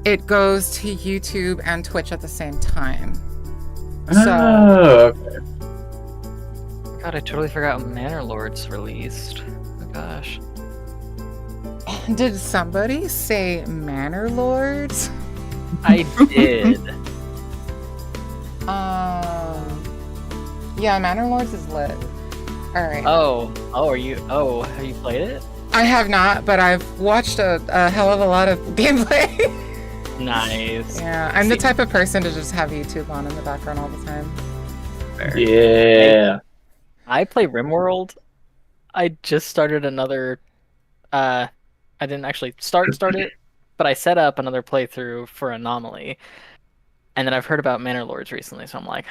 it goes to YouTube and Twitch at the same time. So Okay. God, I totally forgot Manor Lords released. Oh gosh. did somebody say Manor Lords? I did. Yeah, Manor Lords is lit. All right. Have you played it? I have not, but I've watched a hell of a lot of gameplay. Nice. Yeah, I'm the type of person to just have YouTube on in the background all the time. Fair. Yeah. I play RimWorld. I just started another. I didn't actually start it, but I set up another playthrough for Anomaly, and then I've heard about Manor Lords recently, so I'm like,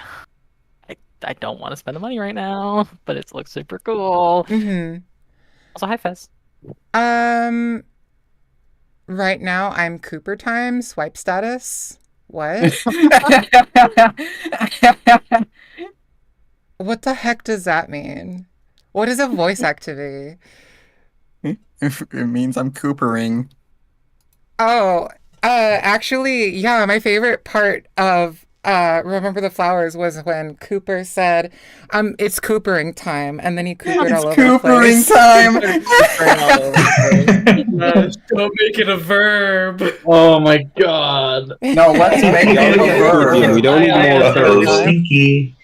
I don't want to spend the money right now, but it looks super cool. Mm-hmm. Also, hi Fez. Right now I'm Cooper time, swipe status. What? What the heck does that mean? What is a voice activity? It means I'm Coopering. Oh, actually, yeah, my favorite part of Remember the Flowers was when Cooper said, it's Coopering time, and then he Coopered all over the Coopering place. time! Don't make it a verb. Oh my god. No, let's make it a verb. We don't need more verbs. Stinky.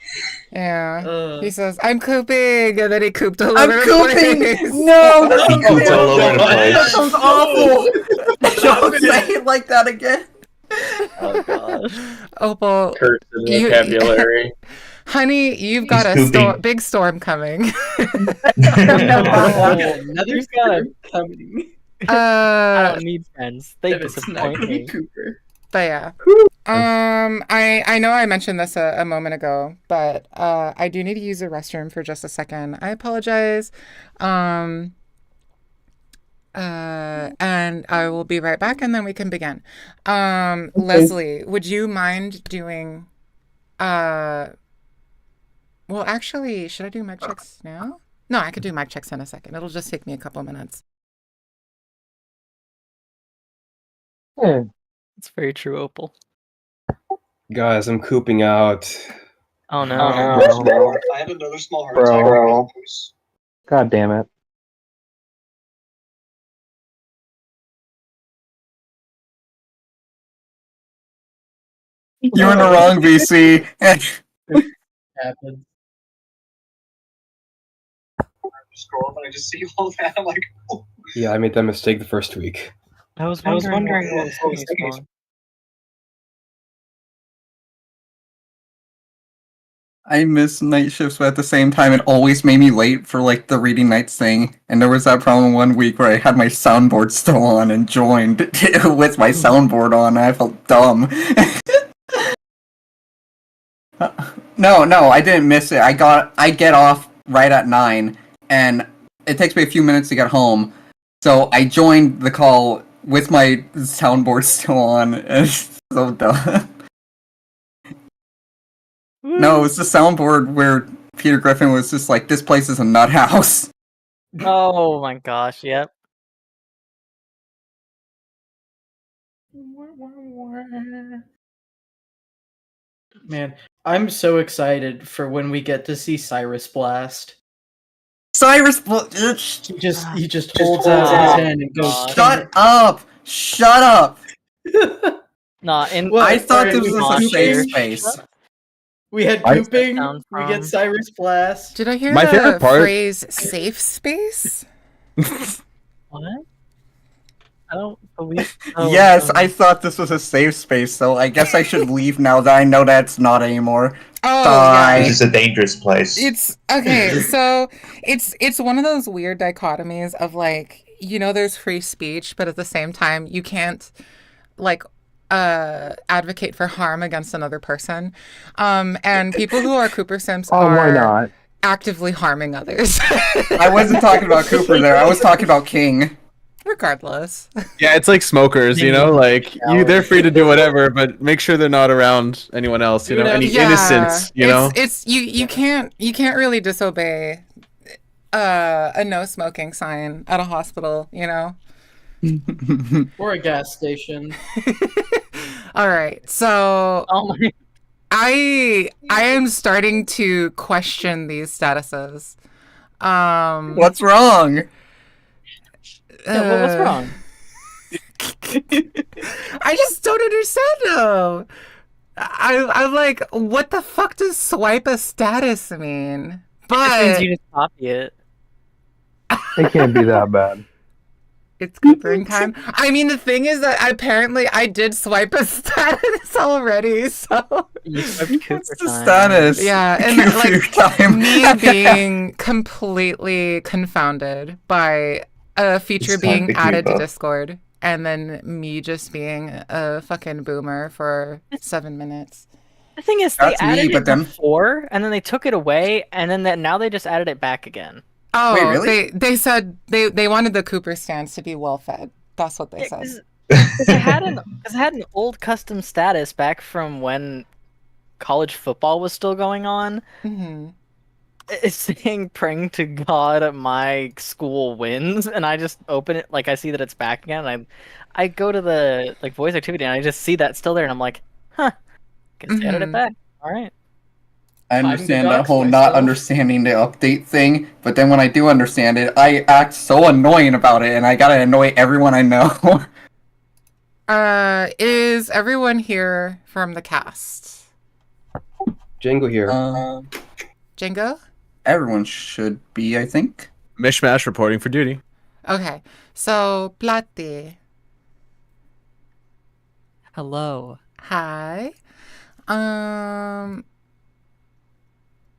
Yeah. He says, I'm cooping, and then he cooped all I'm over the cooping! place. No! That sounds Cooped all over the place. That sounds awful! Don't say it like that again. Oh gosh. Opal, Curse the vocabulary. honey, you've got He's a big storm coming. Another storm coming. I don't need friends. They And it's not disappoint gonna be me. Cooper. But yeah. I know I mentioned this a moment ago, but I do need to use the restroom for just a second. I apologize. And I will be right back, and then we can begin. Leslie, would you mind doing well, actually, should I do mic checks now? No, I could do mic checks in a second. It'll just take me a couple minutes. It's very true, Opal. Guys, I'm cooping out. Oh no. I have another small heart attack. Bro. God damn it. You're in the wrong VC. Happens. Scroll up and I just see all that. I'm like, oh. Yeah, I made that mistake the first week. I was wondering what was going on. I miss night shifts, but at the same time, it always made me late for like the reading nights thing. And there was that problem one week where I had my soundboard still on and joined with my soundboard on. And I felt dumb. No, I didn't miss it. I get off right at 9, and it takes me a few minutes to get home. So I joined the call with my soundboard still on. It's so dumb. No, it was the soundboard where Peter Griffin was just like, this place is a nut house. Oh my gosh, yep. Man, I'm so excited for when we get to see Cyrus Blast. Cyrus, He just holds out his hand and goes. shut up! Shut up! Nah, in Well, I thought this we was a watched safe it. space. We had I- pooping. Sound We from- get Cyrus Blast. Did I hear My the favorite part- phrase safe space? What? I don't believe. Oh, Yes, I thought this was a safe space, so I guess I should leave now that I know that it's not anymore. Oh, Bye. yeah. This is a dangerous place. It's okay. So it's one of those weird dichotomies of like, there's free speech, but at the same time, you can't like advocate for harm against another person. And people who are Cooper Sims Oh, why are not? actively harming others. I wasn't talking about Cooper there, I was talking about King. Regardless. Yeah, it's like smokers, like they're free to do whatever, but make sure they're not around anyone else, any innocents, It's you can't really disobey a no smoking sign at a hospital, Or a gas station. All right. So Oh my. I am starting to question these statuses. What's wrong? Yeah, well, what's wrong? I just don't understand them. I'm like, what the fuck does swipe a status mean? It But means you just copy it. It can't be that bad. it's Coopering time. I mean, the thing is that apparently I did swipe a status already, so You swiped Cooper What's the time. status? yeah, and Cue for your time. me being completely confounded by a feature It's time being to added keep to up. Discord, and then me just being a fucking boomer for 7 minutes. The thing is, they That's me, added but it then- before, and then they took it away, and then now they just added it back again. Oh, Wait, really? they said they wanted the Cooper stands to be well fed. That's what they said. Because I had an old custom status back from when college football was still going on. Hmm. It's saying "praying to God my school wins," and I just open it, like I see that it's back again. And I go to the like voice activity, and I just see that still there, and I'm like, huh, guess they added it Mhm. back. All right. I Time to understand that dox whole not myself. understanding the update thing, but then when I do understand it, I act so annoying about it, and I gotta annoy everyone I know. Is everyone here from the cast? Django here. Django? Everyone should be, I think. Mishmash reporting for duty. Okay, so Plati, Hello. hi.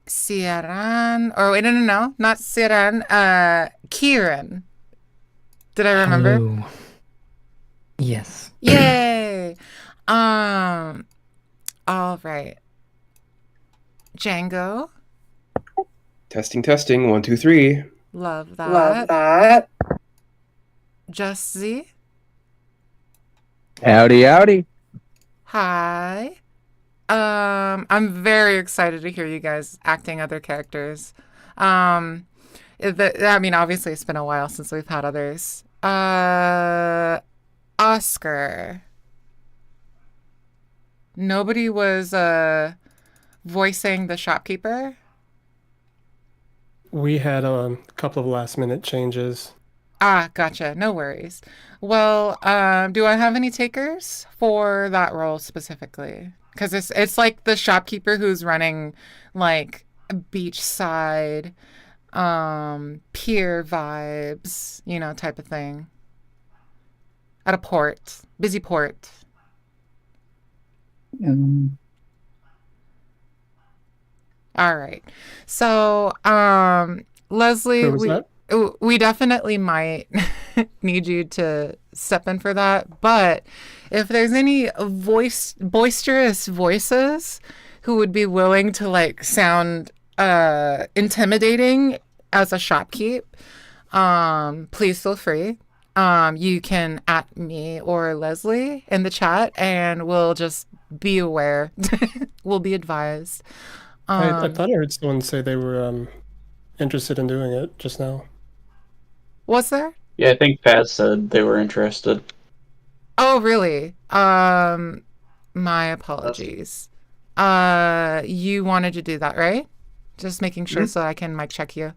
Ciaran, or wait, no, not Ciaran. Kieran. Did I remember? Hello. Yes. Yay! All right. Django, Testing, testing. 1, 2, 3. love that. Just Z, Howdy, howdy. hi. I'm very excited to hear you guys acting other characters. I mean, obviously it's been a while since we've had others. Oscar. Nobody was voicing the shopkeeper. We had a couple of last minute changes. Ah, gotcha. No worries. Well, do I have any takers for that role specifically? Because it's like the shopkeeper who's running like beachside, pier vibes, type of thing. At a port, busy port. All right. So, Leslie, Who was that? we definitely might need you to step in for that. But if there's any boisterous voices who would be willing to like sound intimidating as a shopkeep, please feel free. You can at me or Leslie in the chat, and we'll just be aware. We'll be advised. I thought I heard someone say they were interested in doing it just now. Was there? Yeah, I think Pat said they were interested. Oh, really? My apologies. You wanted to do that, right? Just making sure so I can mic check you.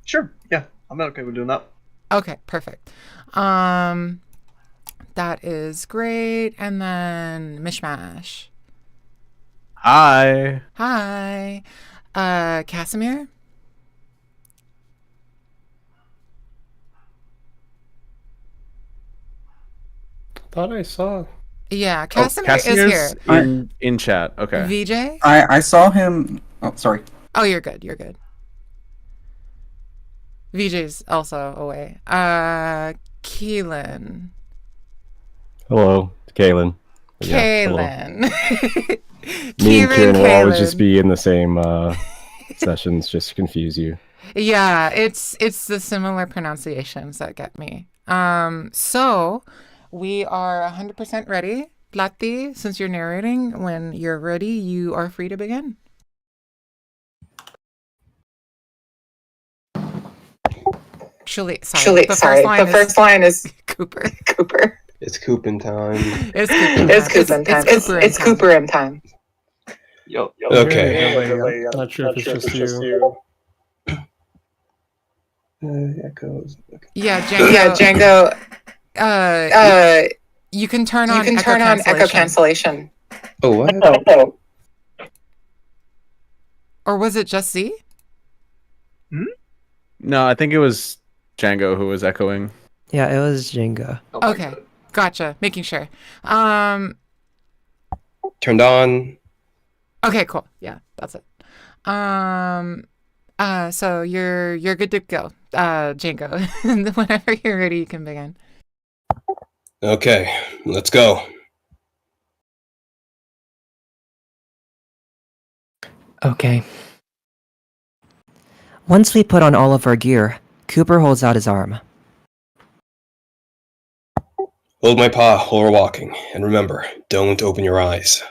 Sure. Yeah, I'm okay with doing that. Okay, perfect. That is great. And then Mishmash. Hi. Hi. Casimir? Thought I saw. Yeah, Casimir Casimir's is here. in chat. Okay. VJ? I saw him. Oh, sorry. Oh, you're good. You're good. VJ's also away. Keelan. Hello, it's Kaylin. Yeah, hello. Kaylin. Me and Kieran will always Kaylin. just be in the same sessions, just to confuse you. Yeah, it's the similar pronunciations that get me. So we are 100% ready. Plati, since you're narrating, when you're ready, you are free to begin. Actually, sorry. The first line is Cooper. Cooper. It's Coopin' time. It's Cooper. It's Coopin' time. It's Cooper in time. Yo. Okay. Not sure if it's just you. Echoes. Okay. Yeah, Django. You can turn on echo cancellation. Oh, what? Or was it just Z? No, I think it was Django who was echoing. Yeah, it was Jenga. Okay, gotcha. Making sure. Turned on. Okay, cool. Yeah, that's it. So you're good to go, Django. Whenever you're ready, you can begin. Okay, let's go. Okay. Once we put on all of our gear, Cooper holds out his arm. Hold my paw while we're walking, and remember, don't open your eyes.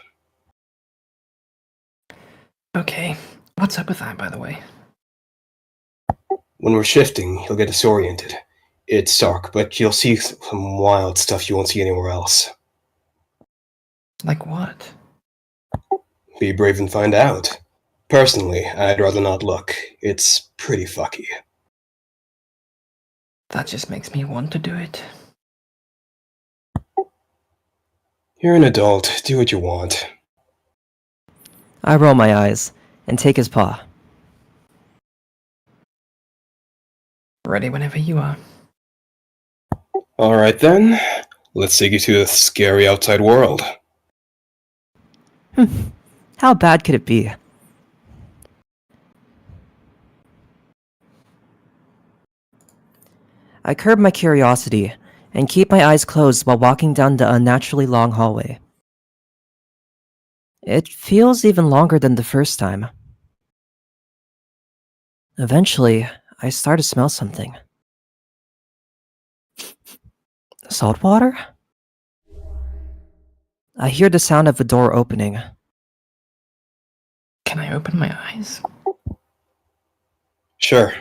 Okay. What's up with that, by the way? When we're shifting, you'll get disoriented. It's dark, but you'll see some wild stuff you won't see anywhere else. Like what? Be brave and find out. Personally, I'd rather not look. It's pretty fucky. That just makes me want to do it. You're an adult. Do what you want. I roll my eyes and take his paw. Ready whenever you are. Alright then. Let's take you to the scary outside world. How bad could it be? I curb my curiosity and keep my eyes closed while walking down the unnaturally long hallway. It feels even longer than the first time. Eventually, I start to smell something. Salt water? I hear the sound of a door opening. Can I open my eyes? Sure.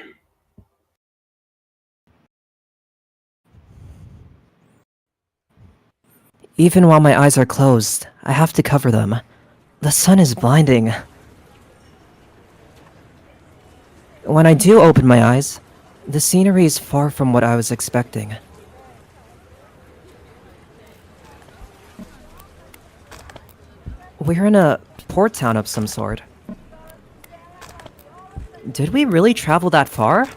Even while my eyes are closed, I have to cover them. The sun is blinding. When I do open my eyes, the scenery is far from what I was expecting. We're in a port town of some sort. Did we really travel that far?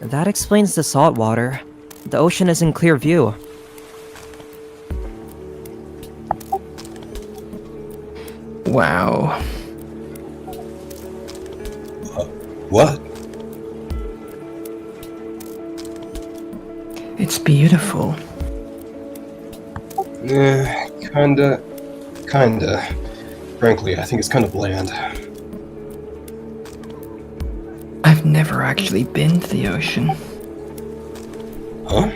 That explains the salt water. The ocean is in clear view. Wow. What? It's beautiful. Kinda. Frankly, I think it's kind of bland. I've never actually been to the ocean. Huh?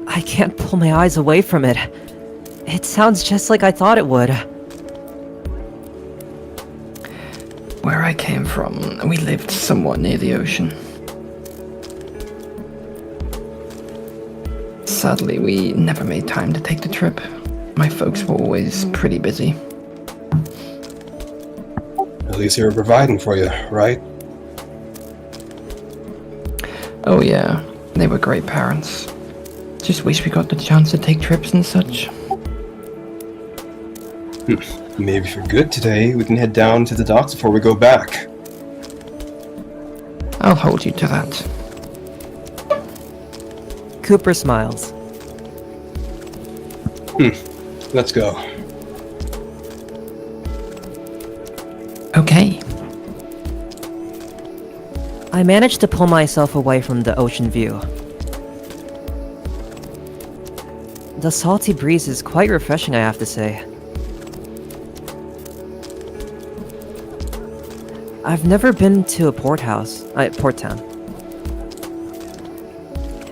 I can't pull my eyes away from it. It sounds just like I thought it would. Where I came from, we lived somewhat near the ocean. Sadly, we never made time to take the trip. My folks were always pretty busy. At least they were providing for you, right? Oh yeah, they were great parents. Just wish we got the chance to take trips and such. Maybe if you're good today, we can head down to the docks before we go back. I'll hold you to that. Cooper smiles. Let's go. Okay. I managed to pull myself away from the ocean view. The salty breeze is quite refreshing, I have to say. I've never been to a port town.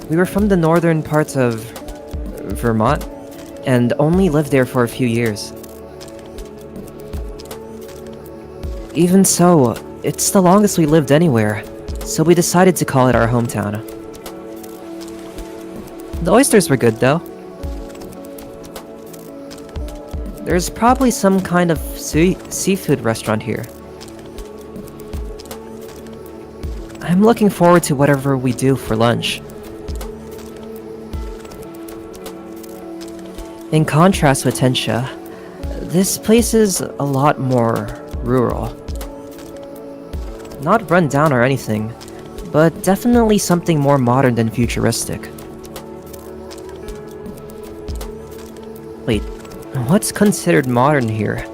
We were from the northern parts of Vermont, and only lived there for a few years. Even so, It's the longest we lived anywhere, so we decided to call it our hometown. The oysters were good, though. There's probably some kind of seafood restaurant here. I'm looking forward to whatever we do for lunch. In contrast with Tensha, this place is a lot more rural. Not run down or anything, but definitely something more modern than futuristic. Wait, what's considered modern here?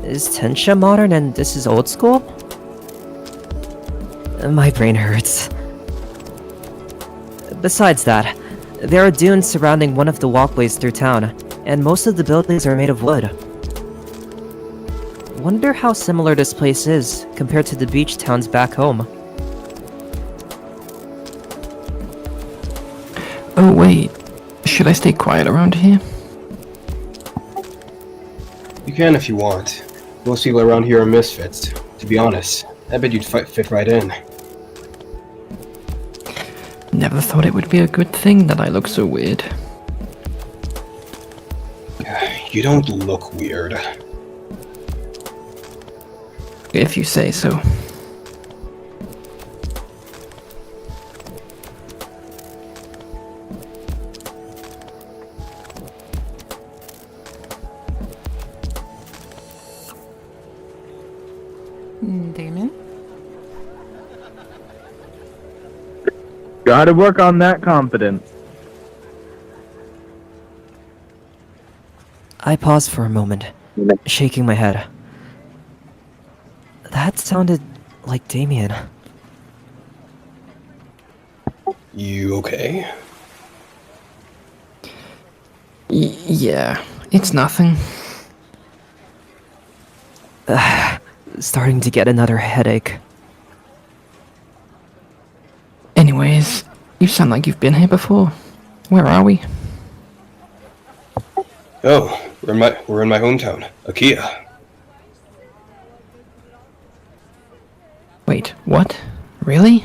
Is Tensha modern and this is old school? My brain hurts. Besides that, there are dunes surrounding one of the walkways through town, and most of the buildings are made of wood. Wonder how similar this place is compared to the beach towns back home. Oh wait, should I stay quiet around here? You can if you want. Most people around here are misfits. To be honest, I bet you'd fit right in. Never thought it would be a good thing that I look so weird. You don't look weird. If you say so. Damon? Gotta work on that confidence. I paused for a moment, shaking my head. That sounded like Damien. You okay? Yeah, it's nothing. Starting to get another headache. Anyways, you sound like you've been here before. Where are we? Oh, we're in my hometown, Akia. Wait, what? Really?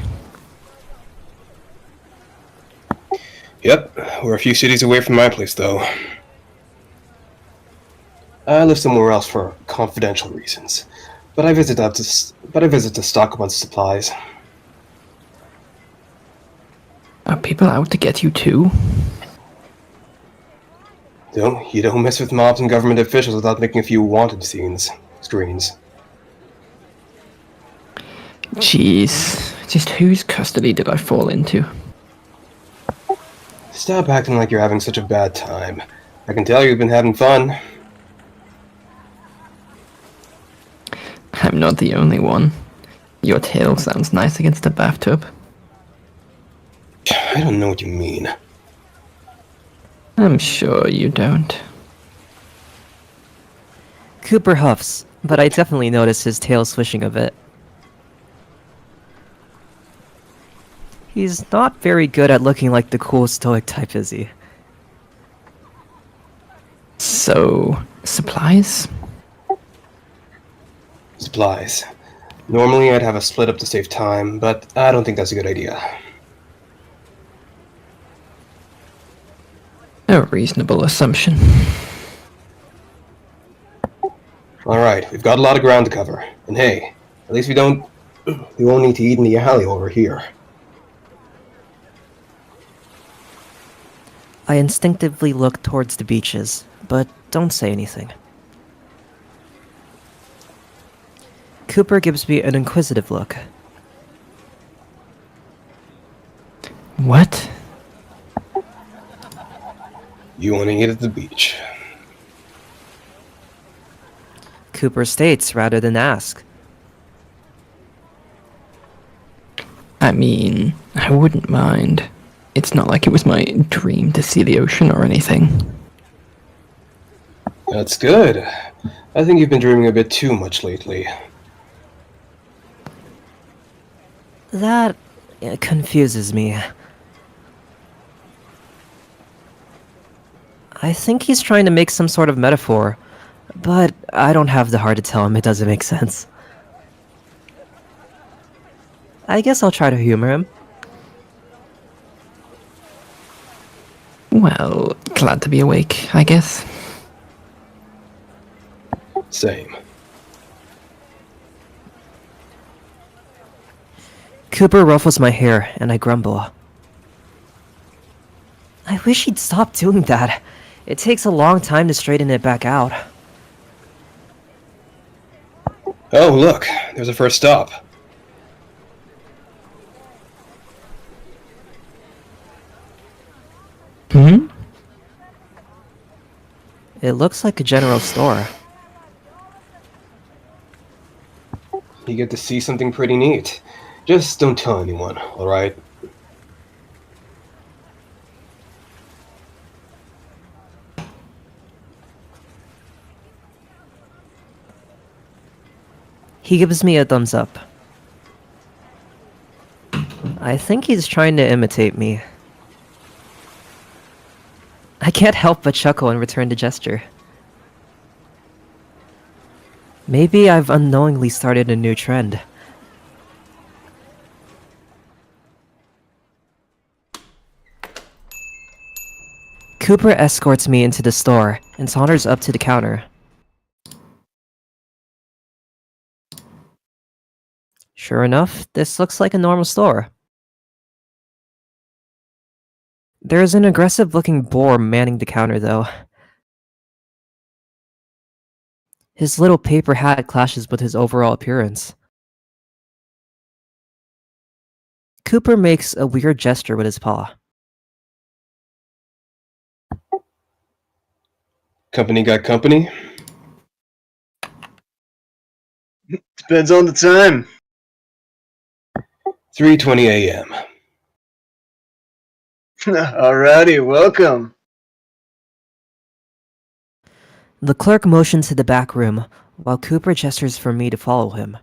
Yep, we're a few cities away from my place, though. I live somewhere else for confidential reasons, but I visit to stock up on supplies. Are people out to get you too? You don't mess with mobs and government officials without making a few wanted screens. Jeez, just whose custody did I fall into? Stop acting like you're having such a bad time. I can tell you've been having fun. I'm not the only one. Your tail sounds nice against a bathtub. I don't know what you mean. I'm sure you don't. Cooper huffs, but I definitely notice his tail swishing a bit. He's not very good at looking like the cool stoic type, is he? So, supplies? Supplies. Normally I'd have a split up to save time, but I don't think that's a good idea. A reasonable assumption. Alright, we've got a lot of ground to cover. And hey, at least we won't need to eat in the alley over here. I instinctively look towards the beaches, but don't say anything. Cooper gives me an inquisitive look. What? You want to eat at the beach. Cooper states rather than ask. I mean, I wouldn't mind. It's not like it was my dream to see the ocean or anything. That's good. I think you've been dreaming a bit too much lately. That confuses me. I think he's trying to make some sort of metaphor, but I don't have the heart to tell him it doesn't make sense. I guess I'll try to humor him. Well, glad to be awake, I guess. Same. Cooper ruffles my hair, and I grumble. I wish he'd stop doing that. It takes a long time to straighten it back out. Oh, look, there's a first stop. Hmm? It looks like a general store. You get to see something pretty neat. Just don't tell anyone, alright? He gives me a thumbs up. I think he's trying to imitate me. I can't help but chuckle and return the gesture. Maybe I've unknowingly started a new trend. Cooper escorts me into the store and saunters up to the counter. Sure enough, this looks like a normal store. There's an aggressive-looking boar manning the counter, though. His little paper hat clashes with his overall appearance. Cooper makes a weird gesture with his paw. Company got company? Depends on the time. 3:20 a.m. Alrighty, welcome. The clerk motions to the back room, while Cooper gestures for me to follow him.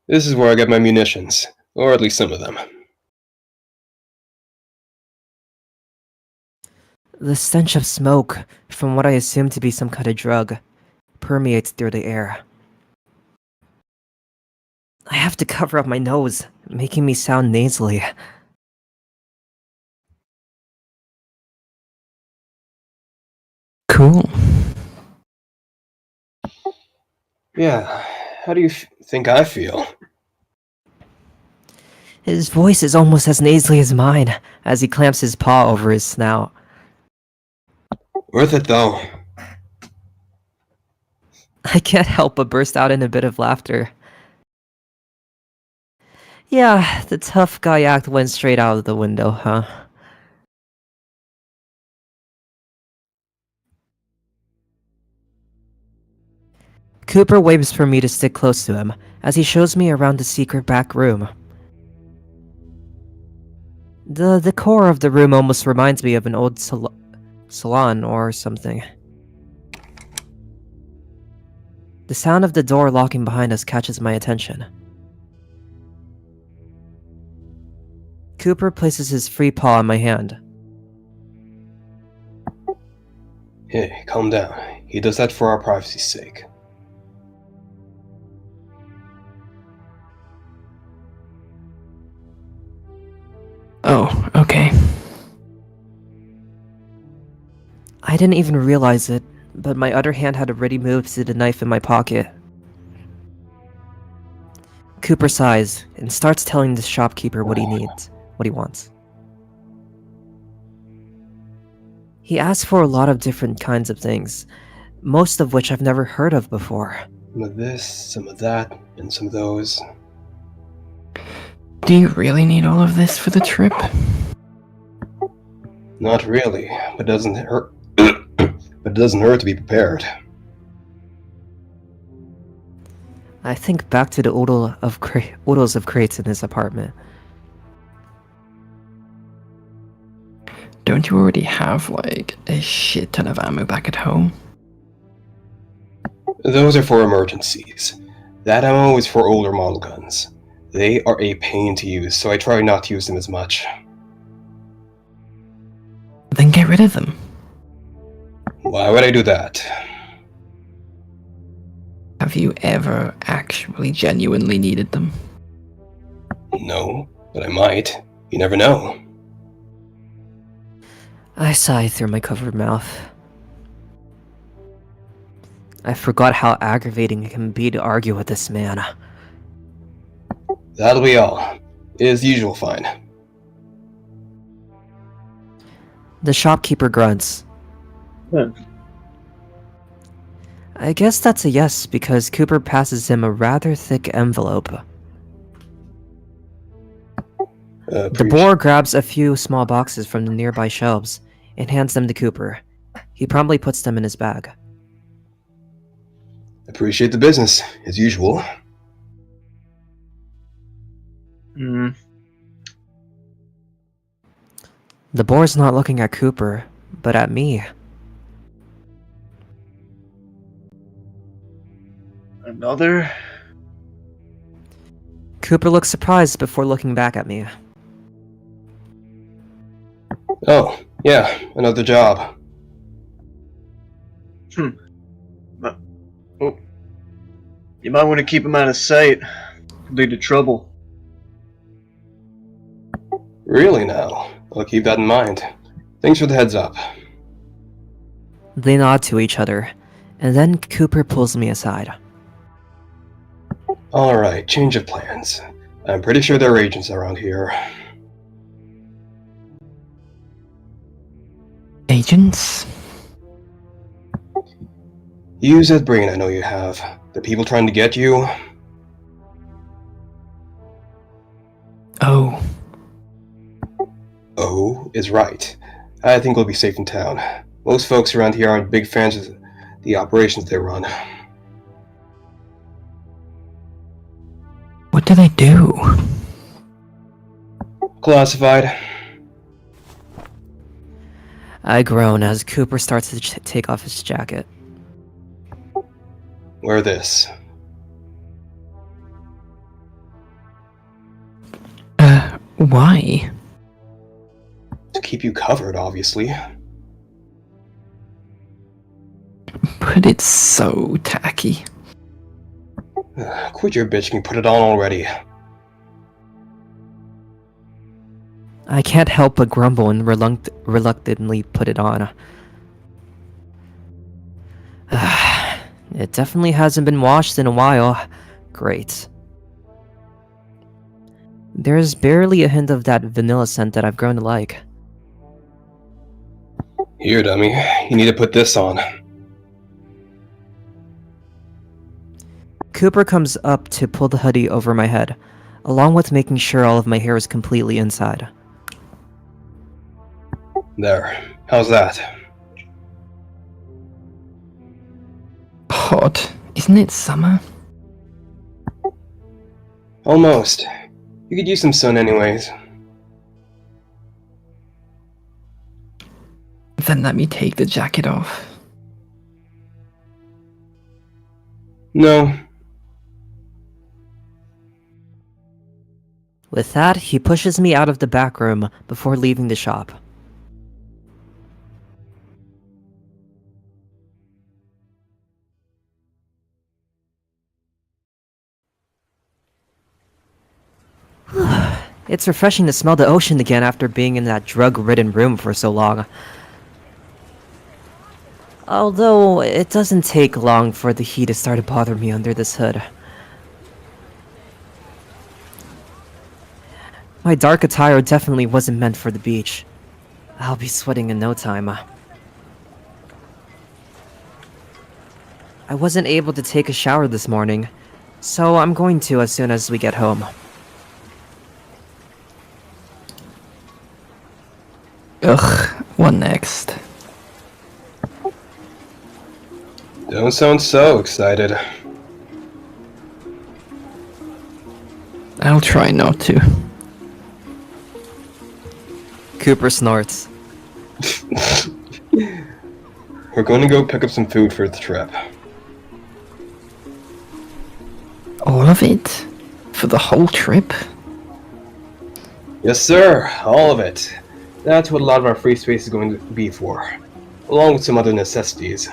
This is where I get my munitions, or at least some of them. The stench of smoke, from what I assume to be some kind of drug, permeates through the air. I have to cover up my nose, making me sound nasally. Cool. Yeah, how do you think I feel? His voice is almost as nasally as mine, as he clamps his paw over his snout. Worth it, though. I can't help but burst out in a bit of laughter. Yeah, the tough guy act went straight out of the window, huh? Cooper waves for me to stick close to him, as he shows me around the secret back room. The decor of the room almost reminds me of an old salon or something. The sound of the door locking behind us catches my attention. Cooper places his free paw on my hand. Hey, calm down. He does that for our privacy's sake. Oh, okay. I didn't even realize it, but my other hand had already moved to the knife in my pocket. Cooper sighs and starts telling the shopkeeper what he needs, what he wants. He asks for a lot of different kinds of things, most of which I've never heard of before. Some of this, some of that, and some of those. Do you really need all of this for the trip? Not really, but it doesn't hurt. But it doesn't hurt to be prepared. I think back to the oodles of crates in his apartment. Don't you already have, like, a shit ton of ammo back at home? Those are for emergencies. That ammo is for older model guns. They are a pain to use, so I try not to use them as much. Then get rid of them. Why would I do that? Have you ever actually genuinely needed them? No, but I might. You never know. I sighed through my covered mouth. I forgot how aggravating it can be to argue with this man. That'll be all. It is the usual fine. The shopkeeper grunts. I guess that's a yes because Cooper passes him a rather thick envelope. The boar grabs a few small boxes from the nearby shelves and hands them to Cooper. He promptly puts them in his bag. Appreciate the business, as usual. The boar's not looking at Cooper, but at me. Another? Cooper looks surprised before looking back at me. Oh, yeah, another job. But, oh, you might want to keep him out of sight. Could lead to trouble. Really now? I'll keep that in mind. Thanks for the heads up. They nod to each other, and then Cooper pulls me aside. Alright, change of plans. I'm pretty sure there are agents around here. Agents? Use that brain I know you have. The people trying to get you. Oh. Oh is right. I think we'll be safe in town. Most folks around here aren't big fans of the operations they run. What do they do? Classified. I groan as Cooper starts to take off his jacket. Wear this. Why? To keep you covered, obviously. But it's so tacky. Quit your bitching and put it on already. I can't help but grumble and reluctantly put it on. It definitely hasn't been washed in a while. Great. There's barely a hint of that vanilla scent that I've grown to like. Here, dummy. You need to put this on. Cooper comes up to pull the hoodie over my head, along with making sure all of my hair is completely inside. There. How's that? Hot. Isn't it summer? Almost. You could use some sun anyways. Then let me take the jacket off. No. With that, he pushes me out of the back room before leaving the shop. It's refreshing to smell the ocean again after being in that drug-ridden room for so long. Although, it doesn't take long for the heat to start to bother me under this hood. My dark attire definitely wasn't meant for the beach. I'll be sweating in no time. I wasn't able to take a shower this morning, so I'm going to as soon as we get home. Ugh, what next? Don't sound so excited. I'll try not to. Cooper snorts. We're going to go pick up some food for the trip. All of it? For the whole trip? Yes, sir. All of it. That's what a lot of our free space is going to be for, along with some other necessities.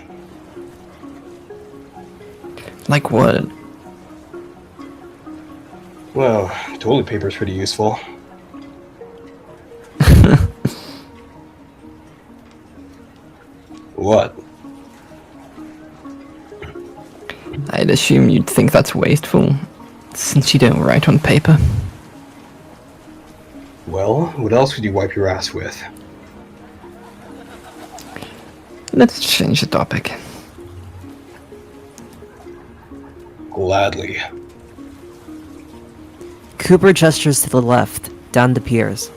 Like what? Well, toilet paper is pretty useful. What? I'd assume you'd think that's wasteful, since you don't write on paper. Well, what else would you wipe your ass with? Let's change the topic. Gladly. Cooper gestures to the left, down the piers.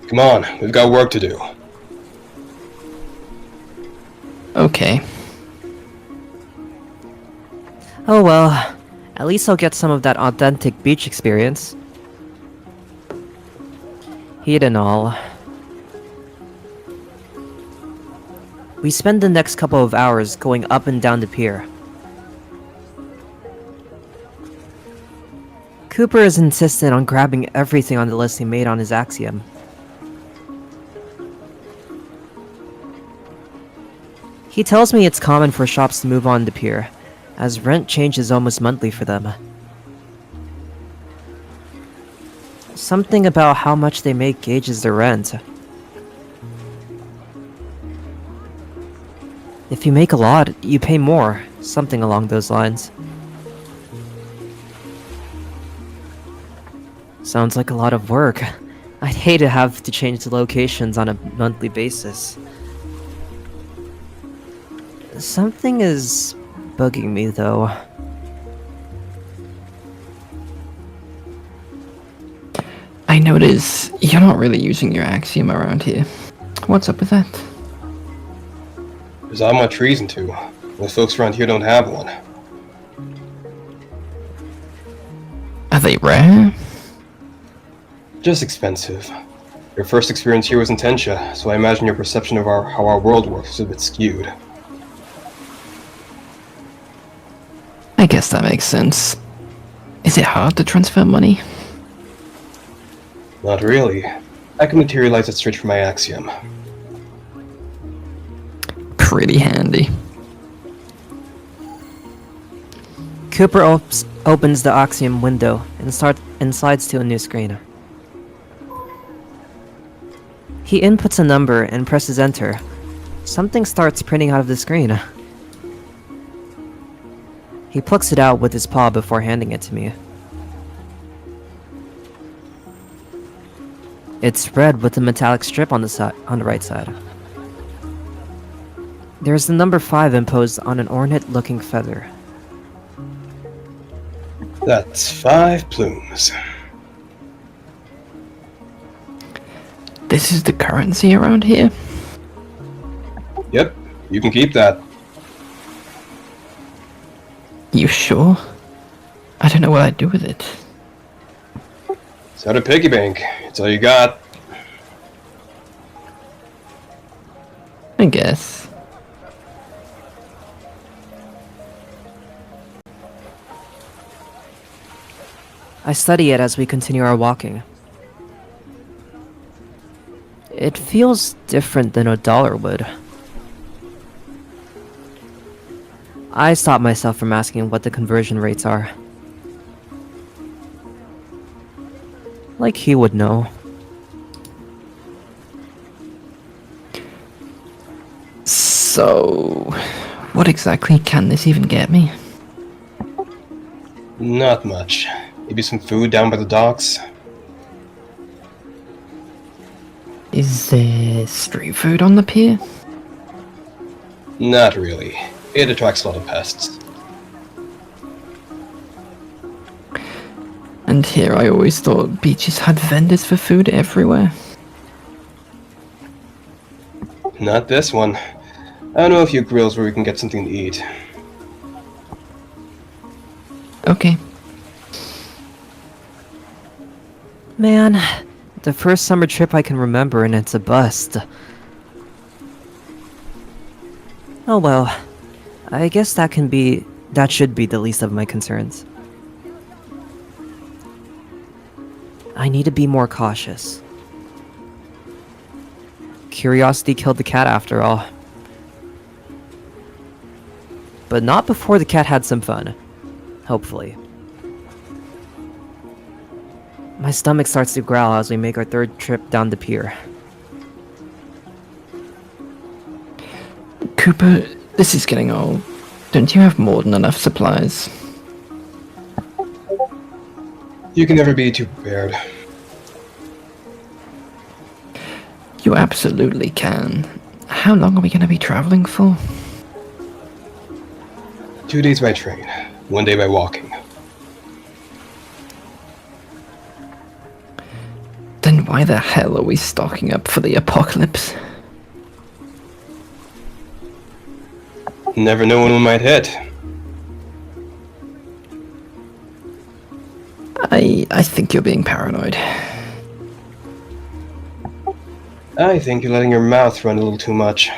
Come on, we've got work to do. Okay. Oh well, at least I'll get some of that authentic beach experience. Heat and all. We spend the next couple of hours going up and down the pier. Cooper is insistent on grabbing everything on the list he made on his Axiom. He tells me it's common for shops to move on the pier, as rent changes almost monthly for them. Something about how much they make gauges their rent. If you make a lot, you pay more, something along those lines. Sounds like a lot of work. I'd hate to have to change the locations on a monthly basis. Something is bugging me, though. I notice you're not really using your Axiom around here. What's up with that? There's not much reason to. Most folks around here don't have one. Are they rare? Just expensive. Your first experience here was in Tensha, so I imagine your perception of how our world works is a bit skewed. I guess that makes sense. Is it hard to transfer money? Not really. I can materialize it straight from my Axiom. Pretty handy. Cooper opens the Axiom window and slides to a new screen. He inputs a number and presses enter. Something starts printing out of the screen. He plucks it out with his paw before handing it to me. It's red with a metallic strip on the right side. There's the number 5 imposed on an ornate-looking feather. That's 5 plumes. This is the currency around here? Yep, you can keep that. You sure? I don't know what I'd do with it. It's out of piggy bank. It's all you got. I guess. I study it as we continue our walking. It feels different than a dollar would. I stop myself from asking what the conversion rates are. Like he would know. So, what exactly can this even get me? Not much. Maybe some food down by the docks. Is there street food on the pier? Not really. It attracts a lot of pests. And here I always thought beaches had vendors for food everywhere. Not this one. I know a few grills where we can get something to eat. Okay. Man, the first summer trip I can remember and it's a bust. Oh well. I guess that should be the least of my concerns. I need to be more cautious. Curiosity killed the cat after all. but not before the cat had some fun. Hopefully. My stomach starts to growl as we make our third trip down the pier. Cooper, this is getting old. Don't you have more than enough supplies? You can never be too prepared. You absolutely can. How long are we going to be traveling for? 2 days by train, 1 day by walking. Then why the hell are we stocking up for the apocalypse? Never know when one might hit. I think you're being paranoid. I think you're letting your mouth run a little too much.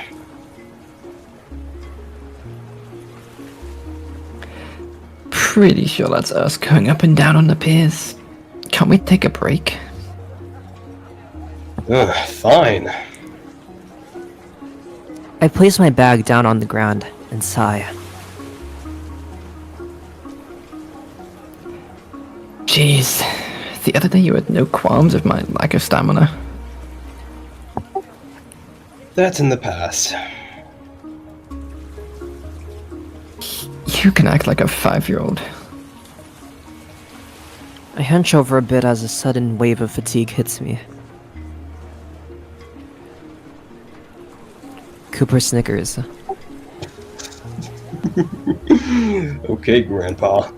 Pretty sure that's us going up and down on the piers. Can't we take a break? Ugh, fine. I place my bag down on the ground and sigh. Jeez, the other day you had no qualms of my lack of stamina. That's in the past. You can act like a 5-year-old. I hunch over a bit as a sudden wave of fatigue hits me. Cooper snickers. Okay, Grandpa.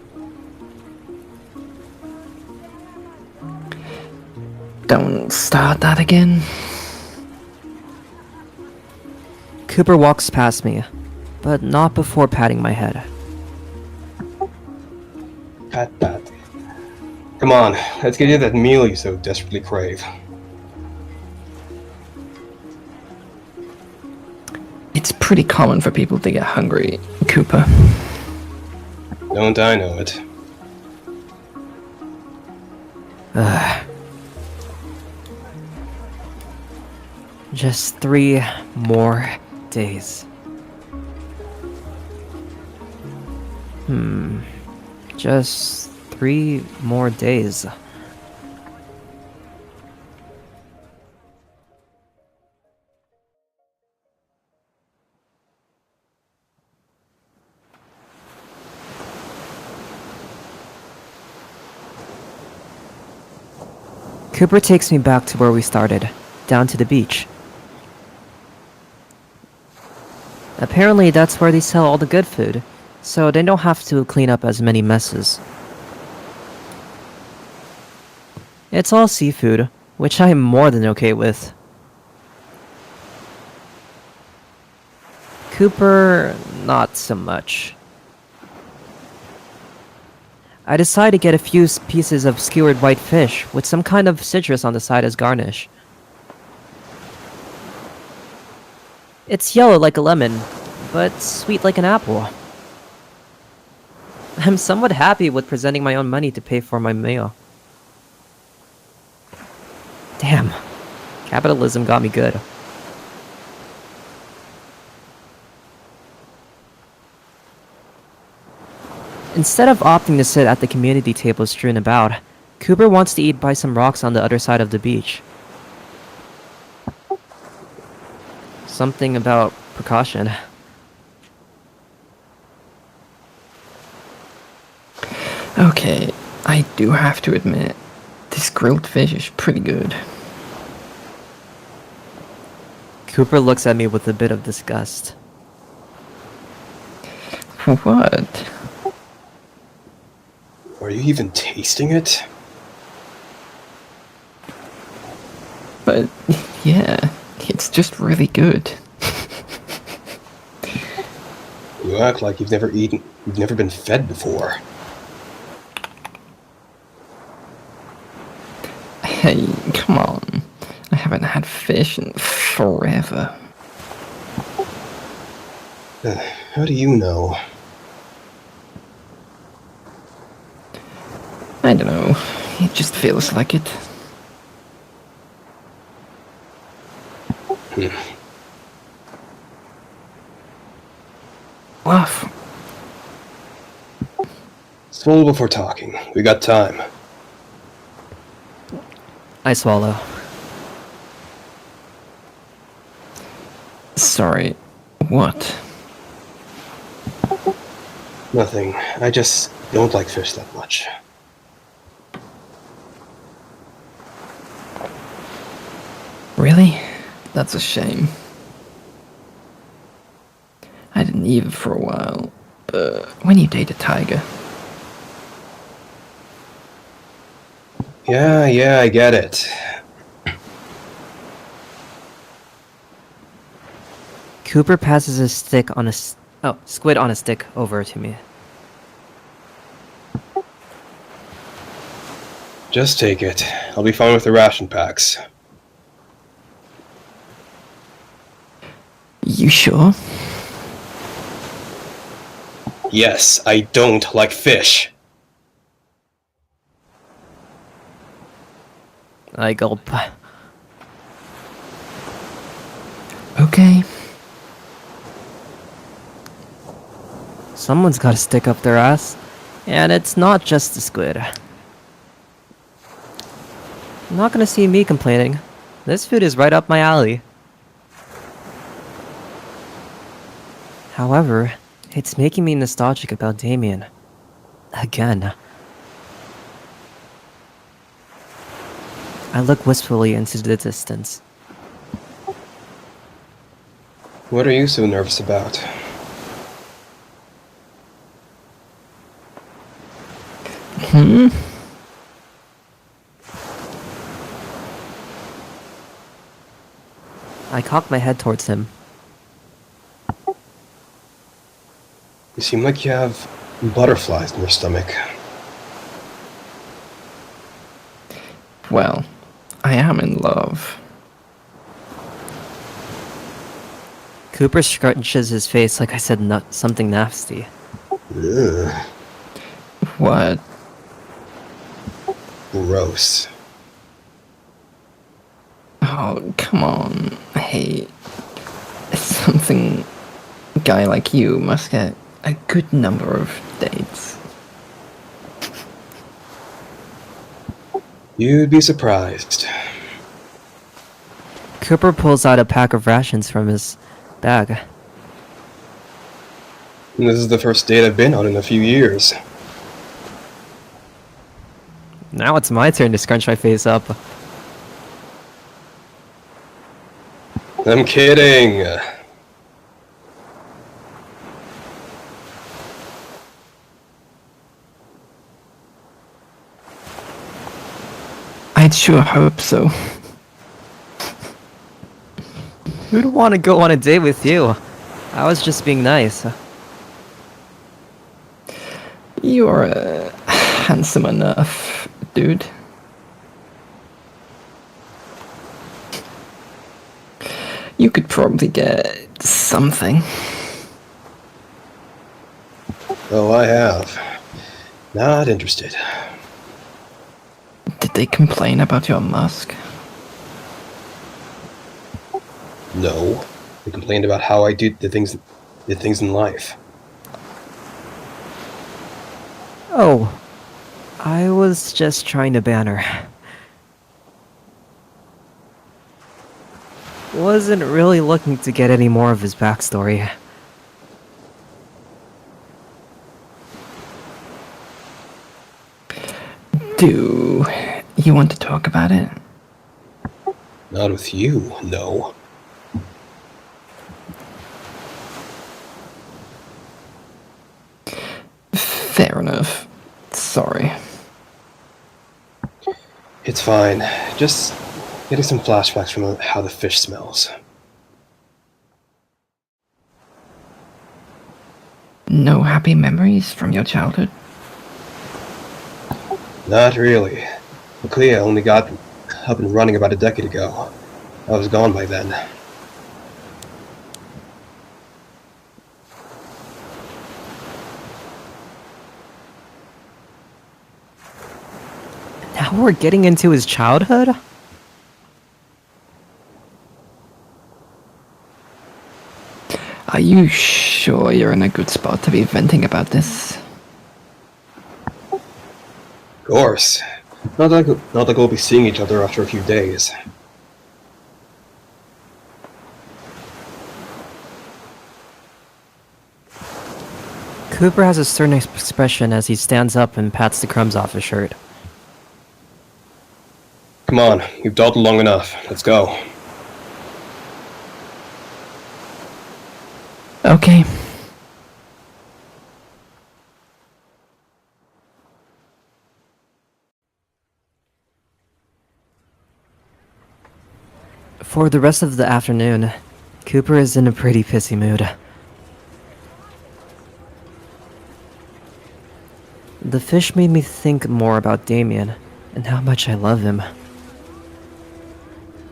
Don't start that again. Cooper walks past me, but not before patting my head. Pat, pat. Come on, let's get you that meal you so desperately crave. It's pretty common for people to get hungry, Cooper. Don't I know it? Just 3 more days. Just 3 more days. Cooper takes me back to where we started, down to the beach. Apparently that's where they sell all the good food, so they don't have to clean up as many messes. It's all seafood, which I am more than okay with. Cooper, not so much. I decide to get a few pieces of skewered white fish with some kind of citrus on the side as garnish. It's yellow like a lemon, but sweet like an apple. I'm somewhat happy with presenting my own money to pay for my meal. Damn, capitalism got me good. Instead of opting to sit at the community table strewn about, Cooper wants to eat by some rocks on the other side of the beach. Something about precaution. Okay, I do have to admit, this grilled fish is pretty good. Cooper looks at me with a bit of disgust. What? Are you even tasting it? But, yeah, it's just really good. You act like you've never been fed before. Hey, come on. I haven't had fish in forever. How do you know? I don't know. It just feels like it. Well, Swallow before talking. We got time. I swallow. Sorry, what? Nothing. I just don't like fish that much. Really? That's a shame. I didn't either for a while, but when you date a tiger... Yeah, I get it. Cooper passes his stick on a squid on a stick over to me. Just take it. I'll be fine with the ration packs. You sure? Yes, I don't like fish. I gulp. Okay. Someone's gotta stick up their ass. And it's not just the squid. You're not gonna see me complaining. This food is right up my alley. However, it's making me nostalgic about Damien. Again. I look wistfully into the distance. What are you so nervous about? Hmm? I cock my head towards him. You seem like you have butterflies in your stomach. Well, I am in love. Cooper scrunches his face like I said something nasty. Ugh, What? gross. Oh, come on. Hey, something a guy like you must get a good number of dates. You'd be surprised. Cooper pulls out a pack of rations from his bag. And this is the first date I've been on in a few years. Now it's my turn to scrunch my face up. I'm kidding. I'd sure hope so. Who'd want to go on a date with you? I was just being nice. You're handsome enough, dude. You could probably get something. Oh, I have. Not interested. Did they complain about your musk? No. They complained about how I did things in life. Oh, I was just trying to ban her. Wasn't really looking to get any more of his backstory. Do you want to talk about it? Not with you, no. Fair enough. Sorry. It's fine. Just getting some flashbacks from how the fish smells. No happy memories from your childhood? Not really. Clea only got up and running about a decade ago. I was gone by then. Now we're getting into his childhood? Are you sure you're in a good spot to be venting about this? course. Not like we'll be seeing each other after a few days. Cooper has a stern expression as he stands up and pats the crumbs off his shirt. Come on, you've dawdled long enough. Let's go. Okay. For the rest of the afternoon, Cooper is in a pretty pissy mood. The fish made me think more about Damien and how much I love him.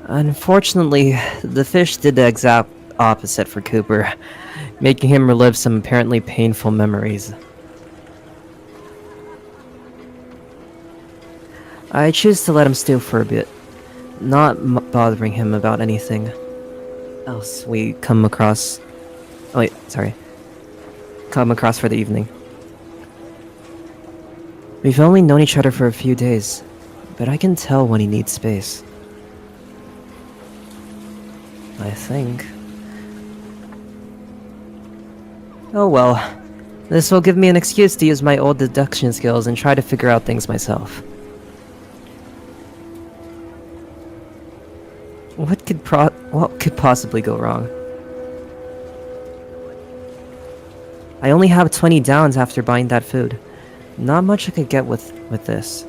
Unfortunately, the fish did the exact opposite for Cooper, making him relive some apparently painful memories. I choose to let him stew for a bit, not bothering him about anything else we come across. Oh wait, sorry. Come across for the evening. We've only known each other for a few days, but I can tell when he needs space. I think. Oh well. This will give me an excuse to use my old deduction skills and try to figure out things myself. What could possibly go wrong? I only have 20 downs after buying that food. Not much I could get with this.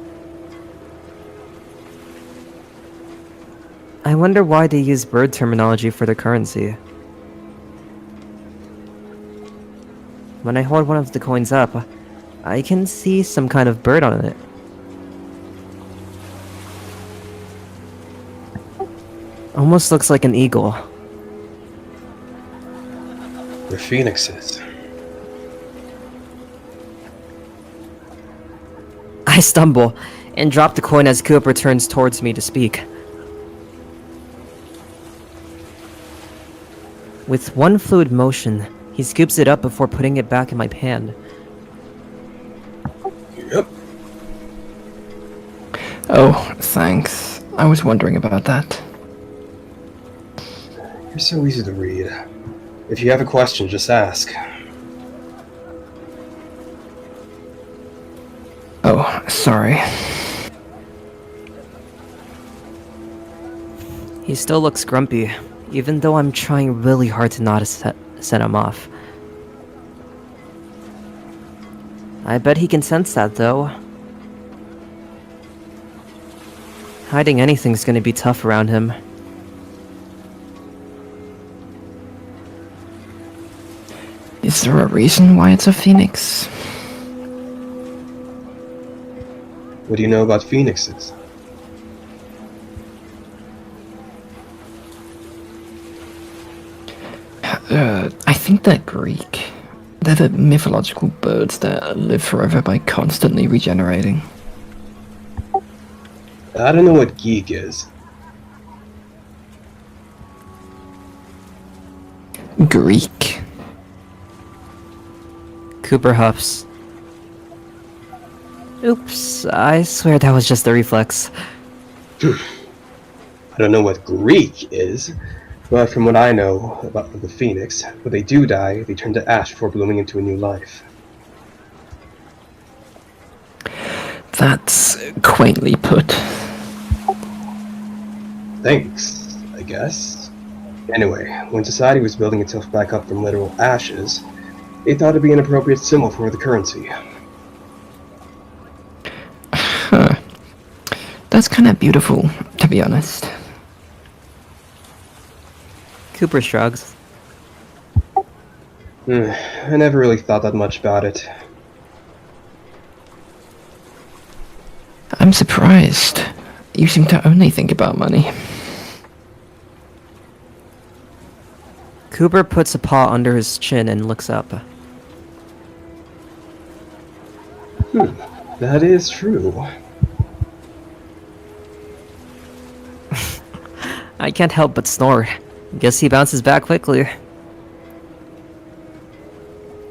I wonder why they use bird terminology for their currency. When I hold one of the coins up, I can see some kind of bird on it. Almost looks like an eagle. They're phoenixes. I stumble and drop the coin as Cooper turns towards me to speak. With one fluid motion, he scoops it up before putting it back in my hand. Yep. Oh, thanks. I was wondering about that. You're so easy to read. If you have a question, just ask. Oh, sorry. He still looks grumpy, even though I'm trying really hard to not set him off. I bet he can sense that, though. Hiding anything's gonna be tough around him. Is there a reason why it's a phoenix? What do you know about phoenixes? I think they're Greek. They're the mythological birds that live forever by constantly regenerating. I don't know what geek is. Greek. Cooper huffs. Oops, I swear that was just a reflex. I don't know what Greek is, but from what I know about the phoenix, when they do die, they turn to ash before blooming into a new life. That's quaintly put. Thanks, I guess. Anyway, when society was building itself back up from literal ashes, they thought it'd be an appropriate symbol for the currency. Huh. That's kind of beautiful, to be honest. Cooper shrugs. I never really thought that much about it. I'm surprised. You seem to only think about money. Cooper puts a paw under his chin and looks up. That is true. I can't help but snore. Guess he bounces back quickly.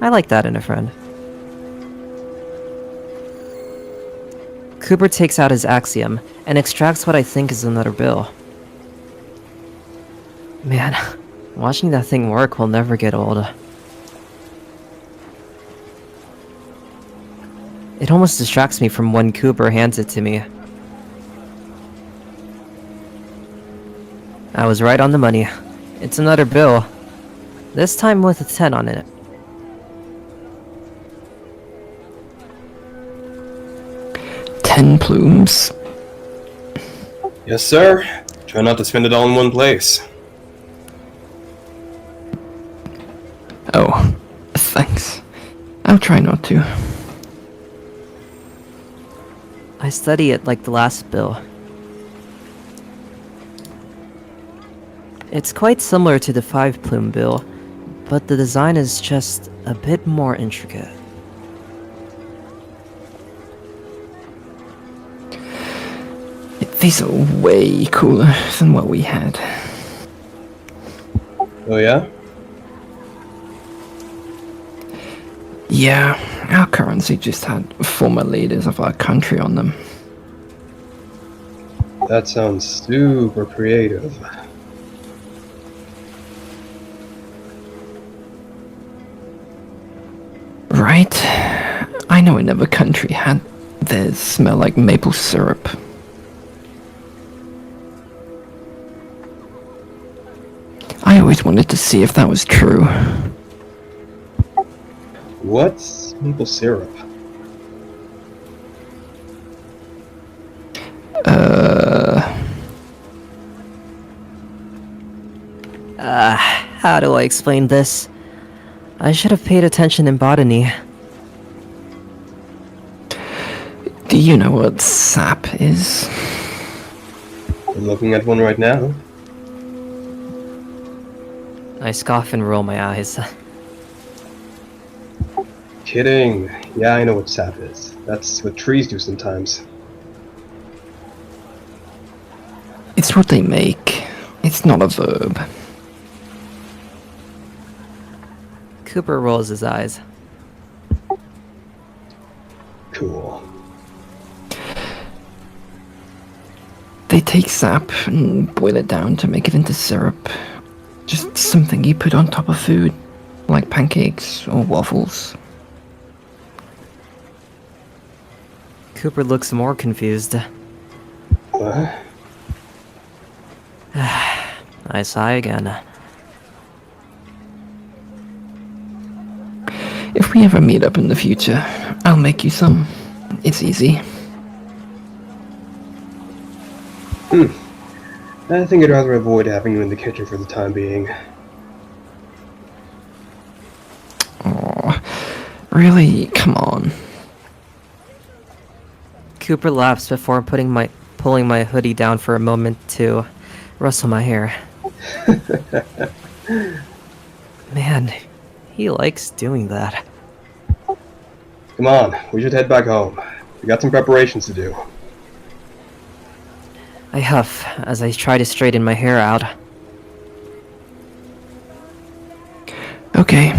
I like that in a friend. Cooper takes out his axiom and extracts what I think is another bill. Man, watching that thing work will never get old. It almost distracts me from when Cooper hands it to me. I was right on the money. It's another bill. This time with a 10 on it. Ten plumes. Yes, sir. Try not to spend it all in one place. Oh, thanks. I'll try not to. I study it like the last bill. It's quite similar to the 5-plume bill, but the design is just a bit more intricate. These are way cooler than what we had. Oh yeah? Yeah, our currency just had former leaders of our country on them. That sounds super creative. Right? I know another country had theirs smell like maple syrup. I always wanted to see if that was true. What's maple syrup? How do I explain this? I should have paid attention in botany. Do you know what sap is? I'm looking at one right now. I scoff and roll my eyes. Kidding. Yeah, I know what sap is. That's what trees do sometimes. It's what they make. It's not a verb. Cooper rolls his eyes. Cool. They take sap and boil it down to make it into syrup. Just something you put on top of food, like pancakes or waffles. Cooper looks more confused. What? I sigh again. If we ever meet up in the future, I'll make you some. It's easy. I think I'd rather avoid having you in the kitchen for the time being. Oh, really? Come on. Cooper laughs before pulling my hoodie down for a moment to rustle my hair. Man, he likes doing that. Come on, we should head back home. We got some preparations to do. I huff as I try to straighten my hair out. Okay.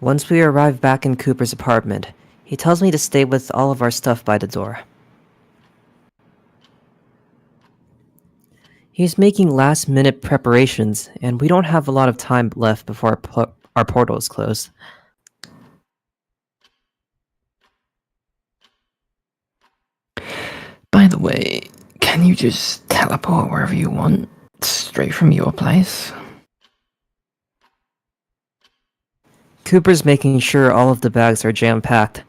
Once we arrive back in Cooper's apartment, he tells me to stay with all of our stuff by the door. He's making last-minute preparations, and we don't have a lot of time left before our portal is closed. By the way, can you just teleport wherever you want, straight from your place? Cooper's making sure all of the bags are jam-packed.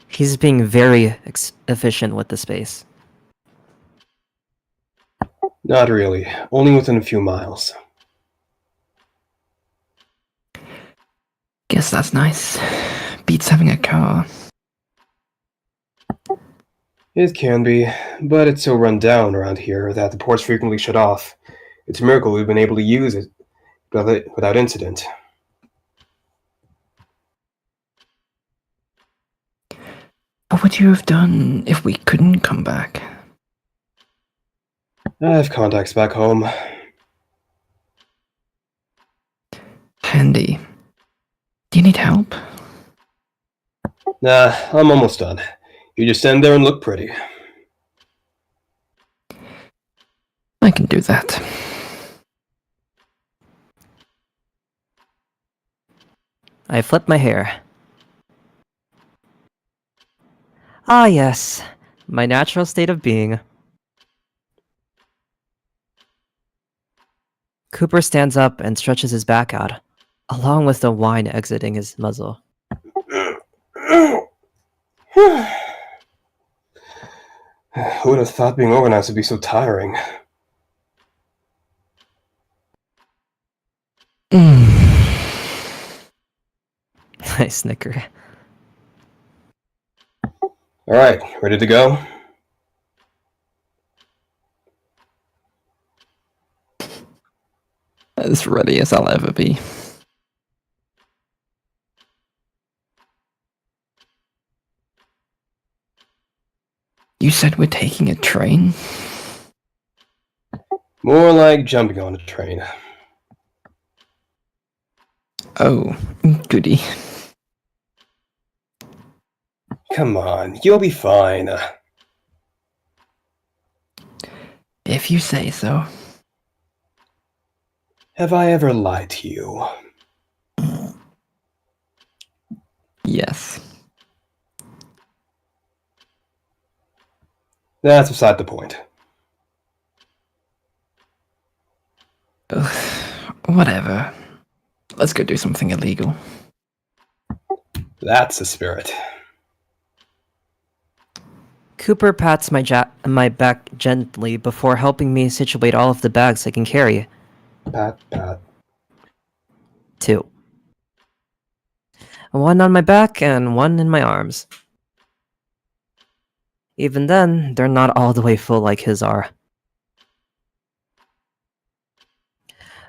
He's being very efficient with the space. Not really. Only within a few miles. Guess that's nice. Beats having a car. It can be, but it's so run down around here that the ports frequently shut off. It's a miracle we've been able to use it without incident. What would you have done if we couldn't come back? I have contacts back home. Handy. Do you need help? Nah, I'm almost done. You just stand there and look pretty. I can do that. I flip my hair. Ah, yes. My natural state of being. Cooper stands up and stretches his back out, along with the wine exiting his muzzle. Who would have thought being organized would be so tiring? I snicker. Alright, ready to go? As ready as I'll ever be. You said we're taking a train? More like jumping on a train. Oh, goody. Come on, you'll be fine. If you say so. Have I ever lied to you? Yes. That's beside the point. Ugh, whatever. Let's go do something illegal. That's the spirit. Cooper pats my back gently before helping me situate all of the bags I can carry. Pat, pat. 2. One on my back and one in my arms. Even then, they're not all the way full like his are.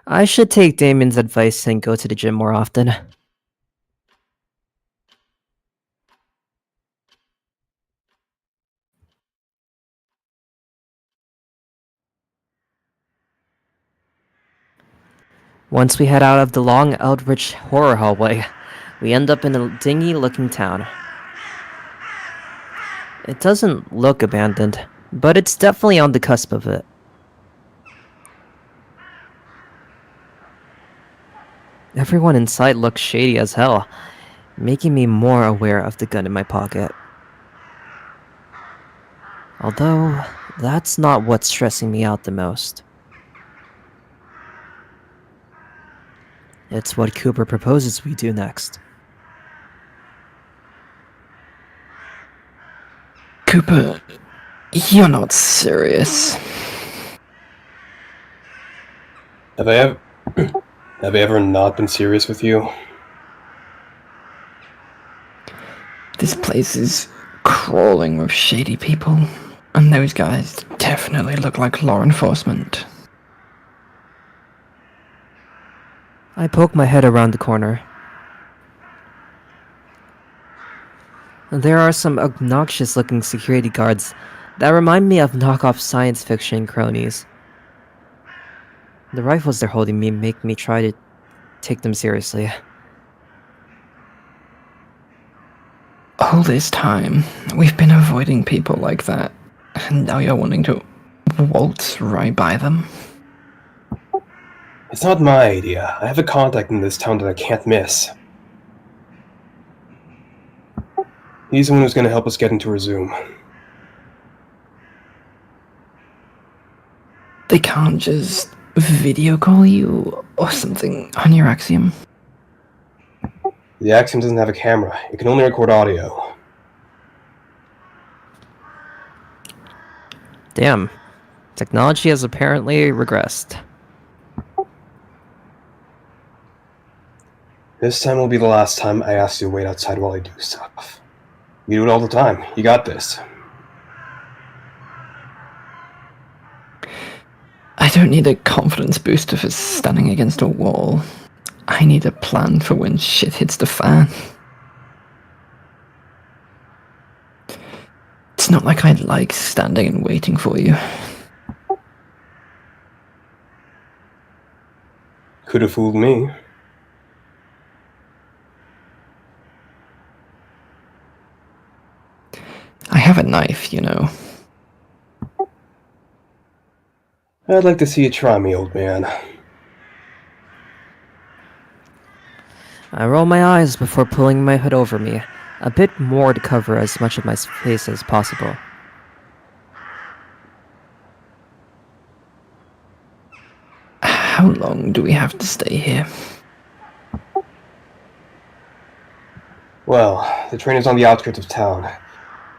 I should take Damien's advice and go to the gym more often. Once we head out of the long Eldritch horror hallway, we end up in a dingy-looking town. It doesn't look abandoned, but it's definitely on the cusp of it. Everyone inside looks shady as hell, making me more aware of the gun in my pocket. Although, that's not what's stressing me out the most. It's what Cooper proposes we do next. Cooper, you're not serious. Have I ever not been serious with you? This place is crawling with shady people, and those guys definitely look like law enforcement. I poke my head around the corner. There are some obnoxious-looking security guards that remind me of knockoff science fiction cronies. The rifles they're holding me make me try to take them seriously. All this time, we've been avoiding people like that, and now you're wanting to waltz right by them? It's not my idea. I have a contact in this town that I can't miss. He's the one who's going to help us get into Resume. They can't just video call you or something on your Axiom? The Axiom doesn't have a camera. It can only record audio. Damn. Technology has apparently regressed. This time will be the last time I ask you to wait outside while I do stuff. You do it all the time. You got this. I don't need a confidence booster for standing against a wall. I need a plan for when shit hits the fan. It's not like I like standing and waiting for you. Could have fooled me. I have a knife, you know. I'd like to see you try me, old man. I roll my eyes before pulling my hood over me, a bit more to cover as much of my face as possible. How long do we have to stay here? Well, the train is on the outskirts of town.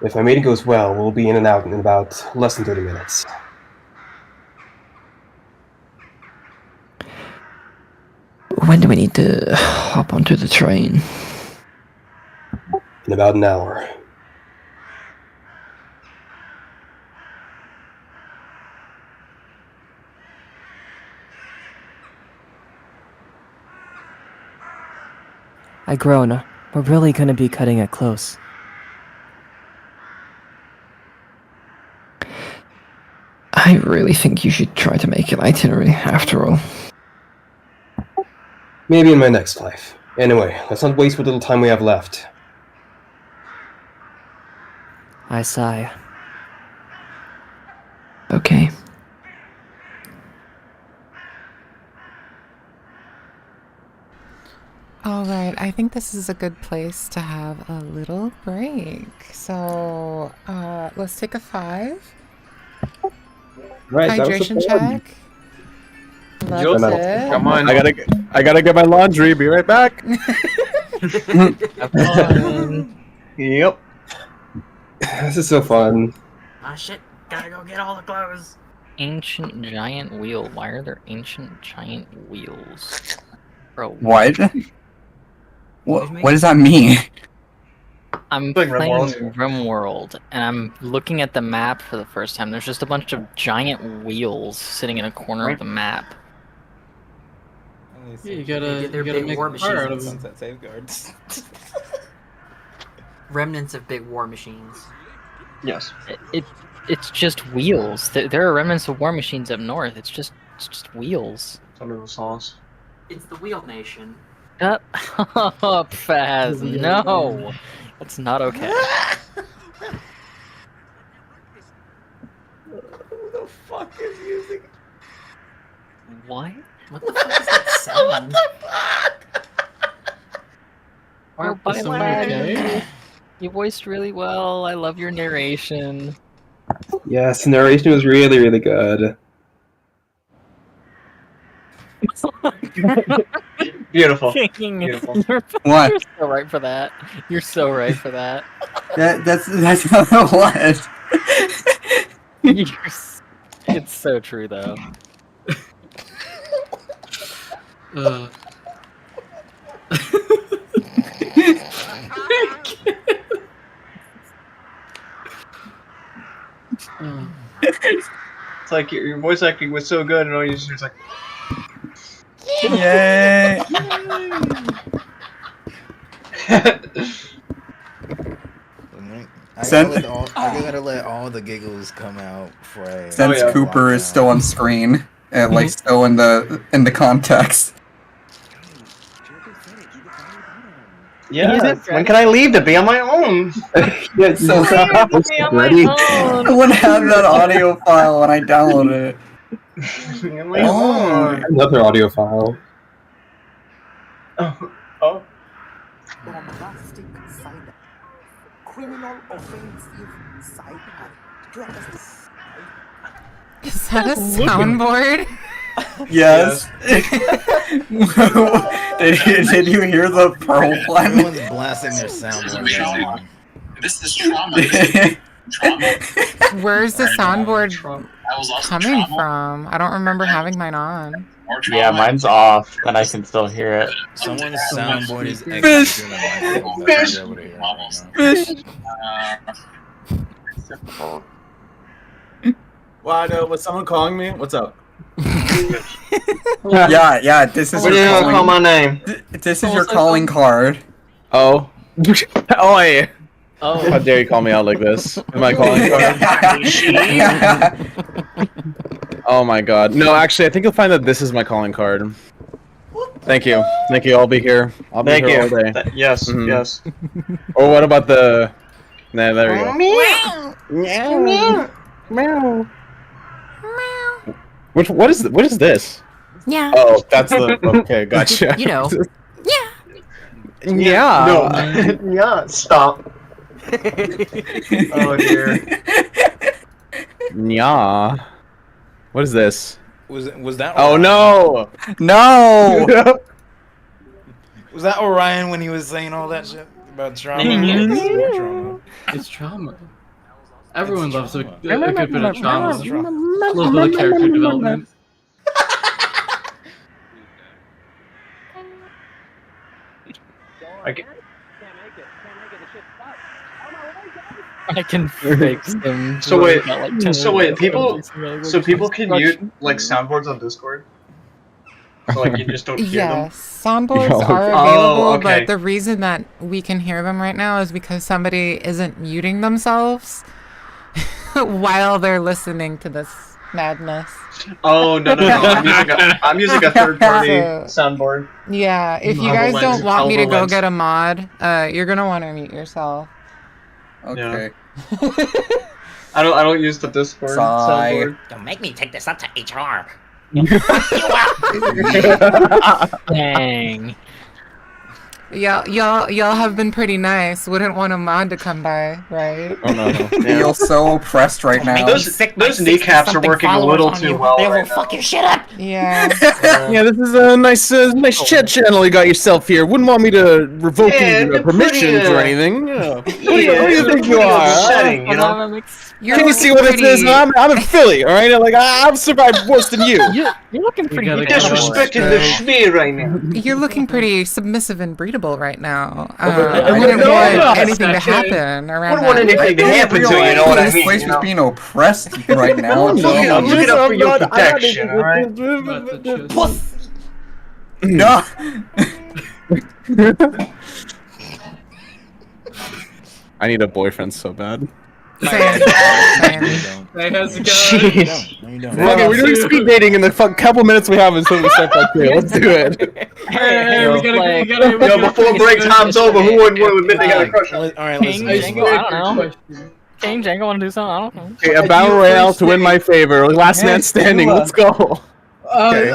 If my meeting goes well, we'll be in and out in about less than 30 minutes. When do we need to hop onto the train? In about an hour. I groan. We're really gonna be cutting it close. I really think you should try to make an itinerary, after all. Maybe in my next life. Anyway, let's not waste what little time we have left. I sigh. Okay. All right, I think this is a good place to have a little break. So let's take a 5. Right, Hydration check. Love it. Come on, I gotta get my laundry. Be right back. Yep. This is so fun. Ah shit, gotta go get all the clothes. Ancient giant wheel. Why are there ancient giant wheels? Bro. What? What does that mean? I'm Like playing RimWorld. RimWorld, and I'm looking at the map for the first time. There's just a bunch of giant wheels sitting in a corner of the map. Yeah, you gotta make a car out of them. Safeguards. Remnants of big war machines. Yes. It's just wheels. There are remnants of war machines up north. It's just wheels. Under the sauce. It's the Wheel Nation. Shut up, Faz. No, that's not okay. Who the fuck is using? What? What the fuck is that sound? Oh, by the way, you voiced really well. I love your narration. Yes, the narration was really, really good. Beautiful. King, Beautiful. What? You're so right for that. You're so right for that. That's how it was. It's so true, though. It's like your voice acting was so good, and all you just was like, Yay! I gotta let all the giggles come out for a. Since Cooper is still on screen, like still in the context. yeah, when can I leave to be on my own? Yeah, So ready. I wouldn't have that audio file when I downloaded it. On my own. Another audio file. Oh. Bombastic cyber. Criminal offensive cyber. Is that a soundboard? Yes. did you hear the pearl one? Everyone's blasting their soundboard right now. This is trauma. Where's the soundboard coming from? I don't remember having mine on. Yeah, mine's off, but I can still hear it. Someone's soundboard is Fish! Fish! What? Was someone calling me? What's up? Yeah, this is What your do you calling. call my name? This is your calling card. Oh. Oi. Oh. How dare you call me out like this? Am I calling card? Oh my god. No, actually, I think you'll find that this is my calling card. Thank you. I'll be here. I'll be Thank here you. all day. Yes, Mhm. yes. Or what about the? Nah, there we go. What is this? Yeah. Oh, that's the okay. Gotcha. You know. Yeah. No. Yeah. Stop. Oh dear. Yeah. What is this? Was that? Oh Orion? no! No. Was that Orion when he was saying all that shit about trauma? Trauma. It's trauma. Everyone loves a good bit of trauma. A little bit of character development. I can fix him. So wait, Got, like, 10 so wait, minutes people, of really so good people can mute construction. like soundboards on Discord. So like you just don't hear them. Yes, soundboards Oh, are oh, available, okay. but the reason that we can hear them right now is because somebody isn't muting themselves while they're listening to this madness. Oh no. I'm using a third party So- soundboard. Yeah, if you guys don't want me to go get a mod, you're gonna want to mute yourself. Okay. I don't use the Discord Sigh. soundboard. Don't make me take this up to HR. Dang. Y'all have been pretty nice. Wouldn't want a mod to come by, right? Oh no. I feel so oppressed right now. Those kneecaps are working a little too well They will right now. fuck your shit up. Yeah. Yeah, this is a nice chat channel you got yourself here. Wouldn't want me to revoke your permissions or anything. Yeah. What do you think you are? Upsetting, you know? Can you see what it is? I'm in Philly, all right? Like I've survived worse than you. You're looking pretty gotta good. get Disrespecting the schmee right now. You're looking pretty submissive and breedable right now. I I wouldn't don't want know. anything to That's actually- happen around Wouldn't want that. anything to happen to you, you know what I This mean? place You was know? being oppressed right now. I'm looking up for your protection, alright? Puss. No. I need a boyfriend so bad. Same. Hey, how's it going? Jeez. No, you don't. Okay, we're doing speed dating in the couple minutes we have until we start back here. Let's do it. Hey, we gotta. Yo, before break time's over, who wouldn't want to admit they got a crush on me? Alright, King, listen. Django, I don't know. King, Django, wanna do something? I don't know. Okay, a battle royale to win my favor. Last man standing. Let's go. Walks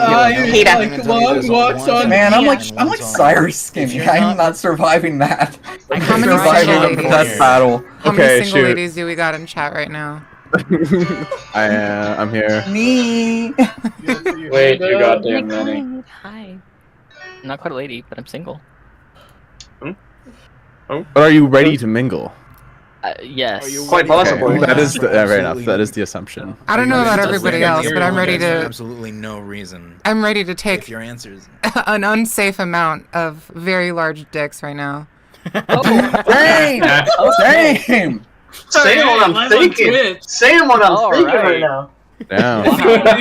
on. Man, I'm like Cyrus Skinny. I'm not surviving that. I'm How many surviving single the ladies? death battle. How Okay, many single shoot. ladies do we got in chat right now? I'm here. Me. Way too goddamn many. Hi. I'm not quite a lady, but I'm single. But are you ready to mingle? Yes. Quite possibly. That is fair enough. That is the assumption. I don't know about everybody else, but I'm ready There's to. absolutely no reason. I'm ready to If take your answers. an unsafe amount of very large dicks right now. Dang. Dang. Saying what I'm thinking. Saying what I'm thinking right now. Damn.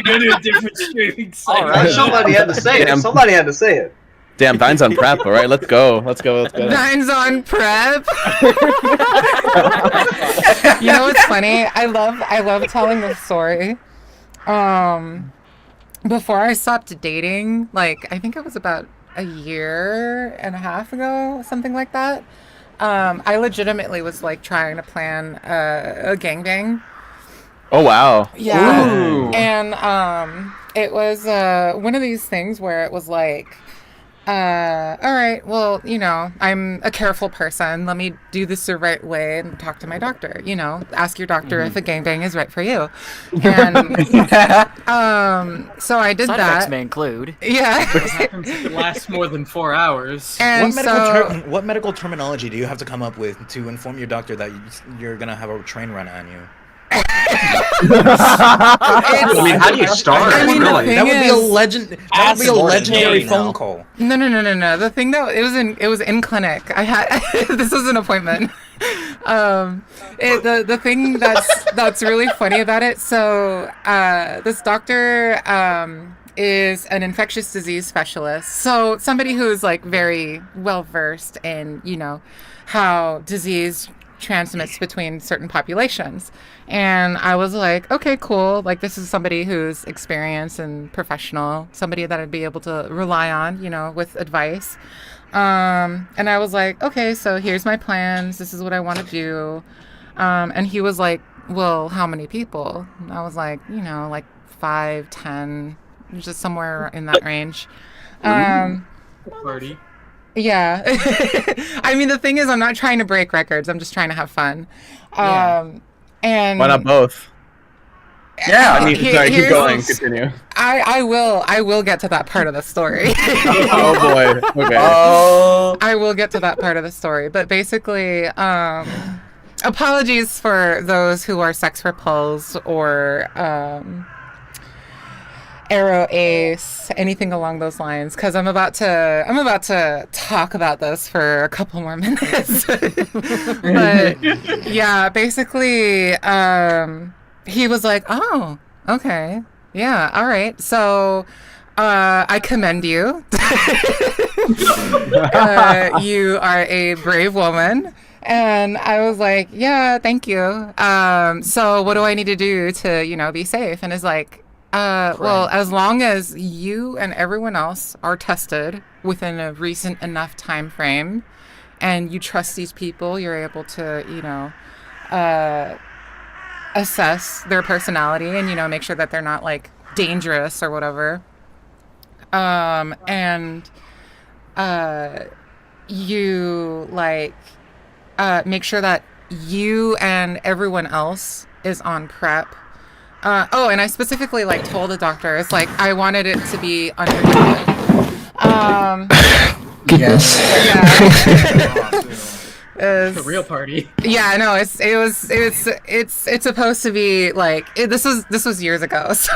Go to a different streaming site. Alright. Somebody had to say it. Damn. Somebody had to say it. Damn, Dine's on prep. All right, let's go. Let's go. Nine's on prep. You know what's funny? I love telling this story. Before I stopped dating, like I think it was about a year and a half ago, something like that. I legitimately was like trying to plan a gangbang. Oh wow. Yeah. Ooh. And it was one of these things where it was like, all right, well, you know, I'm a careful person. Let me do this the right way and talk to my doctor. You know, ask your doctor if a gangbang is right for you. And so I did Side that. effects may include. Yeah. What happens if it lasts more than 4 hours? And What medical terminology do you have to come up with to inform your doctor that you're gonna have a train run on you? I mean, how do you start? I mean, the really? thing That would be a is- legend. That would be a legendary phone call. No. The thing though, it was in clinic. I had this was an appointment. The thing that's really funny about it. So this doctor is an infectious disease specialist. So somebody who's like very well versed in, you know, how disease transmits between certain populations. And I was like, okay, cool. Like, this is somebody who's experienced and professional, somebody that I'd be able to rely on, you know, with advice. And I was like, okay, so here's my plans. This is what I want to do. And he was like, well, how many people? And I was like, you know, like 5, 10, just somewhere in that range. Party. Yeah. I mean, the thing is, I'm not trying to break records. I'm just trying to have fun. And why not both? Yeah. I mean, sorry, keep going. Continue. I will get to that part of the story. Oh boy. Okay. I will get to that part of the story, but basically, apologies for those who are sex repulsed or Arrow Ace, anything along those lines, because I'm about to talk about this for a couple more minutes. But yeah, basically, he was like, "Oh, okay, yeah, all right." So I commend you. You are a brave woman. And I was like, yeah, thank you. So what do I need to do to, you know, be safe? And it's like, well, as long as you and everyone else are tested within a recent enough time frame and you trust these people, you're able to, you know, assess their personality and, you know, make sure that they're not like dangerous or whatever. And you like make sure that you and everyone else is on prep. And I specifically like told the doctor, it's like I wanted it to be underneath. Goodness. It's a real party. Yeah, no, it's supposed to be like this was years ago, so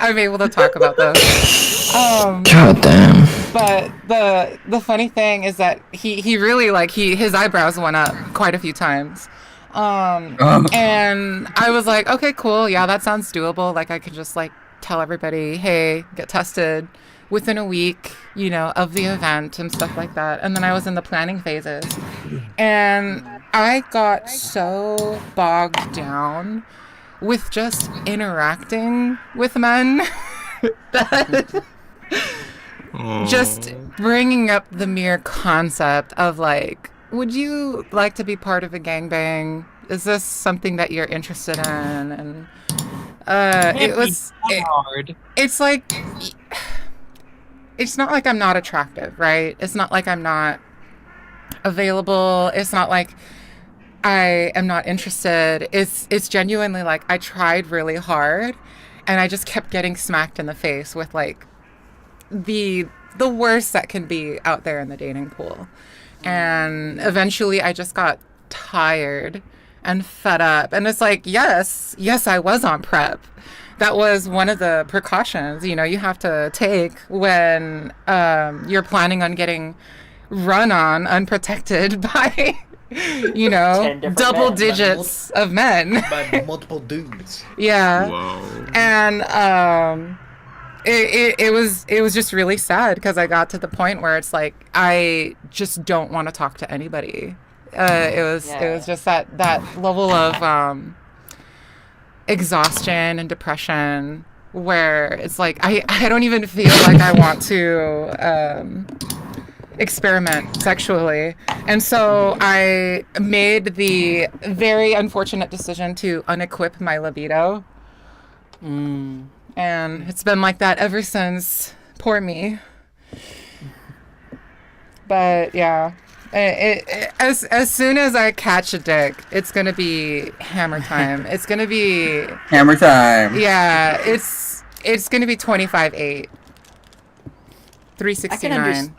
I'm able to talk about this. God damn. But the funny thing is that he really like his eyebrows went up quite a few times. And I was like, okay, cool. Yeah, that sounds doable. Like I could just like tell everybody, hey, get tested within a week, you know, of the event and stuff like that. And then I was in the planning phases and I got so bogged down with just interacting with men that just bringing up the mere concept of like, would you like to be part of a gangbang? Is this something that you're interested in? And hard. It's like, it's not like I'm not attractive, right? It's not like I'm not available. It's not like I am not interested. It's genuinely like I tried really hard and I just kept getting smacked in the face with like the worst that can be out there in the dating pool. And eventually I just got tired and fed up. And it's like, yes, I was on prep. That was one of the precautions, you know, you have to take when you're planning on getting run on unprotected by, you know, double digits of men. By multiple dudes. Yeah. Whoa. And it was just really sad because I got to the point where it's like I just don't want to talk to anybody. It was just that level of exhaustion and depression where it's like I don't even feel like I want to experiment sexually. And so I made the very unfortunate decision to unequip my libido. And it's been like that ever since. Poor me. But yeah, as soon as I catch a dick, it's gonna be hammer time. It's gonna be hammer time. Yeah, it's gonna be 25-8, 369.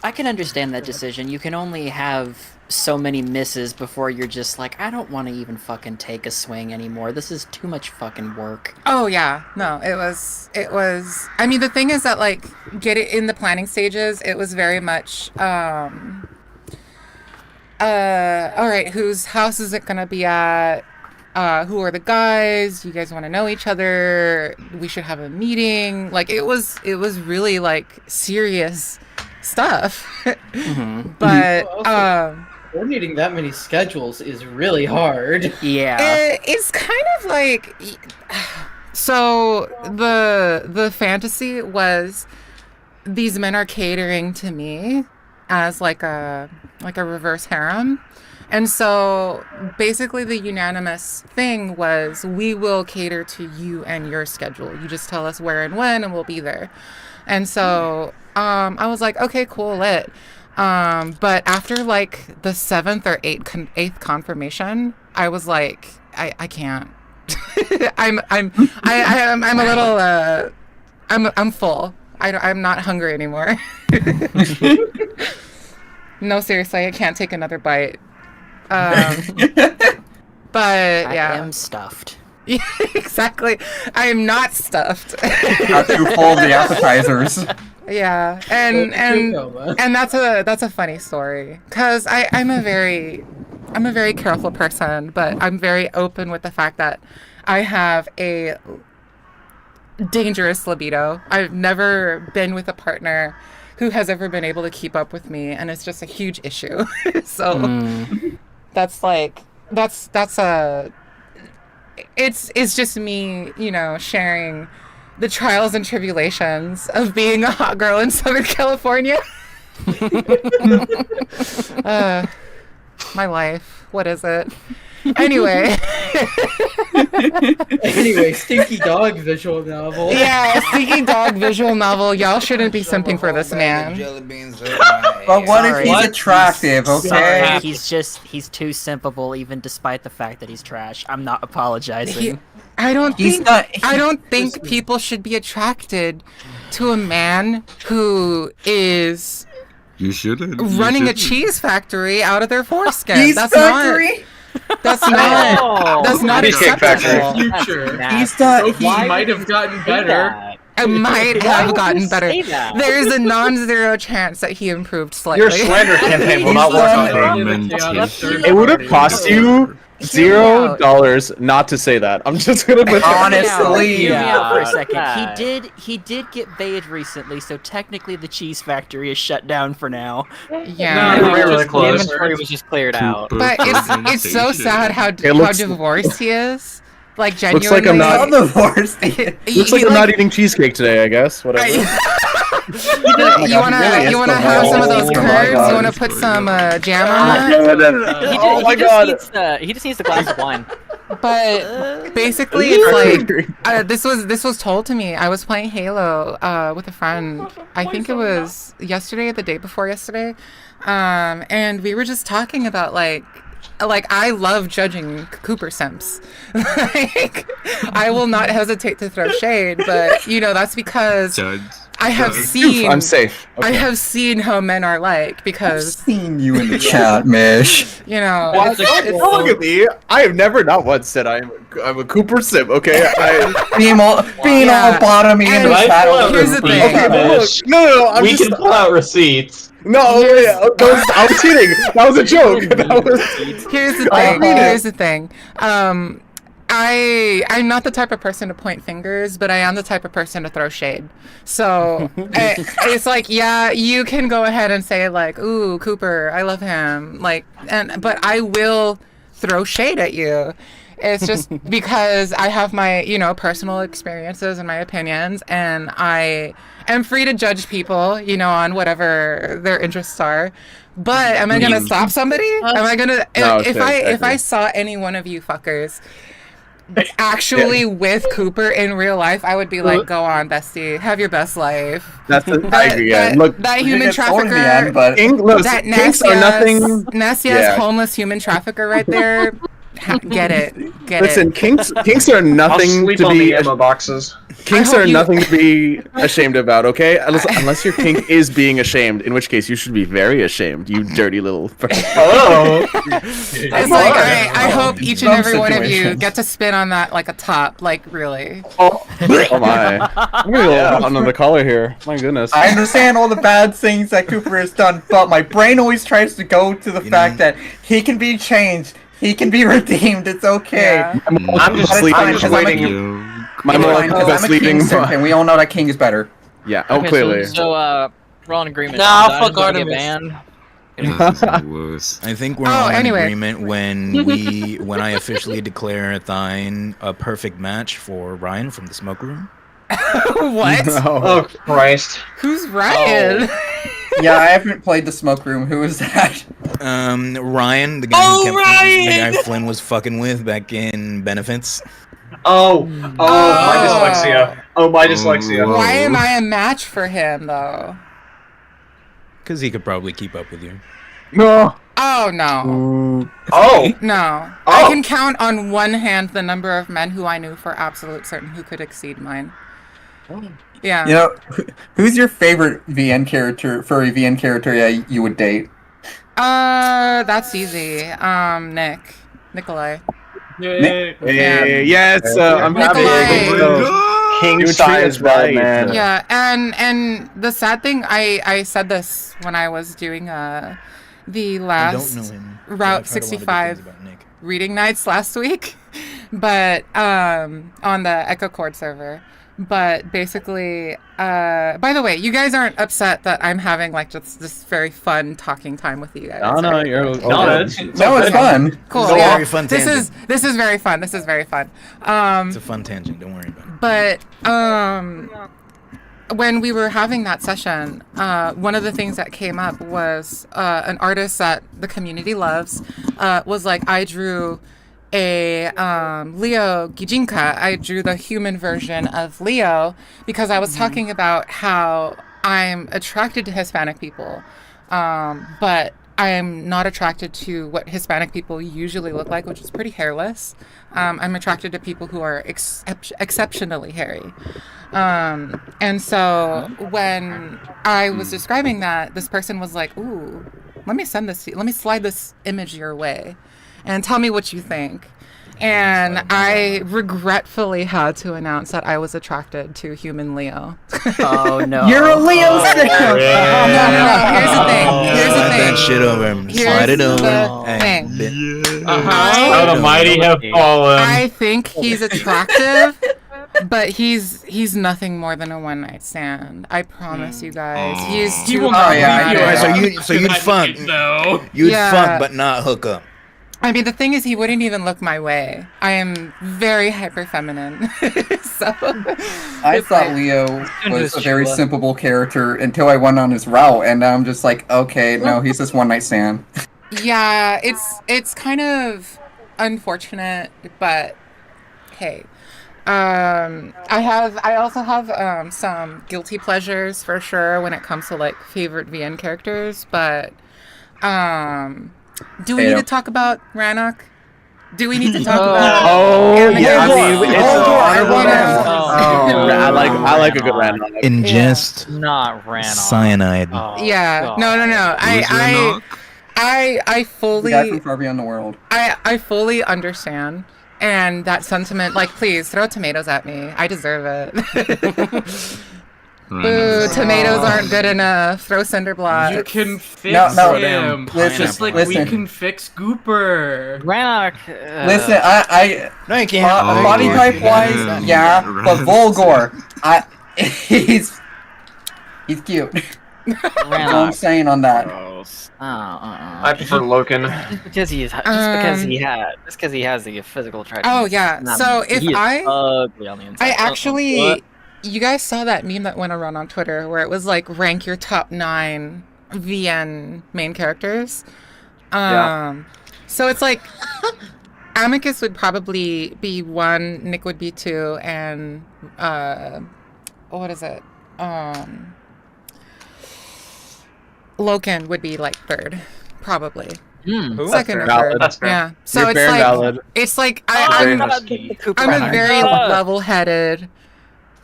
I can understand that decision. You can only have so many misses before you're just like, I don't want to even fucking take a swing anymore. This is too much fucking work. Oh yeah, no, it was. I mean, the thing is that like, get it in the planning stages. It was very much, all right, whose house is it gonna be at? Who are the guys? You guys want to know each other? We should have a meeting. Like it was really like serious stuff. But Coordinating that many schedules is really hard. Yeah. It's kind of like, so the fantasy was these men are catering to me as like a reverse harem. And so basically the unanimous thing was we will cater to you and your schedule. You just tell us where and when and we'll be there. And so I was like, okay, cool, lit. But after like the 7th or 8th confirmation, I was like, I can't. I'm a little I'm full. I'm not hungry anymore. No, seriously, I can't take another bite. But yeah, I am stuffed. Yeah, exactly. I am not stuffed. Not too full of the appetizers. Yeah, and that's a funny story because I'm a very careful person, but I'm very open with the fact that I have a dangerous libido. I've never been with a partner who has ever been able to keep up with me, and it's just a huge issue. So that's it's just me, sharing the trials and tribulations of being a hot girl in Southern California. My life. What is it? Anyway. Stinky dog visual novel. Yeah, stinky dog visual novel. Y'all shouldn't be simping for this man. But what if he's attractive, okay? Sorry, he's too simpable even despite the fact that he's trash. I'm not apologizing. I don't think people should be attracted to a man who is running a cheese factory out of their foreskin. That's not acceptable. He might have gotten better. It might have gotten better. There's a non-zero chance that he improved slightly. Your slander campaign will not work on me. It would have cost you $0 not to say that. I'm just gonna put honestly. Hear me out for a second. He did get baited recently, so technically the cheese factory is shut down for now. Yeah, the inventory was just cleared out. But it's so sad how divorced he is. Like genuinely, looks like I'm not divorced. Looks like I'm not eating cheesecake today. I guess whatever. You wanna have some of those curds? You wanna put some jam on it? Oh my god! He just needs a glass of wine. But basically, it's like this was told to me. I was playing Halo with a friend. I think it was yesterday or the day before yesterday, and we were just talking about like I love judging Cooper simps. Like, I will not hesitate to throw shade, but that's because I have seen. I'm safe. Okay. I have seen how men are like because I've seen you in the chat, Mish. Don't look at me. I have never, not once, said I'm a Cooper simp. Okay, being all bottoming in the chat. Here's the thing. Okay, look, no, We can pull out receipts. No, I was kidding. That was a joke. Here's the thing. I'm not the type of person to point fingers, but I am the type of person to throw shade. So it's like, yeah, you can go ahead and say like, "Ooh, Cooper, I love him," but I will throw shade at you. It's just because I have my, personal experiences and my opinions, and I am free to judge people, on whatever their interests are. But am I gonna stop somebody? Am I gonna if I saw any one of you fuckers actually with Cooper in real life, I would be like, "Go on, bestie, have your best life." I agree. Look, that human trafficker, that nasty ass homeless human trafficker right there. Get it. Listen, kinks are nothing to be Emma boxes. Kinks are nothing to be ashamed about, okay? Unless your kink is being ashamed, in which case you should be very ashamed, you dirty little. Oh. It's like I hope each and every one of you get to spin on that like a top, like really. Oh my! I'm gonna go under the collar here. My goodness. I understand all the bad things that Cooper has done, but my brain always tries to go to the fact that he can be changed. He can be redeemed. It's okay. Yeah. I'm just sleeping. Waiting. My I'm a king simp, and we all know that king is better. Yeah. Okay, clearly. So we're all in agreement. Nah, Dodge fuck is gonna get Artemis. banned. I think we're all in anyway. agreement when I officially declare Thine a perfect match for Ryan from the smoke room. What? Oh Christ! Who's Ryan? Yeah, I haven't played the smoke room. Who is that? Ryan, the guy who the guy Flynn was fucking with back in Benefits. My dyslexia. Oh, my dyslexia. Why am I a match for him though? Because he could probably keep up with you. No. Oh no. Oh. No. I can count on one hand the number of men who I knew for absolute certain who could exceed mine. Yeah. You know, who's your favorite VN character, furry VN character you would date? That's easy. Nikolai. Yes, I'm happy. King size Batman. Yeah, and the sad thing, I said this when I was doing the last Route 65 reading nights last week, but on the Echo Chord server. But basically, by the way, you guys aren't upset that I'm having like just this very fun talking time with you guys. No, it's fun. Cool. It's a Yeah. very fun tangent. This is very fun. This is very fun. It's a fun tangent. Don't worry about it. But when we were having that session, one of the things that came up was an artist that the community loves was like, I drew a Leo Gijinka. I drew the human version of Leo because I was talking about how I'm attracted to Hispanic people, but I'm not attracted to what Hispanic people usually look like, which is pretty hairless. I'm attracted to people who are exceptionally hairy. And so when I was describing that, this person was like, ooh, let me slide this image your way and tell me what you think. And I regretfully had to announce that I was attracted to human Leo. Oh no. You're a Leo sticker! No. Here's the thing. Slide that shit over him. Slide it over. God Almighty have fallen. I think he's attractive, but he's nothing more than a one-night stand. I promise you guys. He's too. So you'd fuck. You'd fuck, but not hook up. I mean, the thing is, he wouldn't even look my way. I am very hyper feminine, so. I thought Leo was a very simple character until I went on his route, and now I'm just like, okay, no, he's just one night stand. Yeah, it's kind of unfortunate, but hey. I also have some guilty pleasures for sure when it comes to like favorite VN characters, but do we need to talk about Rannoch? Do we need to talk about? I like a good Rannoch. Ingest Not Rannoch. cyanide. Yeah, no. I fully. The guy from Far Beyond the World. I fully understand. And that sentiment, like, please throw tomatoes at me. I deserve it. Boo, tomatoes aren't good enough. Throw cinder blocks. You can fix him. Just like we listen. can fix Gooper. Rannoch. Listen, No, you can't. body type wise, but Volgor, he's cute. That's all I'm saying on that. I prefer Loken. Just because he has the physical trait. Oh yeah. So if ugly on the inside. I actually, you guys saw that meme that went around on Twitter where it was like rank your top 9 VN main characters. So it's like Amicus would probably be 1, Nick would be 2, and what is it? Loken would be like 3rd, probably. Second or third. That's fair. Yeah. So You're it's fair and like valid. it's like I'm a very level-headed,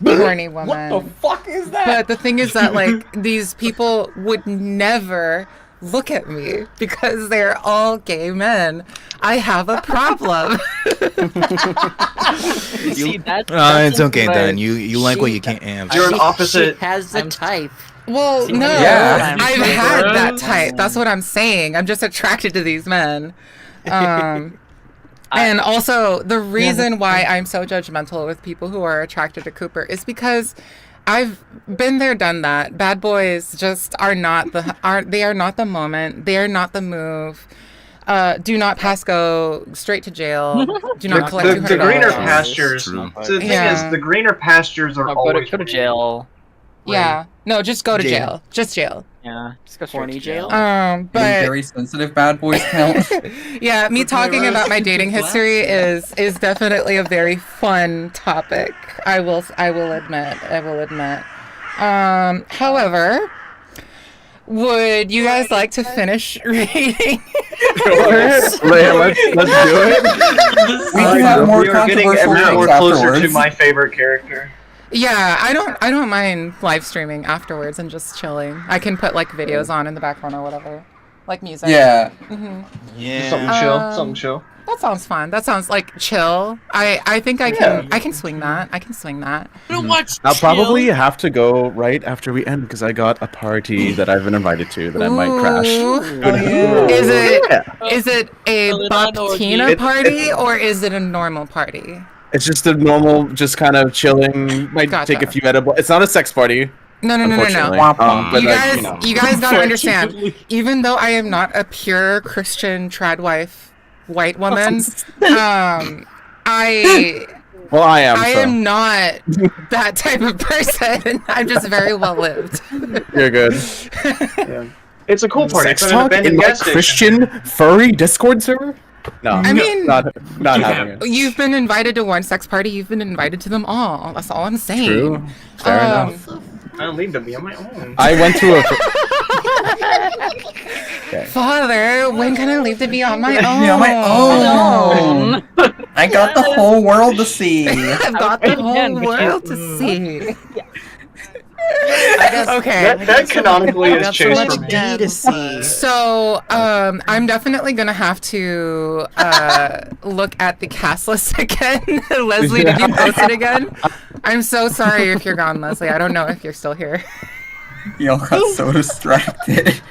horny woman. What the fuck is that? But the thing is that like these people would never look at me because they're all gay men. I have a problem. It's okay, Dan. You like what you can't have. You're an opposite. She has the type. Well, no, Yeah. I've had that type. That's what I'm saying. I'm just attracted to these men. And also, the reason why I'm so judgmental with people who are attracted to Cooper is because I've been there, done that. Bad boys just are not the moment. They are not the move. Do not pass go, straight to jail. Do not collect $200. The greener pastures. So the thing is, the greener pastures are always go to jail. Yeah. No, just go to jail. Just jail. Yeah. Just go straight to jail. But very sensitive bad boys count. yeah, me talking about my dating history is definitely a very fun topic. I will admit. However, would you guys like to finish reading? Let's do it. We can have more we are getting controversial ever more things closer to afterwards. my favorite character. Yeah, I don't mind live streaming afterwards and just chilling. I can put like videos on in the background or whatever, like music. Yeah. Yeah. Something chill. That sounds fun. That sounds like chill. I think I can swing that. I can swing that. I'll probably have to go right after we end because I got a party that I've been invited to that I might crash. Is it a Baptina party or is it a normal party? It's just a normal, just kind of chilling. Might take a few edibles. It's not a sex party. No. Unfortunately. But You guys gotta understand. Even though I am not a pure Christian trad wife, white woman, I am not that type of person. I'm just very well lived. You're good. It's a cool party. Sex It's an talk abandoned in like gas station. Christian furry Discord server? No, I mean, not having it. You've been invited to one sex party. You've been invited to them all. That's all I'm saying. True. Fair enough. I don't need to be on my own. I went to a. Father, when can I leave to be on my own? Yeah, on my own. I got the whole world to see. I've got the whole world to see. Okay. That canonically is changed for me. to see. So, I'm definitely gonna have to look at the cast list again. Leslie, did you post it again? I'm so sorry if you're gone, Leslie. I don't know if you're still here. Y'all got so distracted.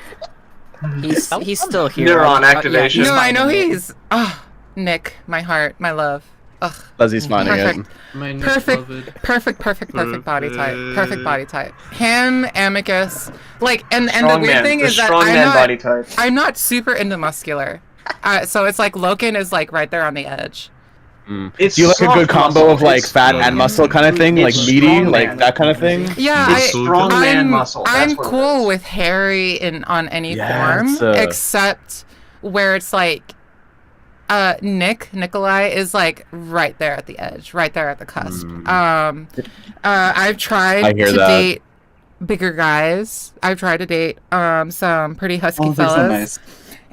He's still here. Neuron activation. No, I know he's. Nick, my heart, my love. Ugh. Leslie's smiling Perfect. it. Perfect body type. Perfect body type. Him, Amicus, like, and the weird thing is that I'm not super into muscular, so it's like Loken is like right there on the edge. Do you like a good combo of like fat and muscle kind of thing, like meaty, like that kind of thing? Yeah, It's strong man muscle. That's I'm what it cool is. with hairy on any form, it's, except where it's like. Nikolai is like right there at the edge, right there at the cusp. I've tried to date bigger guys. I've tried to date some pretty husky fellas. So nice.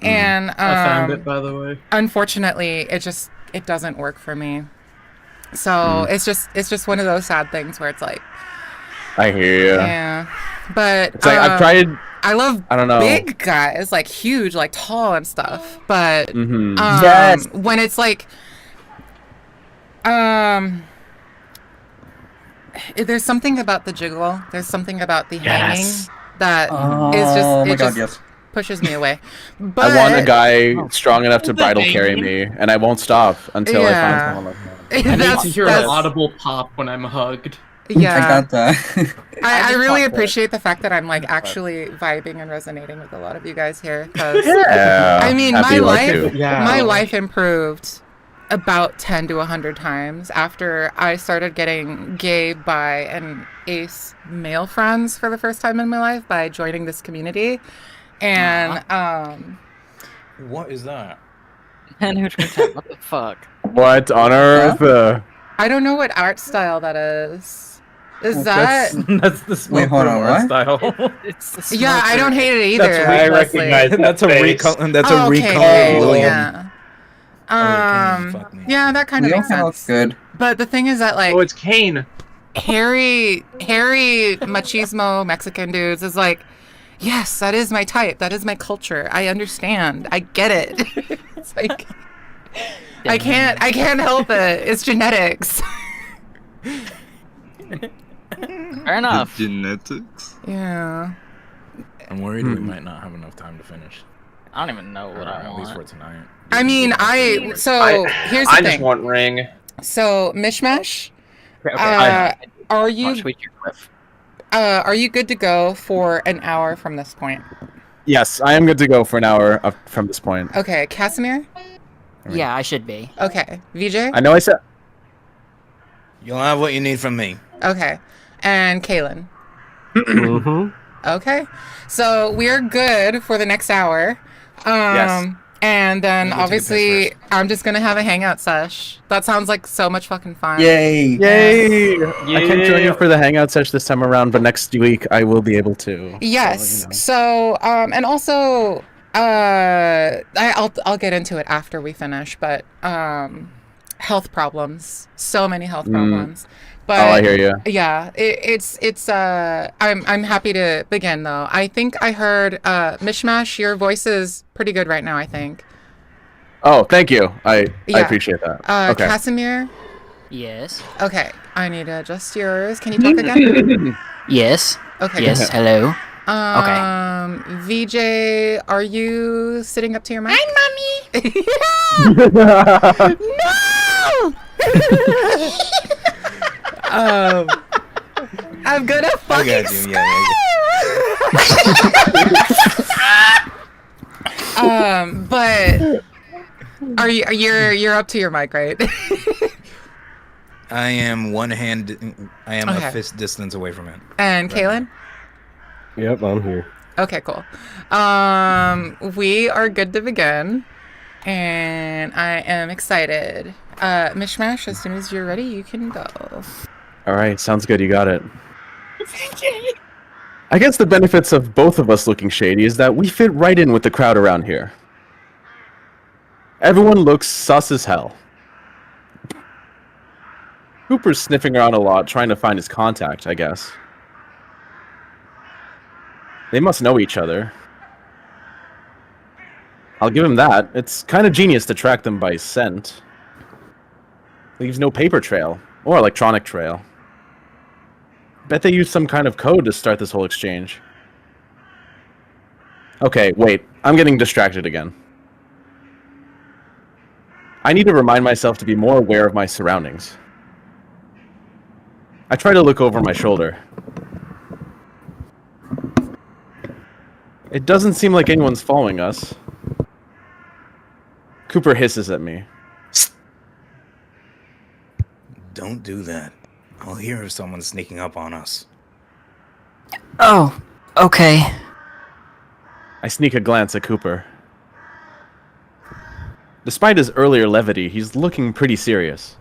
And I found it, by the way. unfortunately it doesn't work for me. So it's just one of those sad things where it's like I hear you. yeah. But It's like I've tried. I love I don't know. big guys, like huge, like tall and stuff. But Yes. when it's like, there's something about the jiggle. There's something about the hanging that is just pushes me away. But I want a guy strong enough to bridal carry me, and I won't stop until I find someone like that. I need to hear an audible pop when I'm hugged. Yeah, I got that. I really appreciate the fact that I'm like actually vibing and resonating with a lot of you guys here. Because I mean, my life improved about 10 to 100 times after I started getting gay, bi, and ace male friends for the first time in my life by joining this community. And what is that? And what the fuck? What on earth? I don't know what art style that is. Is that? That's the smoke Wait, hold on, room art what? style. It's the Yeah, I don't hate it either. I recognize that. That's a recon. That's a recon. Yeah. Yeah, that kind of makes sense. Looks good. But the thing is that like, Oh, it's Kane. hairy machismo Mexican dudes is like, yes, that is my type. That is my culture. I understand. I get it. It's like, I can't help it. It's genetics. Fair enough. Genetics. Yeah. I'm worried we might not have enough time to finish. I don't even know what I At want. least for tonight. I mean, here's the I thing. just want Ring. So, Mishmash, Okay, are you? Tweet your cliff. are you good to go for an hour from this point? Yes, I am good to go for an hour from this point. Okay, Casimir? Yeah, I should be. Okay, VJ? I know I said... You'll have what you need from me. Okay, and Kalen? Mm-hmm. Okay, so we're good for the next hour. Yes. And then Let me go take a piss obviously I'm just gonna have a hangout sesh. That sounds like so much fucking fun. Yay! Yay! I can't join you for the hangout session this time around, but next week I will be able to. Yes. So, And also, I'll get into it after we finish, but health problems, so many health problems. But I hear you. Yeah, I'm happy to begin though. I think I heard Mishmash. Your voice is pretty good right now. I think. Oh, thank you. I Yeah. appreciate that. Okay. Casimir. Yes. Okay, I need to adjust yours. Can you talk again? Yes. Okay. Yes. Hello. VJ, are you sitting up to your mic? Hi, mommy. No. I'm gonna fucking I got you. Yeah. but you're up to your mic, right? I am Okay. a fist distance away from it. And Kalen? Yep, I'm here. Okay, cool. We are good to begin, and I am excited. Mishmash, as soon as you're ready, you can go. All right, sounds good. You got it. I guess the benefits of both of us looking shady is that we fit right in with the crowd around here. Everyone looks sus as hell. Cooper's sniffing around a lot, trying to find his contact, I guess. They must know each other. I'll give him that. It's kind of genius to track them by scent. Leaves no paper trail, or electronic trail. Bet they used some kind of code to start this whole exchange. Okay, wait. I'm getting distracted again. I need to remind myself to be more aware of my surroundings. I try to look over my shoulder. It doesn't seem like anyone's following us. Cooper hisses at me. Don't do that. I'll hear if someone's sneaking up on us. Oh, okay. I sneak a glance at Cooper. Despite his earlier levity, he's looking pretty serious.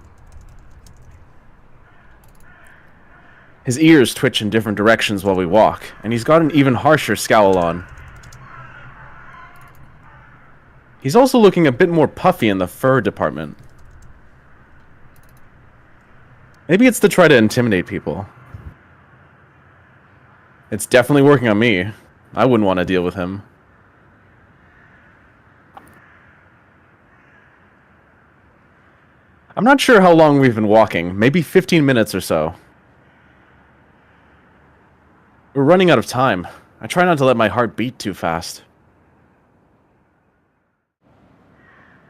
His ears twitch in different directions while we walk, and he's got an even harsher scowl on. He's also looking a bit more puffy in the fur department. Maybe it's to try to intimidate people. It's definitely working on me. I wouldn't want to deal with him. I'm not sure how long we've been walking, maybe 15 minutes or so. We're running out of time. I try not to let my heart beat too fast.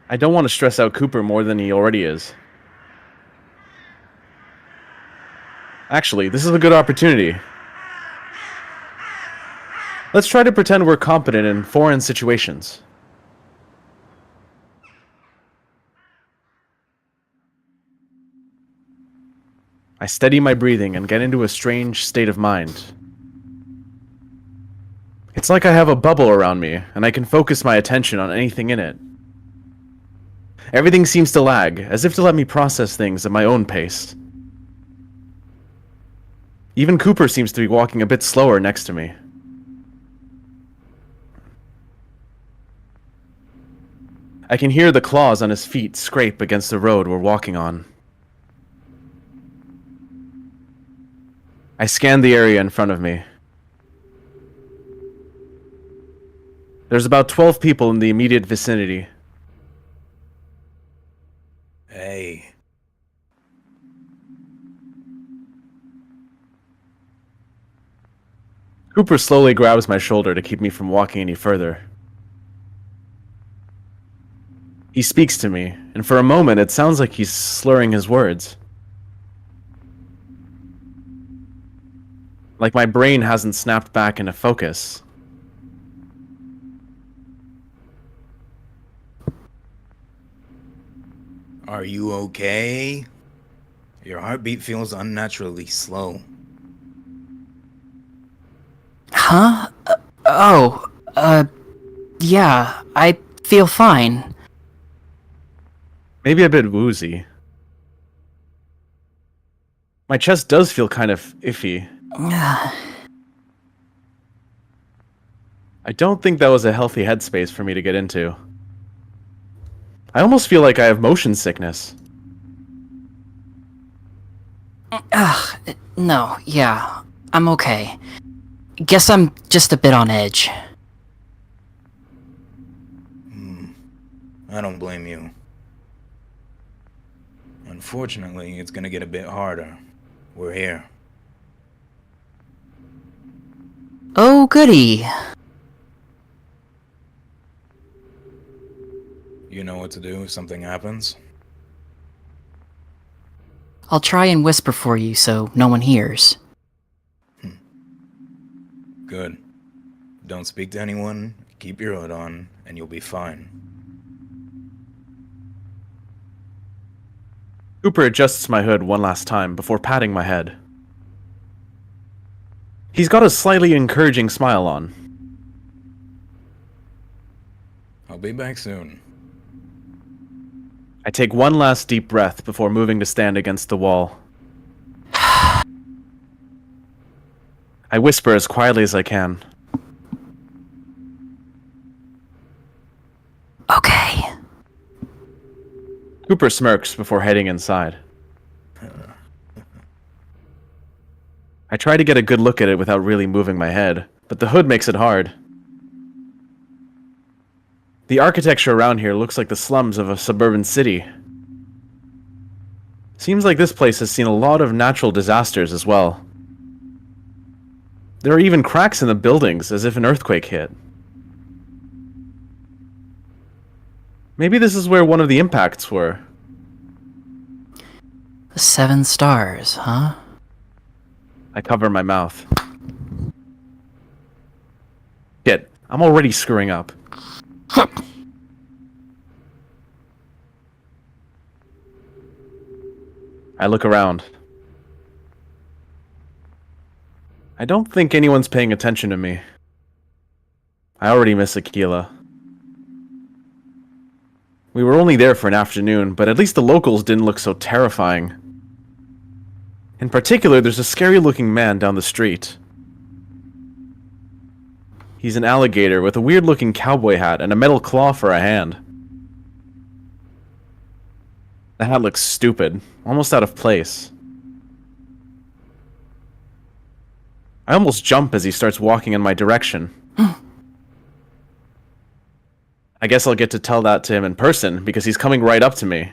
I don't want to stress out Cooper more than he already is. Actually, this is a good opportunity. Let's try to pretend we're competent in foreign situations. I steady my breathing and get into a strange state of mind. It's like I have a bubble around me, and I can focus my attention on anything in it. Everything seems to lag, as if to let me process things at my own pace. Even Cooper seems to be walking a bit slower next to me. I can hear the claws on his feet scrape against the road we're walking on. I scan the area in front of me. There's about 12 people in the immediate vicinity. Hey. Cooper slowly grabs my shoulder to keep me from walking any further. He speaks to me, and for a moment it sounds like he's slurring his words. Like my brain hasn't snapped back into focus. Are you okay? Your heartbeat feels unnaturally slow. Huh? Yeah, I feel fine. Maybe a bit woozy. My chest does feel kind of iffy. I don't think that was a healthy headspace for me to get into. I almost feel like I have motion sickness. No, yeah, I'm okay. Guess I'm just a bit on edge. I don't blame you. Unfortunately, it's gonna get a bit harder. We're here. Oh, goody. You know what to do if something happens? I'll try and whisper for you so no one hears. Good. Don't speak to anyone, keep your hood on, and you'll be fine. Cooper adjusts my hood one last time before patting my head. He's got a slightly encouraging smile on. I'll be back soon. I take one last deep breath before moving to stand against the wall. I whisper as quietly as I can. Okay. Cooper smirks before heading inside. I try to get a good look at it without really moving my head, but the hood makes it hard. The architecture around here looks like the slums of a suburban city. Seems like this place has seen a lot of natural disasters as well. There are even cracks in the buildings, as if an earthquake hit. Maybe this is where one of the impacts were. The 7 stars, huh? I cover my mouth. Shit, I'm already screwing up. I look around. I don't think anyone's paying attention to me. I already miss Aquila. We were only there for an afternoon, but at least the locals didn't look so terrifying. In particular, there's a scary-looking man down the street. He's an alligator with a weird-looking cowboy hat and a metal claw for a hand. The hat looks stupid, almost out of place. I almost jump as he starts walking in my direction. I guess I'll get to tell that to him in person, because he's coming right up to me.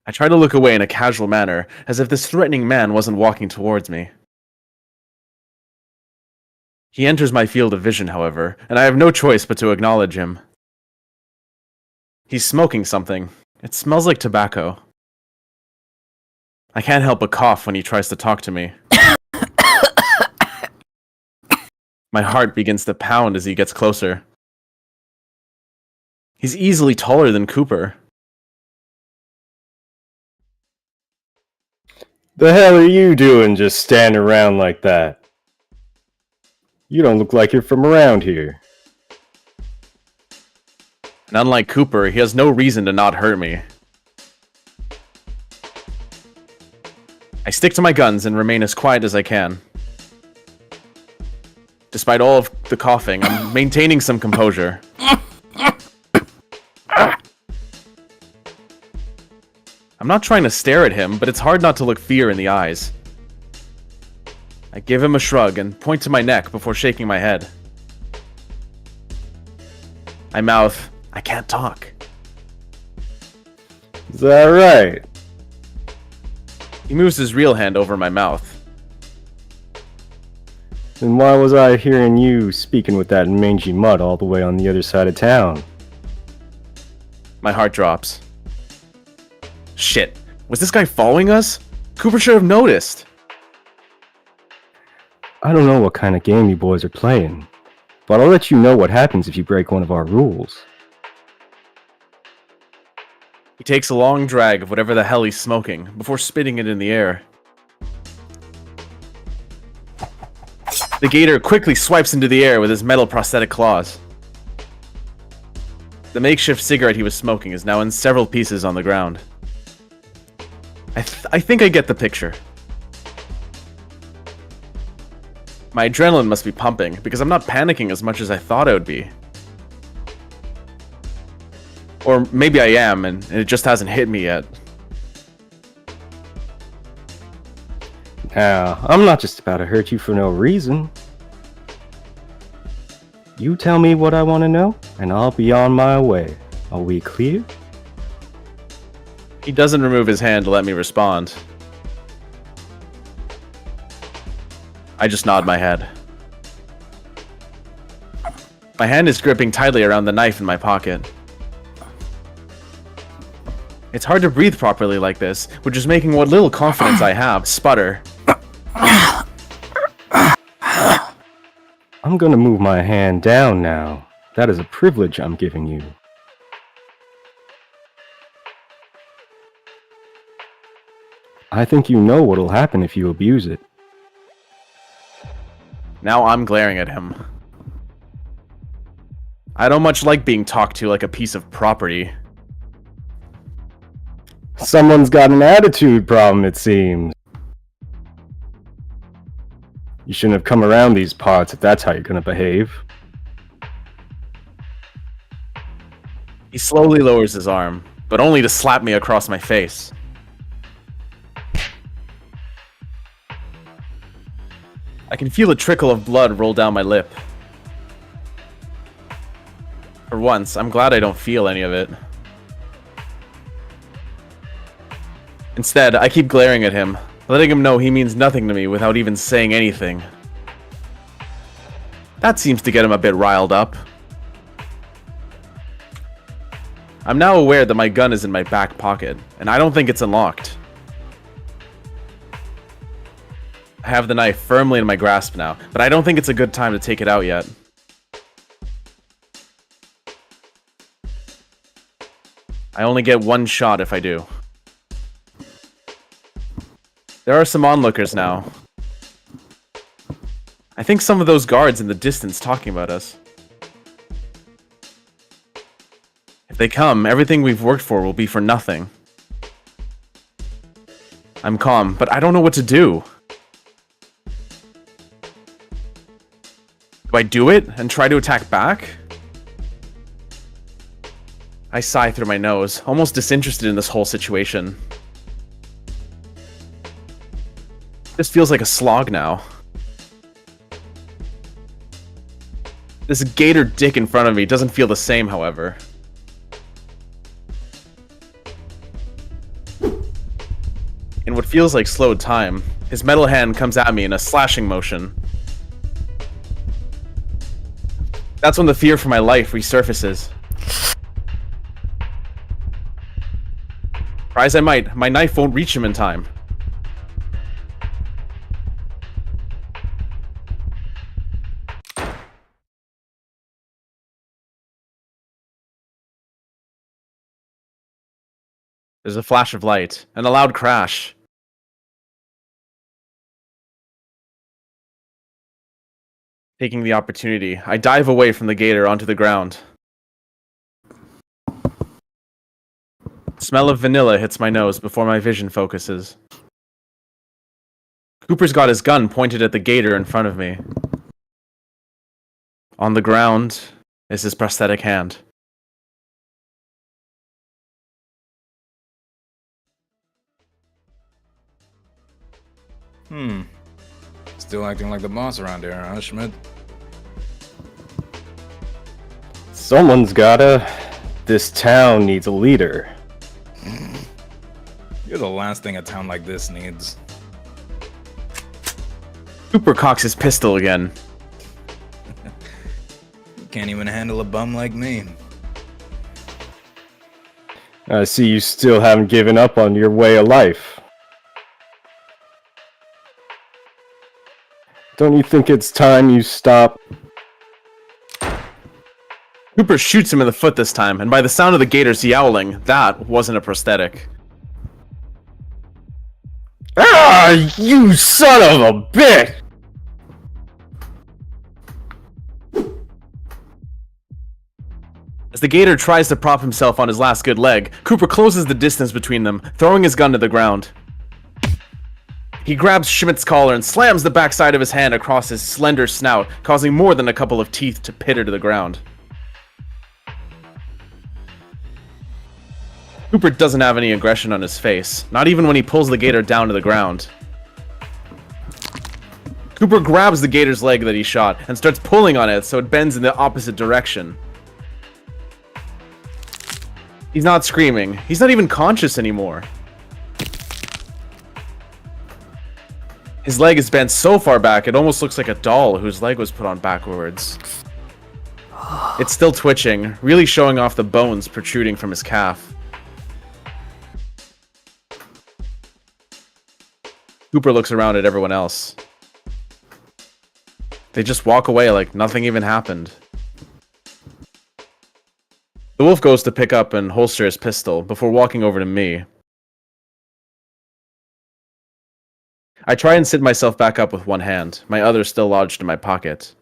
I try to look away in a casual manner, as if this threatening man wasn't walking towards me. He enters my field of vision, however, and I have no choice but to acknowledge him. He's smoking something. It smells like tobacco. I can't help but cough when he tries to talk to me. My heart begins to pound as he gets closer. He's easily taller than Cooper. The hell are you doing just standing around like that? You don't look like you're from around here. And unlike Cooper, he has no reason to not hurt me. I stick to my guns and remain as quiet as I can. Despite all of the coughing, I'm maintaining some composure. I'm not trying to stare at him, but it's hard not to look fear in the eyes. I give him a shrug and point to my neck before shaking my head. I mouth, "I can't talk." Is that right? He moves his real hand over my mouth. Then why was I hearing you speaking with that mangy mutt all the way on the other side of town? My heart drops. Shit, was this guy following us? Cooper should have noticed. I don't know what kind of game you boys are playing, but I'll let you know what happens if you break one of our rules. He takes a long drag of whatever the hell he's smoking before spitting it in the air. The gator quickly swipes into the air with his metal prosthetic claws. The makeshift cigarette he was smoking is now in several pieces on the ground. I think I get the picture. My adrenaline must be pumping, because I'm not panicking as much as I thought I would be. Or maybe I am, and it just hasn't hit me yet. Now, I'm not just about to hurt you for no reason. You tell me what I want to know, and I'll be on my way. Are we clear? He doesn't remove his hand to let me respond. I just nod my head. My hand is gripping tightly around the knife in my pocket. It's hard to breathe properly like this, which is making what little confidence I have sputter. I'm gonna move my hand down now. That is a privilege I'm giving you. I think you know what'll happen if you abuse it. Now I'm glaring at him. I don't much like being talked to like a piece of property. Someone's got an attitude problem, it seems. You shouldn't have come around these parts if that's how you're gonna behave. He slowly lowers his arm, but only to slap me across my face. I can feel a trickle of blood roll down my lip. For once, I'm glad I don't feel any of it. Instead, I keep glaring at him, letting him know he means nothing to me without even saying anything. That seems to get him a bit riled up. I'm now aware that my gun is in my back pocket, and I don't think it's unlocked. I have the knife firmly in my grasp now, but I don't think it's a good time to take it out yet. I only get one shot if I do. There are some onlookers now. I think some of those guards in the distance talking about us. If they come, everything we've worked for will be for nothing. I'm calm, but I don't know what to do. Do I do it and try to attack back? I sigh through my nose, almost disinterested in this whole situation. This feels like a slog now. This gator dick in front of me doesn't feel the same, however. In what feels like slowed time, his metal hand comes at me in a slashing motion. That's when the fear for my life resurfaces. Try as I might, my knife won't reach him in time. There's a flash of light, and a loud crash. Taking the opportunity, I dive away from the gator onto the ground. The smell of vanilla hits my nose before my vision focuses. Cooper's got his gun pointed at the gator in front of me. On the ground is his prosthetic hand. Still acting like the boss around here, huh, Schmidt? Someone's gotta. This town needs a leader. You're the last thing a town like this needs. Cooper cocks his pistol again. You can't even handle a bum like me. I see you still haven't given up on your way of life. Don't you think it's time you stop? Cooper shoots him in the foot this time, and by the sound of the gators yowling, that wasn't a prosthetic. Ah, you son of a bitch! As the gator tries to prop himself on his last good leg, Cooper closes the distance between them, throwing his gun to the ground. He grabs Schmidt's collar and slams the backside of his hand across his slender snout, causing more than a couple of teeth to pitter to the ground. Cooper doesn't have any aggression on his face, not even when he pulls the gator down to the ground. Cooper grabs the gator's leg that he shot and starts pulling on it so it bends in the opposite direction. He's not screaming. He's not even conscious anymore. His leg is bent so far back it almost looks like a doll whose leg was put on backwards. It's still twitching, really showing off the bones protruding from his calf. Cooper looks around at everyone else. They just walk away like nothing even happened. The wolf goes to pick up and holster his pistol before walking over to me. I try and sit myself back up with one hand, my other still lodged in my pocket.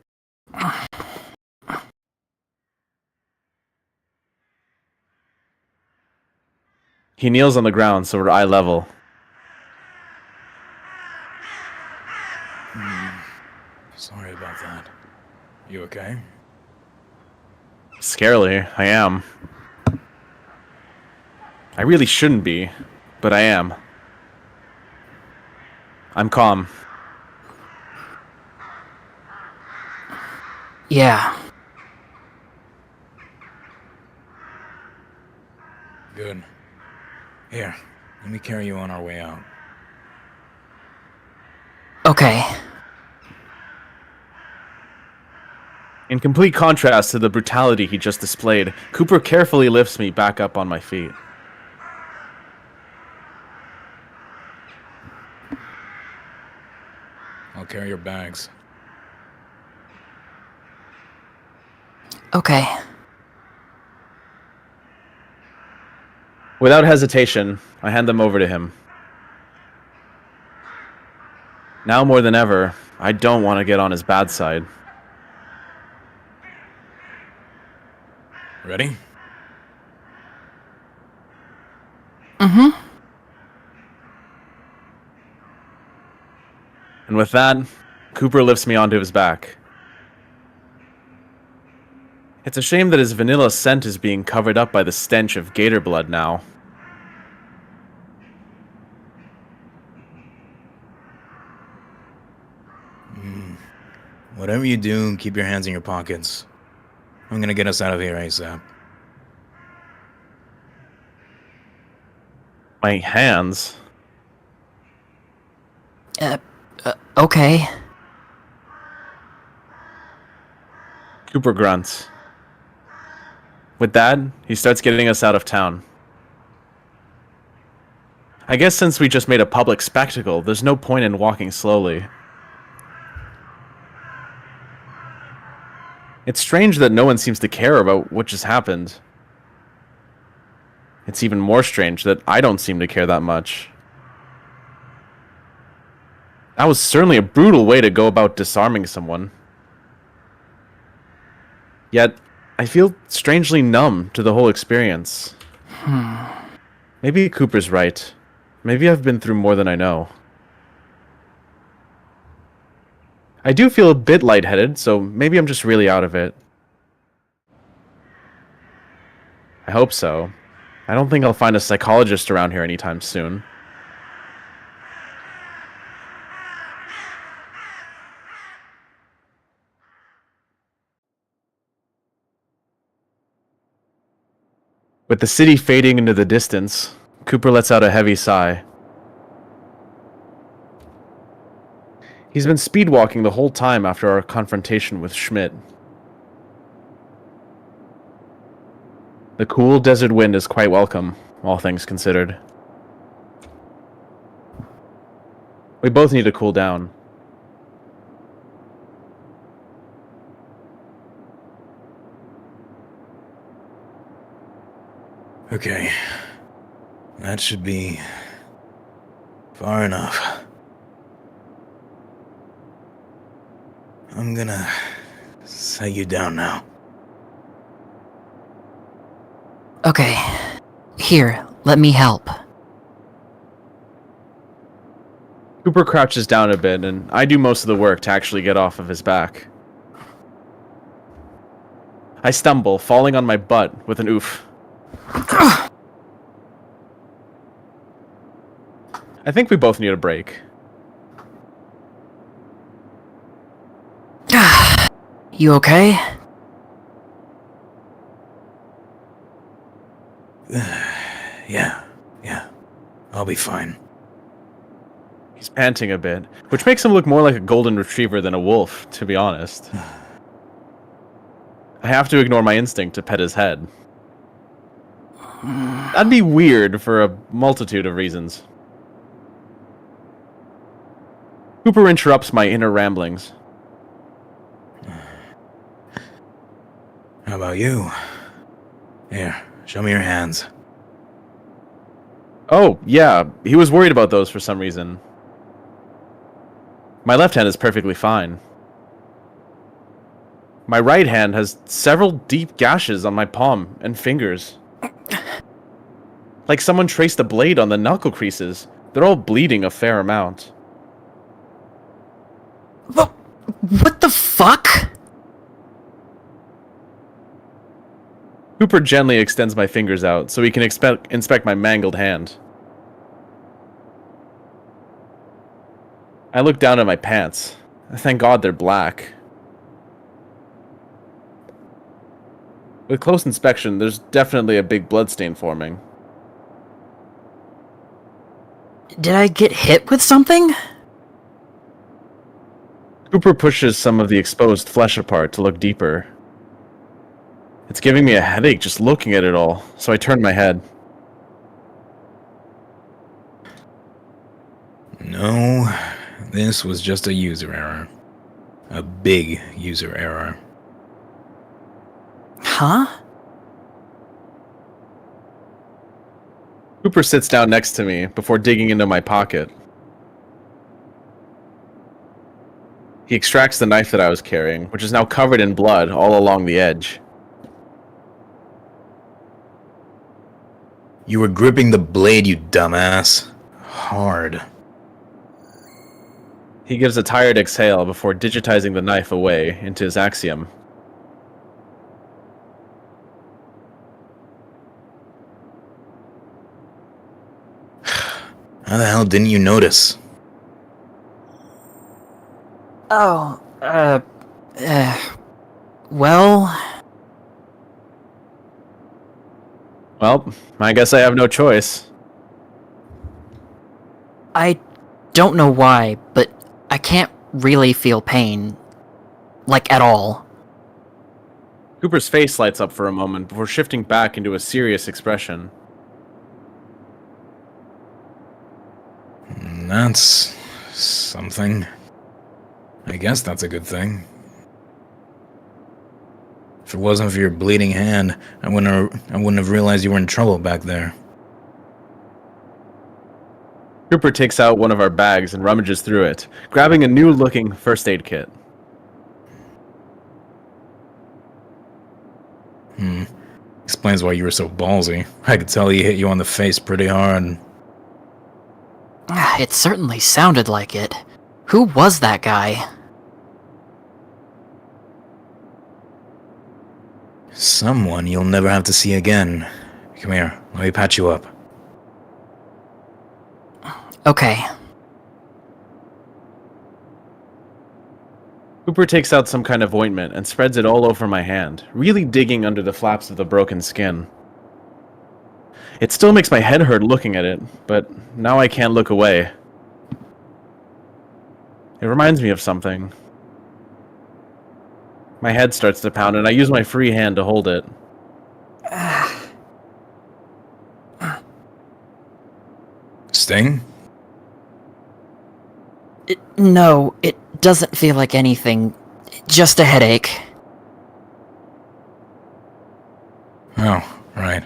He kneels on the ground so we're eye level. Sorry about that. You okay? Scarily, I am. I really shouldn't be, but I am. I'm calm. Yeah. Good. Here, let me carry you on our way out. Okay. In complete contrast to the brutality he just displayed, Cooper carefully lifts me back up on my feet. I'll carry your bags. Okay. Without hesitation, I hand them over to him. Now more than ever, I don't want to get on his bad side. Ready? Mm-hmm. And with that, Cooper lifts me onto his back. It's a shame that his vanilla scent is being covered up by the stench of gator blood now. Whatever you do, keep your hands in your pockets. I'm gonna get us out of here ASAP. My hands? Okay. Cooper grunts. With that, he starts getting us out of town. I guess since we just made a public spectacle, there's no point in walking slowly. It's strange that no one seems to care about what just happened. It's even more strange that I don't seem to care that much. That was certainly a brutal way to go about disarming someone. Yet, I feel strangely numb to the whole experience. Maybe Cooper's right. Maybe I've been through more than I know. I do feel a bit lightheaded, so maybe I'm just really out of it. I hope so. I don't think I'll find a psychologist around here anytime soon. With the city fading into the distance, Cooper lets out a heavy sigh. He's been speedwalking the whole time after our confrontation with Schmidt. The cool desert wind is quite welcome, all things considered. We both need to cool down. Okay. That should be far enough. I'm gonna set you down now. Okay. Here, let me help. Cooper crouches down a bit, and I do most of the work to actually get off of his back. I stumble, falling on my butt with an oof. I think we both need a break. You okay? Yeah. I'll be fine. He's panting a bit, which makes him look more like a golden retriever than a wolf, to be honest. I have to ignore my instinct to pet his head. That'd be weird for a multitude of reasons. Cooper interrupts my inner ramblings. How about you? Here, show me your hands. Oh, yeah, he was worried about those for some reason. My left hand is perfectly fine. My right hand has several deep gashes on my palm and fingers. Like someone traced a blade on the knuckle creases. They're all bleeding a fair amount. What the fuck? Cooper gently extends my fingers out so he can inspect my mangled hand. I look down at my pants. Thank God they're black. With close inspection, there's definitely a big bloodstain forming. Did I get hit with something? Cooper pushes some of the exposed flesh apart to look deeper. It's giving me a headache just looking at it all, so I turn my head. No, this was just a user error. A big user error. Huh? Cooper sits down next to me before digging into my pocket. He extracts the knife that I was carrying, which is now covered in blood all along the edge. You were gripping the blade, you dumbass. Hard. He gives a tired exhale before digitizing the knife away into his axiom. How the hell didn't you notice? Oh, well... Well, I guess I have no choice. I don't know why, but I can't really feel pain. Like, at all. Cooper's face lights up for a moment before shifting back into a serious expression. That's something. I guess that's a good thing. If it wasn't for your bleeding hand, I wouldn't have realized you were in trouble back there. Cooper takes out one of our bags and rummages through it, grabbing a new-looking first aid kit. Explains why you were so ballsy. I could tell he hit you on the face pretty hard. It certainly sounded like it. Who was that guy? Someone you'll never have to see again. Come here, let me patch you up. Okay. Cooper takes out some kind of ointment and spreads it all over my hand, really digging under the flaps of the broken skin. It still makes my head hurt looking at it, but now I can't look away. It reminds me of something. My head starts to pound, and I use my free hand to hold it. Sting? No, it doesn't feel like anything. Just a headache. Oh, right.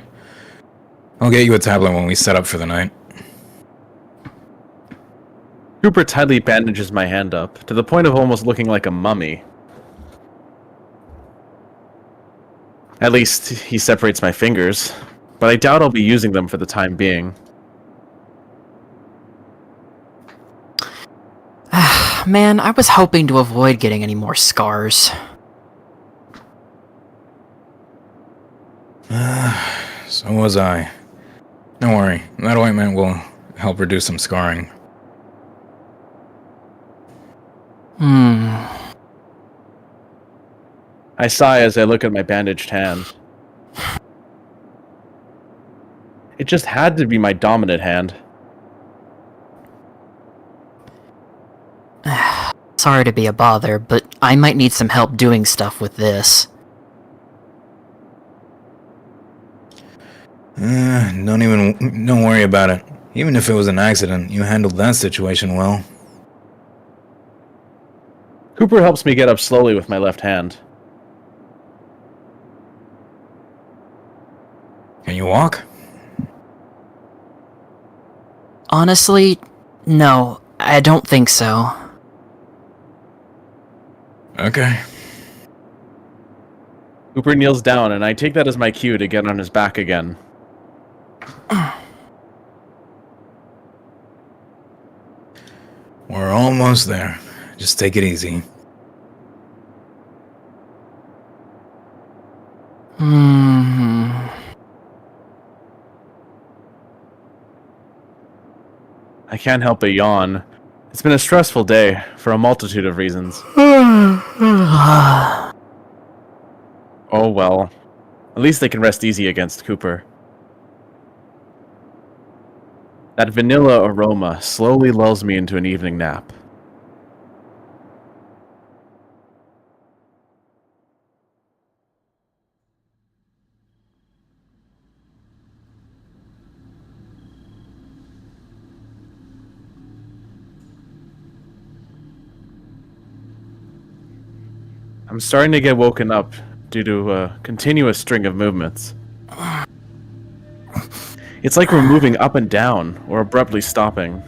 I'll get you a tablet when we set up for the night. Cooper tightly bandages my hand up, to the point of almost looking like a mummy. At least, he separates my fingers, but I doubt I'll be using them for the time being. Man, I was hoping to avoid getting any more scars. So was I. Don't worry, that ointment will help reduce some scarring. I sigh as I look at my bandaged hand. It just had to be my dominant hand. Sorry to be a bother, but I might need some help doing stuff with this. Don't worry about it. Even if it was an accident, you handled that situation well. Cooper helps me get up slowly with my left hand. Can you walk? Honestly, no, I don't think so. Okay. Cooper kneels down, and I take that as my cue to get on his back again. We're almost there. Just take it easy. I can't help but yawn. It's been a stressful day, for a multitude of reasons. Oh well. At least they can rest easy against Cooper. That vanilla aroma slowly lulls me into an evening nap. I'm starting to get woken up due to a continuous string of movements. It's like we're moving up and down, or abruptly stopping.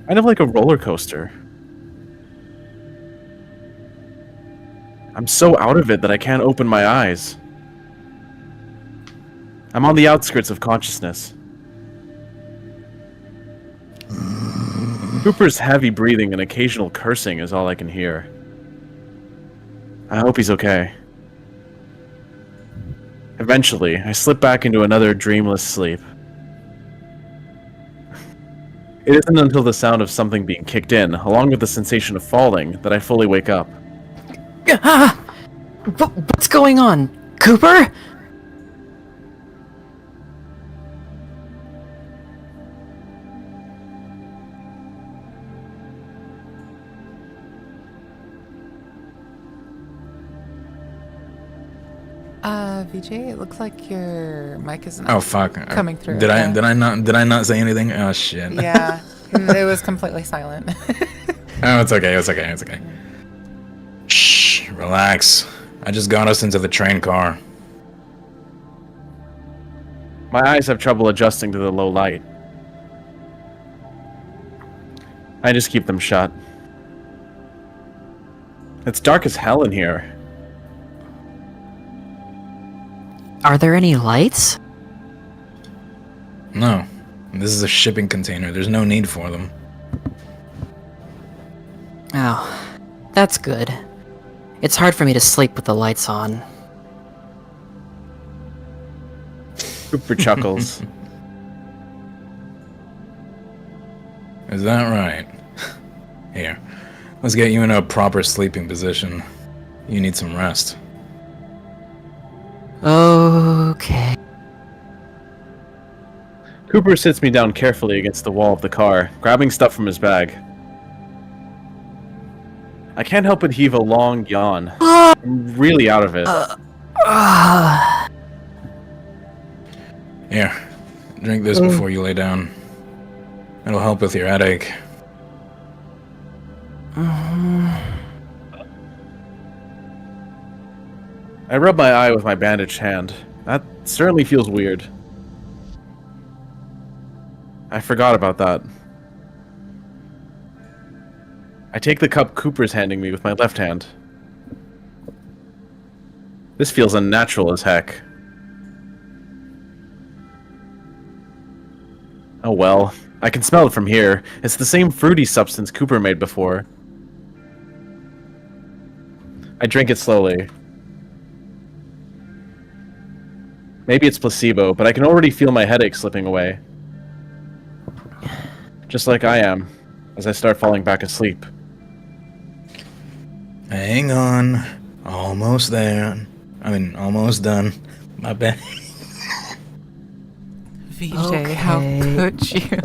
Kind of like a roller coaster. I'm so out of it that I can't open my eyes. I'm on the outskirts of consciousness. Cooper's heavy breathing and occasional cursing is all I can hear. I hope he's okay. Eventually, I slip back into another dreamless sleep. It isn't until the sound of something being kicked in, along with the sensation of falling, that I fully wake up. What's going on? Cooper? VJ, it looks like your mic is not Oh fuck! coming through. Did I not say anything? Oh shit! Yeah, it was completely silent. Oh, it's okay. It's okay. It's okay. Shh, relax. I just got us into the train car. My eyes have trouble adjusting to the low light. I just keep them shut. It's dark as hell in here. Are there any lights? No. This is a shipping container. There's no need for them. Oh, that's good. It's hard for me to sleep with the lights on. Cooper chuckles. Is that right? Here. Let's get you in a proper sleeping position. You need some rest. Okay. Cooper sits me down carefully against the wall of the car, grabbing stuff from his bag. I can't help but heave a long yawn. I'm really out of it. Here, drink this before you lay down. It'll help with your headache. I rub my eye with my bandaged hand. That certainly feels weird. I forgot about that. I take the cup Cooper's handing me with my left hand. This feels unnatural as heck. Oh well, I can smell it from here. It's the same fruity substance Cooper made before. I drink it slowly. Maybe it's placebo, but I can already feel my headache slipping away. Just like I am, as I start falling back asleep. Hang on. Almost there. Almost done. My bad. VJ, how could you?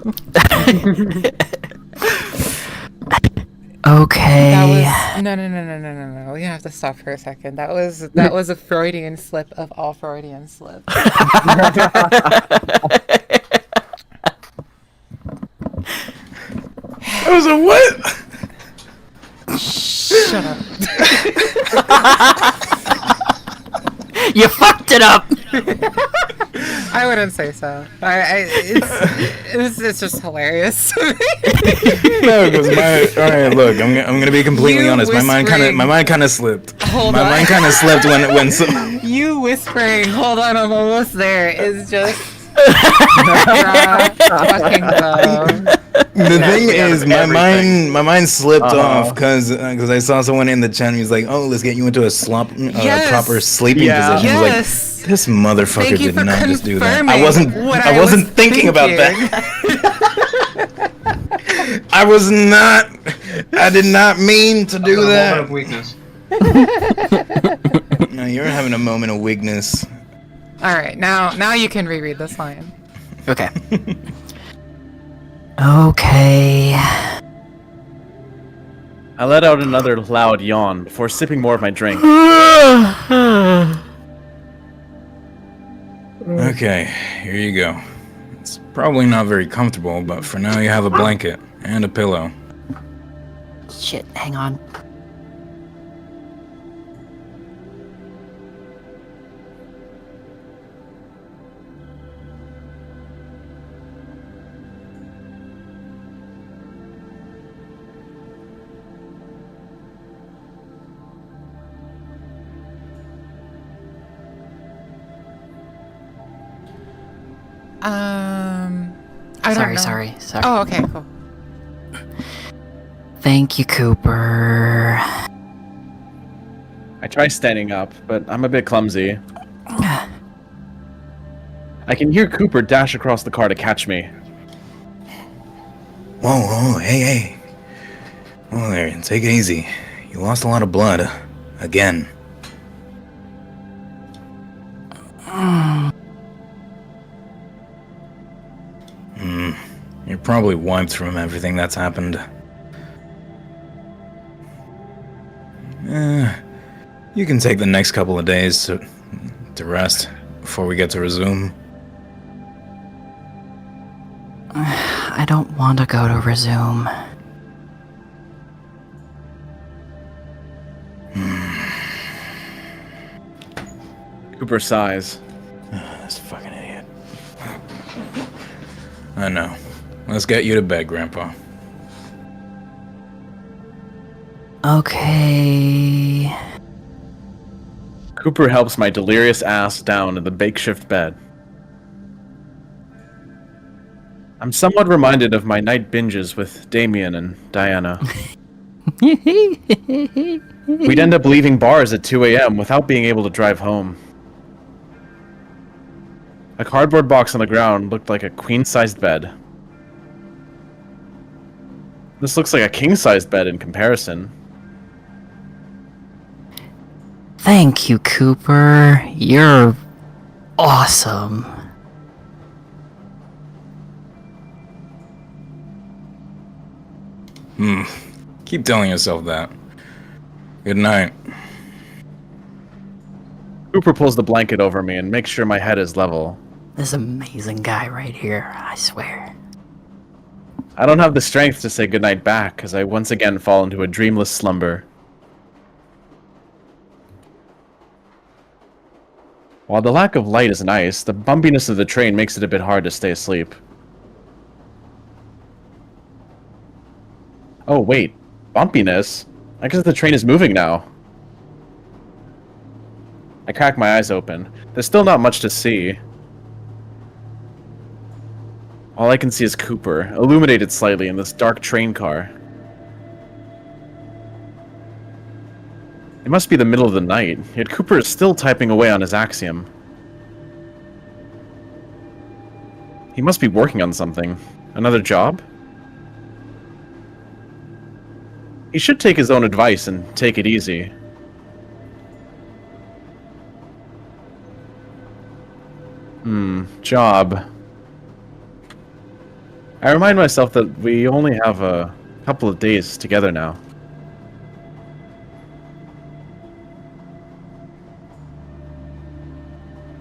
Okay. That was no. We have to stop for a second. That was a Freudian slip of all Freudian slips. That was a what? Shut up. You fucked it up. I wouldn't say so. It's just hilarious. No, because alright, look, I'm gonna be completely honest. My mind kind of slipped. My mind kind of slipped when some. You whispering, hold on, I'm almost there, is just fucking The thing is, my mind slipped off because I saw someone in the chat and he was like, "Oh, let's get you into a proper sleeping position." I was like, "This motherfucker did not just do that." I wasn't thinking about that. I was not. I did not mean to do that. Moment of weakness. No, you're having a moment of weakness. All right, now you can reread this line. Okay. Okay. I let out another loud yawn before sipping more of my drink. Okay, here you go. It's probably not very comfortable, but for now you have a blanket and a pillow. Shit, hang on. I don't know. Sorry. Oh, okay, cool. Thank you, Cooper. I try standing up, but I'm a bit clumsy. I can hear Cooper dash across the car to catch me. Whoa, hey. Oh, there, take it easy. You lost a lot of blood. Again. You're probably wiped from everything that's happened. You can take the next couple of days to rest before we get to resume. I don't want to go to resume. Cooper sighs. This fucking idiot. I know. Let's get you to bed, Grandpa. Okay. Cooper helps my delirious ass down in the makeshift bed. I'm somewhat reminded of my night binges with Damien and Diana. We'd end up leaving bars at 2 a.m. without being able to drive home. A cardboard box on the ground looked like a queen-sized bed. This looks like a king-sized bed in comparison. Thank you, Cooper. You're awesome. Keep telling yourself that. Good night. Cooper pulls the blanket over me and makes sure my head is level. This amazing guy right here, I swear. I don't have the strength to say goodnight back as I once again fall into a dreamless slumber. While the lack of light is nice, the bumpiness of the train makes it a bit hard to stay asleep. Oh wait, bumpiness? I guess the train is moving now. I crack my eyes open. There's still not much to see. All I can see is Cooper, illuminated slightly in this dark train car. It must be the middle of the night, yet Cooper is still typing away on his Axiom. He must be working on something. Another job? He should take his own advice and take it easy. Job. I remind myself that we only have a couple of days together now.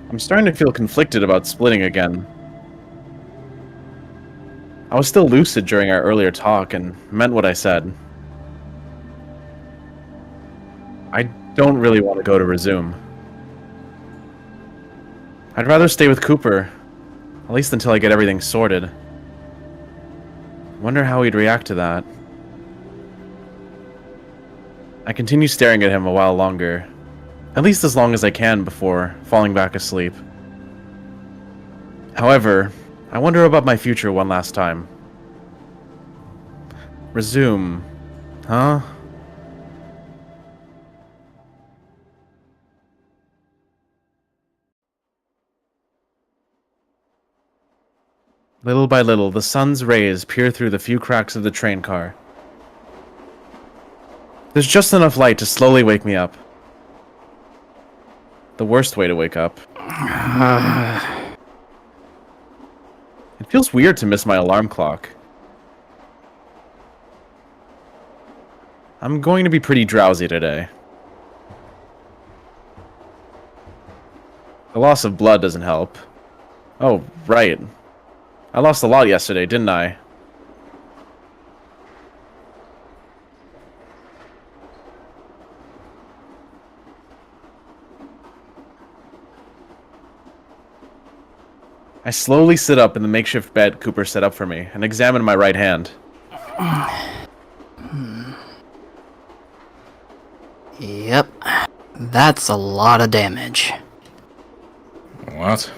I'm starting to feel conflicted about splitting again. I was still lucid during our earlier talk and meant what I said. I don't really want to go to Resume. I'd rather stay with Cooper, at least until I get everything sorted. Wonder how he'd react to that. I continue staring at him a while longer, at least as long as I can before falling back asleep. However, I wonder about my future one last time. Resume, huh? Little by little, the sun's rays peer through the few cracks of the train car. There's just enough light to slowly wake me up. The worst way to wake up. It feels weird to miss my alarm clock. I'm going to be pretty drowsy today. The loss of blood doesn't help. Oh, right. I lost a lot yesterday, didn't I? I slowly sit up in the makeshift bed Cooper set up for me and examine my right hand. Yep. That's a lot of damage. What?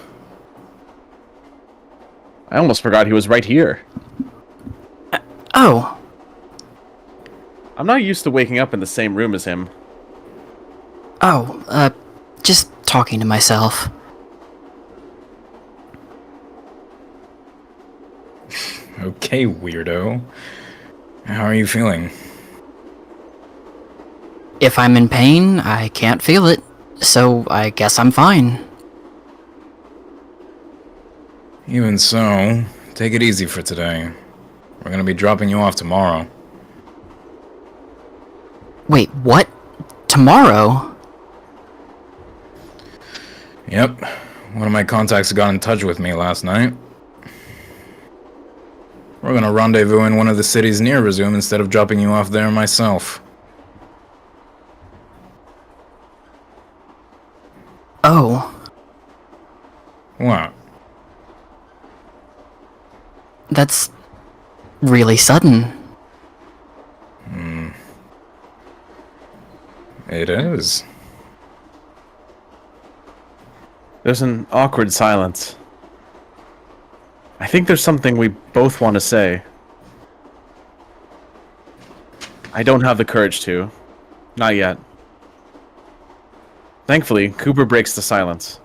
I almost forgot he was right here. Oh. I'm not used to waking up in the same room as him. Oh, just talking to myself. Okay, weirdo. How are you feeling? If I'm in pain, I can't feel it, so I guess I'm fine. Even so, take it easy for today. We're gonna be dropping you off tomorrow. Wait, what? Tomorrow? Yep. One of my contacts got in touch with me last night. We're gonna rendezvous in one of the cities near Resume instead of dropping you off there myself. Oh. What? That's really sudden. It is. There's an awkward silence. I think there's something we both want to say. I don't have the courage to. Not yet. Thankfully, Cooper breaks the silence.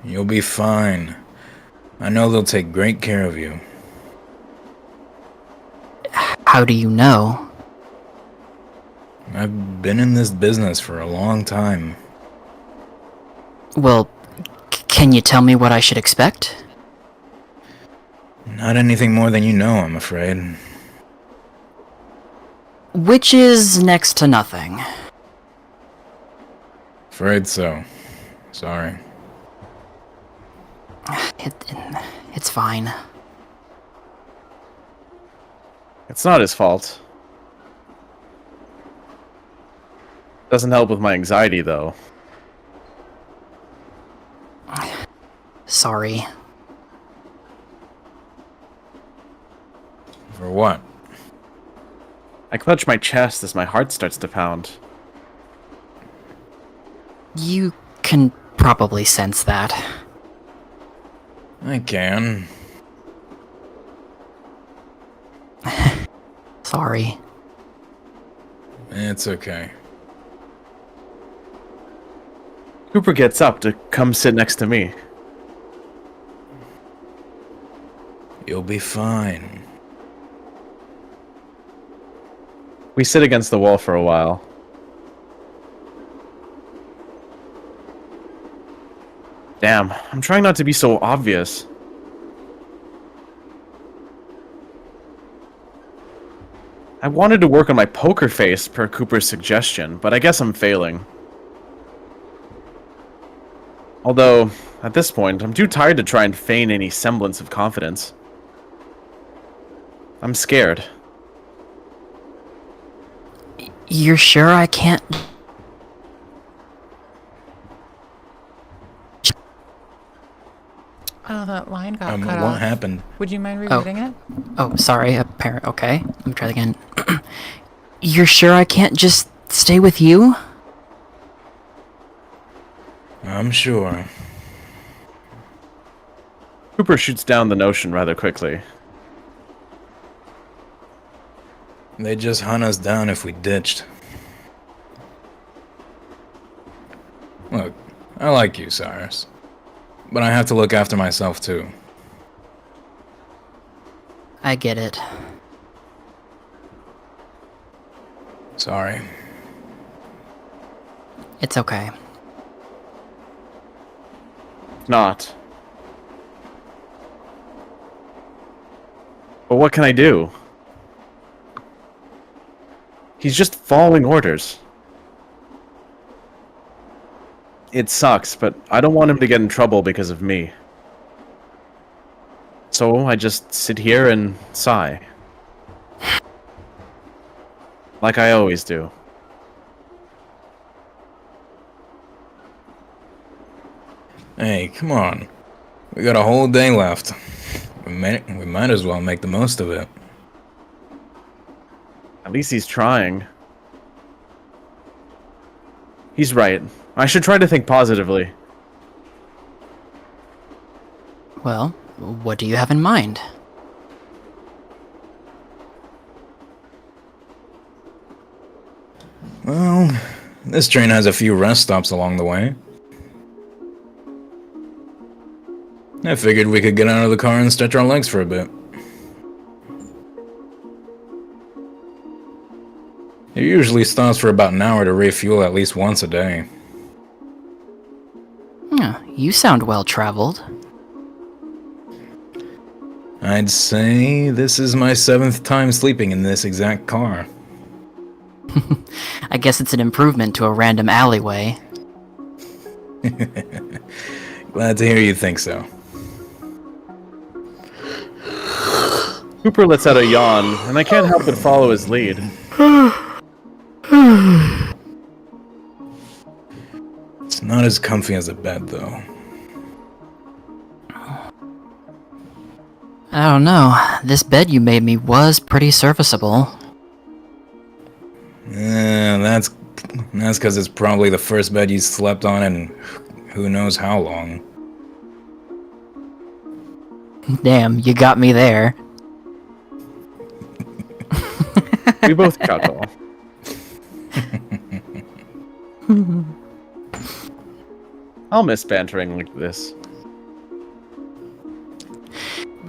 You'll be fine. I know they'll take great care of you. How do you know? I've been in this business for a long time. Well, can you tell me what I should expect? Not anything more than you know, I'm afraid. Which is next to nothing. Afraid so. Sorry. It's fine. It's not his fault. Doesn't help with my anxiety, though. Sorry. For what? I clutch my chest as my heart starts to pound. You can probably sense that. I can. Sorry. It's okay. Cooper gets up to come sit next to me. You'll be fine. We sit against the wall for a while. Damn, I'm trying not to be so obvious. I wanted to work on my poker face per Cooper's suggestion, but I guess I'm failing. Although, at this point, I'm too tired to try and feign any semblance of confidence. I'm scared. You're sure I can't... Oh, that line got cut What off. happened? Would you mind rereading it? Oh, sorry. Okay, let me try that again. You're sure I can't just stay with you? I'm sure. Cooper shoots down the notion rather quickly. They'd just hunt us down if we ditched. Look, I like you, Cyrus. But I have to look after myself, too. I get it. Sorry. It's okay. Not. But what can I do? He's just following orders. It sucks, but I don't want him to get in trouble because of me. So I just sit here and sigh. Like I always do. Hey, come on. We got a whole day left. We might as well make the most of it. At least he's trying. He's right. I should try to think positively. Well, what do you have in mind? Well, this train has a few rest stops along the way. I figured we could get out of the car and stretch our legs for a bit. It usually stops for about an hour to refuel at least once a day. You sound well-traveled. I'd say this is my 7th time sleeping in this exact car. I guess it's an improvement to a random alleyway. Glad to hear you think so. Cooper lets out a yawn, and I can't help but follow his lead. It's not as comfy as a bed, though. I don't know. This bed you made me was pretty serviceable. Yeah, that's because it's probably the first bed you slept on in who knows how long. Damn, you got me there. We both chuckle. I'll miss bantering like this.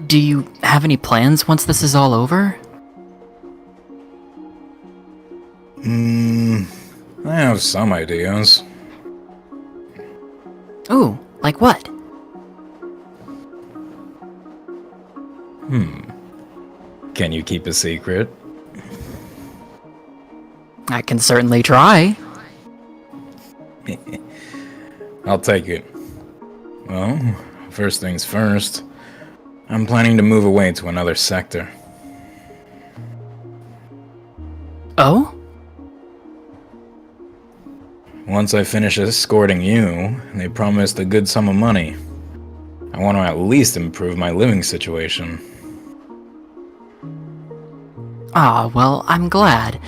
Do you have any plans once this is all over? I have some ideas. Ooh, like what? Can you keep a secret? I can certainly try. I'll take it. Well, first things first. I'm planning to move away to another sector. Oh? once I finish escorting you, they promised a good sum of money. I want to at least improve my living situation. Ah, well, I'm glad.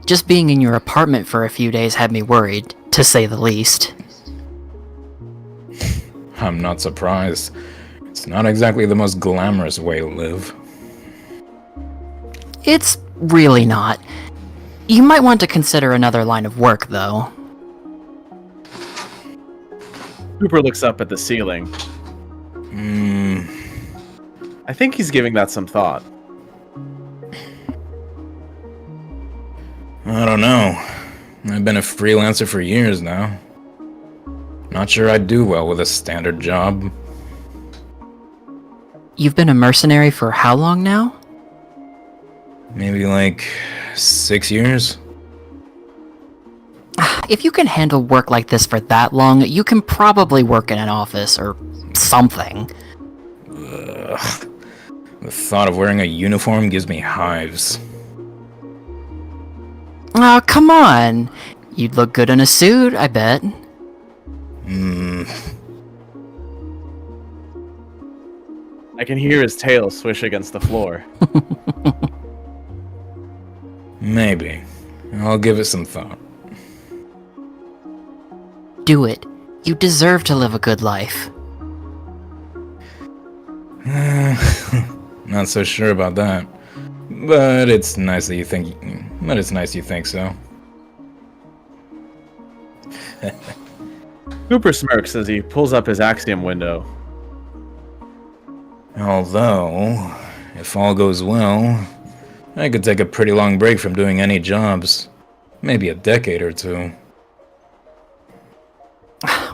Just being in your apartment for a few days had me worried, to say the least. I'm not surprised. It's not exactly the most glamorous way to live. It's really not. You might want to consider another line of work, though. Cooper looks up at the ceiling. I think he's giving that some thought. I don't know. I've been a freelancer for years now. Not sure I'd do well with a standard job. You've been a mercenary for how long now? Maybe like 6 years? If you can handle work like this for that long, you can probably work in an office or something. Ugh. The thought of wearing a uniform gives me hives. Oh, come on. You'd look good in a suit, I bet. I can hear his tail swish against the floor. Maybe. I'll give it some thought. Do it. You deserve to live a good life. Not so sure about that. But it's nice that you think. But it's nice you think so. Cooper smirks as he pulls up his Axiom window. Although, if all goes well, I could take a pretty long break from doing any jobs. Maybe a decade or two.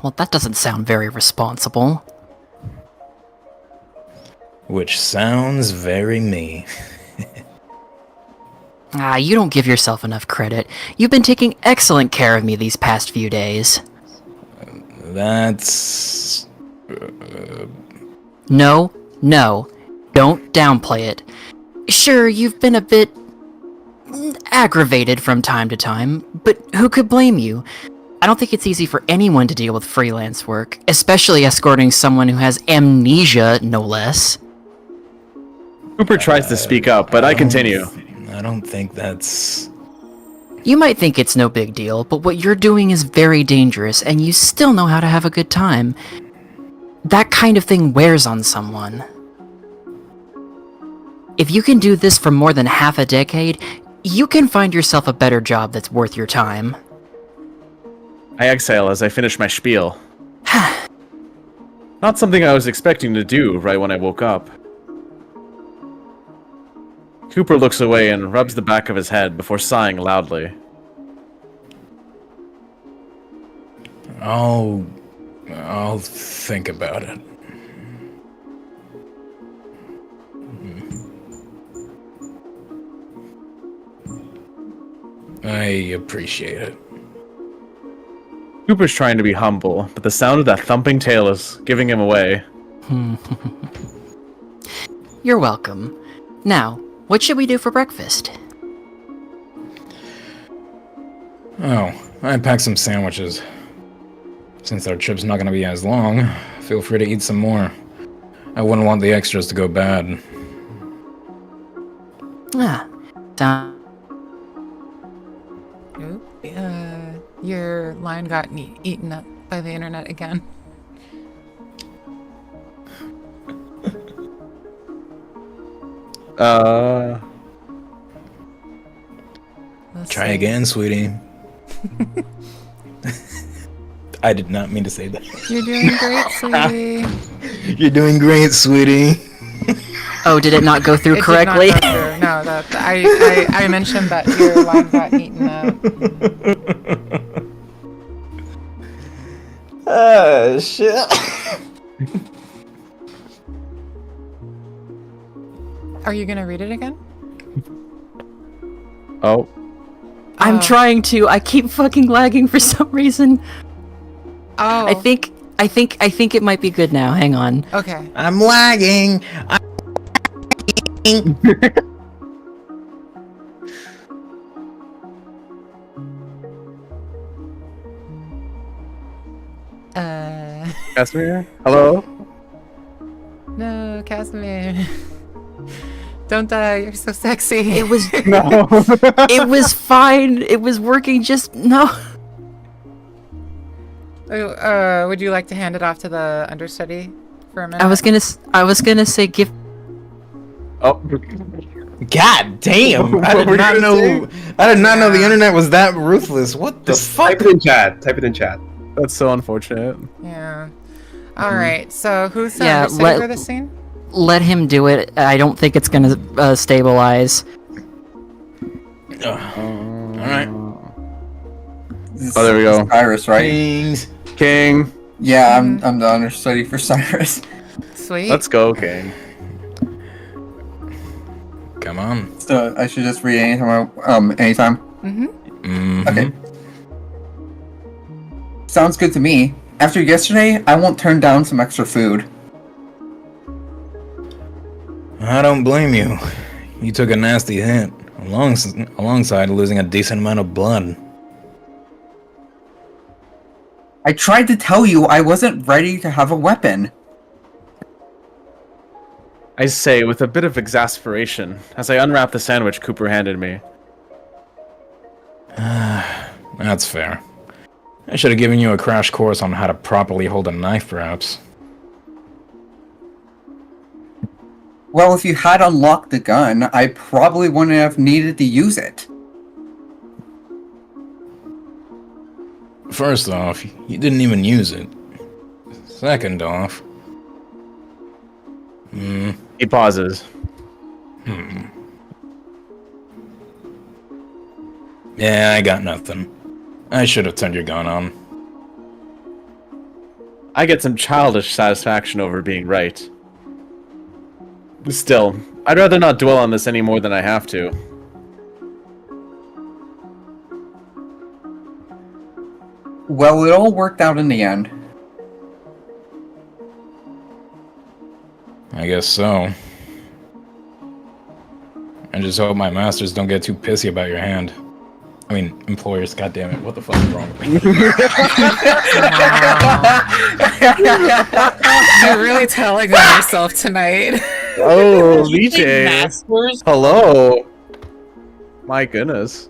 Well, that doesn't sound very responsible. Which sounds very me. You don't give yourself enough credit. You've been taking excellent care of me these past few days. That's... No, don't downplay it. Sure, you've been a bit aggravated from time to time, but who could blame you? I don't think it's easy for anyone to deal with freelance work, especially escorting someone who has amnesia, no less. Cooper tries to speak up, but I continue. I don't think that's... You might think it's no big deal, but what you're doing is very dangerous, and you still know how to have a good time. That kind of thing wears on someone. If you can do this for more than half a decade, you can find yourself a better job that's worth your time. I exhale as I finish my spiel. Not something I was expecting to do right when I woke up. Cooper looks away and rubs the back of his head before sighing loudly. I'll think about it. I appreciate it. Cooper's trying to be humble, but the sound of that thumping tail is giving him away. You're welcome. Now, what should we do for breakfast? Oh, I packed some sandwiches. Since our trip's not going to be as long, feel free to eat some more. I wouldn't want the extras to go bad. Your line got eaten up by the internet again. Try again, sweetie. I did not mean to say that. You're doing great, sweetie. You're doing great, sweetie. Oh, did it not go through correctly? Did not go through. No, I mentioned that your line got eaten up. Oh, shit. Are you gonna read it again? Oh. I'm trying to. I keep fucking lagging for some reason. Oh. I think it might be good now. Hang on. Okay. I'm lagging. Casimir? Hello? No, Casimir. Don't die. You're so sexy. It was No. it was fine. It was working just no. Would you like to hand it off to the understudy for a minute? I was gonna say give. Oh. God damn! I What were did not you gonna know. I did not know the internet was that ruthless. What the Just fuck? type it in chat. Type it in chat. That's so unfortunate. Yeah. All right. So who's the Yeah, understudy for this scene? Let him do it. I don't think it's gonna stabilize. All right. This Oh, there we is go. Cyrus, right? Kings. King. Yeah, I'm the understudy for Cyrus. Sweet. Let's go, King. Come on. So I should just read anytime. Anytime. Mhm. Okay. Sounds good to me. After yesterday, I won't turn down some extra food. I don't blame you. You took a nasty hit, alongside losing a decent amount of blood. I tried to tell you I wasn't ready to have a weapon. I say with a bit of exasperation as I unwrap the sandwich Cooper handed me. That's fair. I should have given you a crash course on how to properly hold a knife, perhaps. Well, if you had unlocked the gun, I probably wouldn't have needed to use it. First off, you didn't even use it. Second off... He pauses. Yeah, I got nothing. I should have turned your gun on. I get some childish satisfaction over being right. Still, I'd rather not dwell on this any more than I have to. Well, it all worked out in the end. I guess so. I just hope my masters don't get too pissy about your hand. I mean, employers, goddammit, what the fuck is wrong with me? You're really telling on yourself tonight. Oh, VJ. Hello. My goodness.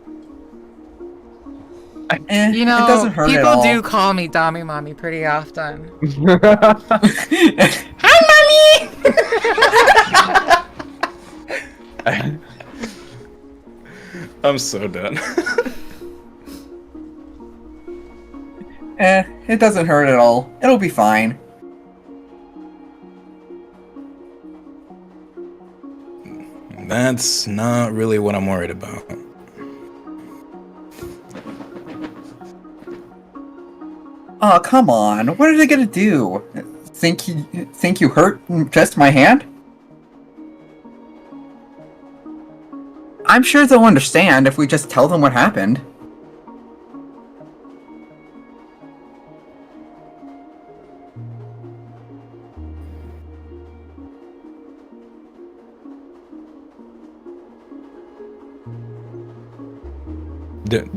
You know, it doesn't hurt at people all. do call me Dami Mommy pretty often. I'm so done. It doesn't hurt at all. It'll be fine. That's not really what I'm worried about. Oh, come on. What are they gonna do? Think you hurt just my hand? I'm sure they'll understand if we just tell them what happened.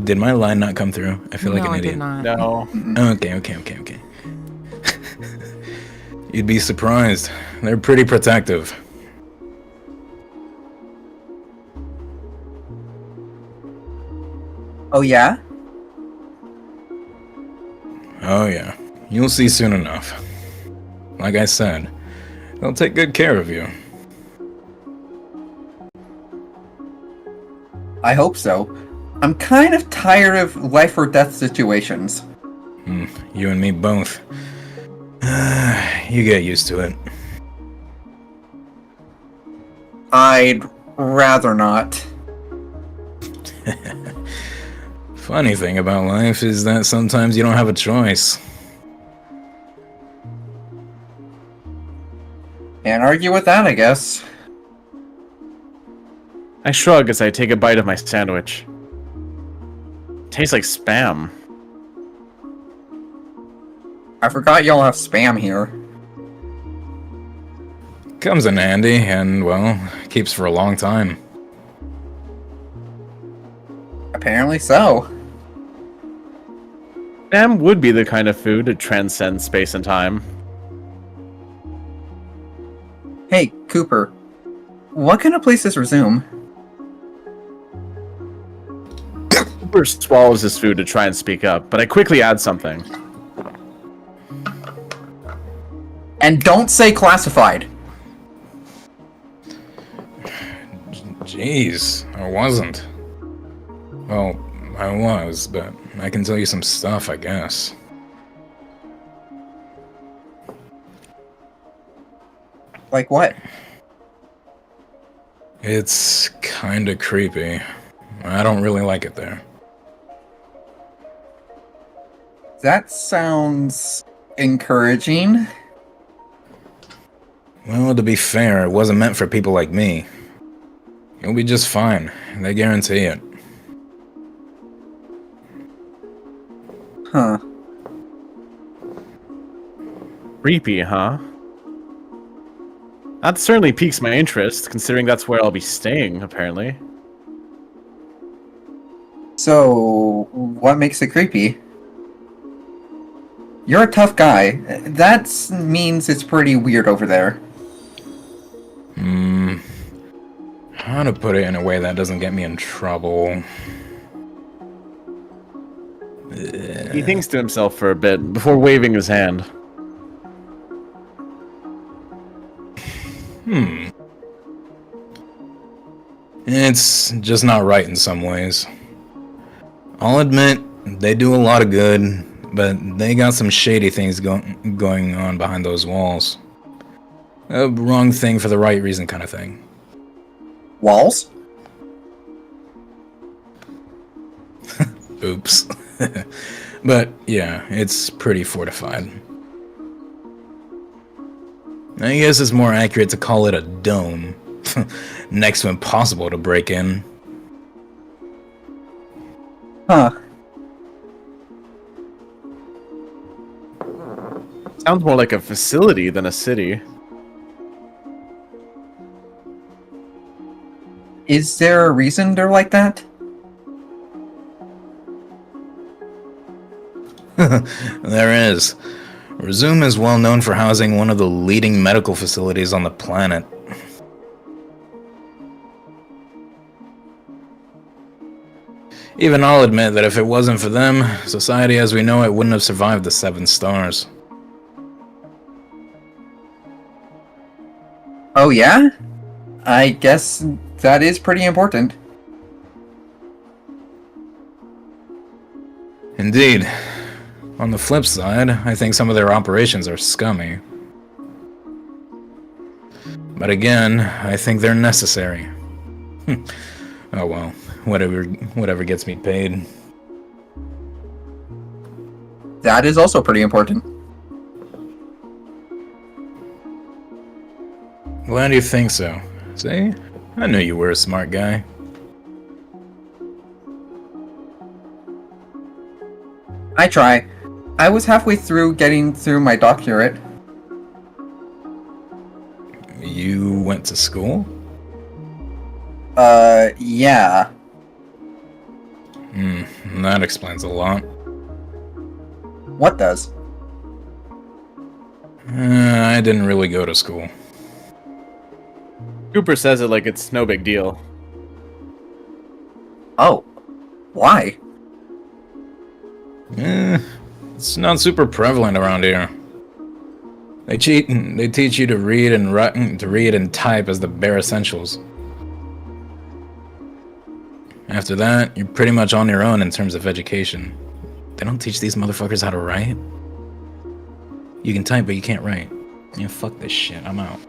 Did my line not come through? I feel like No, an it idiot. did not. No. Okay. You'd be surprised. They're pretty protective. Oh yeah? Oh yeah. You'll see soon enough. Like I said, they'll take good care of you. I hope so. I'm kind of tired of life or death situations. You and me both. You get used to it. I'd rather not. Funny thing about life is that sometimes you don't have a choice. Can't argue with that, I guess. I shrug as I take a bite of my sandwich. Tastes like spam. I forgot y'all have spam here. Comes in handy, and, well, keeps for a long time. Apparently so. Spam would be the kind of food to transcend space and time. Hey, Cooper. What kind of place is Resume? Cooper swallows his food to try and speak up, but I quickly add something. And don't say classified. Jeez, I wasn't. Well, I was, but I can tell you some stuff, I guess. Like what? It's kinda creepy. I don't really like it there. That sounds encouraging. Well, to be fair, it wasn't meant for people like me. You'll be just fine. They guarantee it. Huh. Creepy, huh? That certainly piques my interest, considering that's where I'll be staying, apparently. So, what makes it creepy? You're a tough guy. That means it's pretty weird over there. How to put it in a way that doesn't get me in trouble? He thinks to himself for a bit, before waving his hand. It's just not right in some ways. I'll admit, they do a lot of good, but they got some shady things going on behind those walls. A wrong thing for the right reason kind of thing. Walls? Oops. But yeah, it's pretty fortified. I guess it's more accurate to call it a dome. Next to impossible to break in. Huh. Sounds more like a facility than a city. Is there a reason they're like that? There is. Resume is well known for housing one of the leading medical facilities on the planet. Even I'll admit that if it wasn't for them, society as we know it wouldn't have survived the 7 stars. Oh yeah? I guess that is pretty important. Indeed. On the flip side, I think some of their operations are scummy. But again, I think they're necessary. Oh well, whatever gets me paid. That is also pretty important. Glad you think so. See? I knew you were a smart guy. I try. I was halfway through getting through my doctorate. You went to school? Yeah. That explains a lot. What does? I didn't really go to school. Cooper says it like it's no big deal. Oh. Why? It's not super prevalent around here. They teach you to read and write, to read and type as the bare essentials. After that, you're pretty much on your own in terms of education. They don't teach these motherfuckers how to write. You can type, but you can't write. Yeah, fuck this shit. I'm out.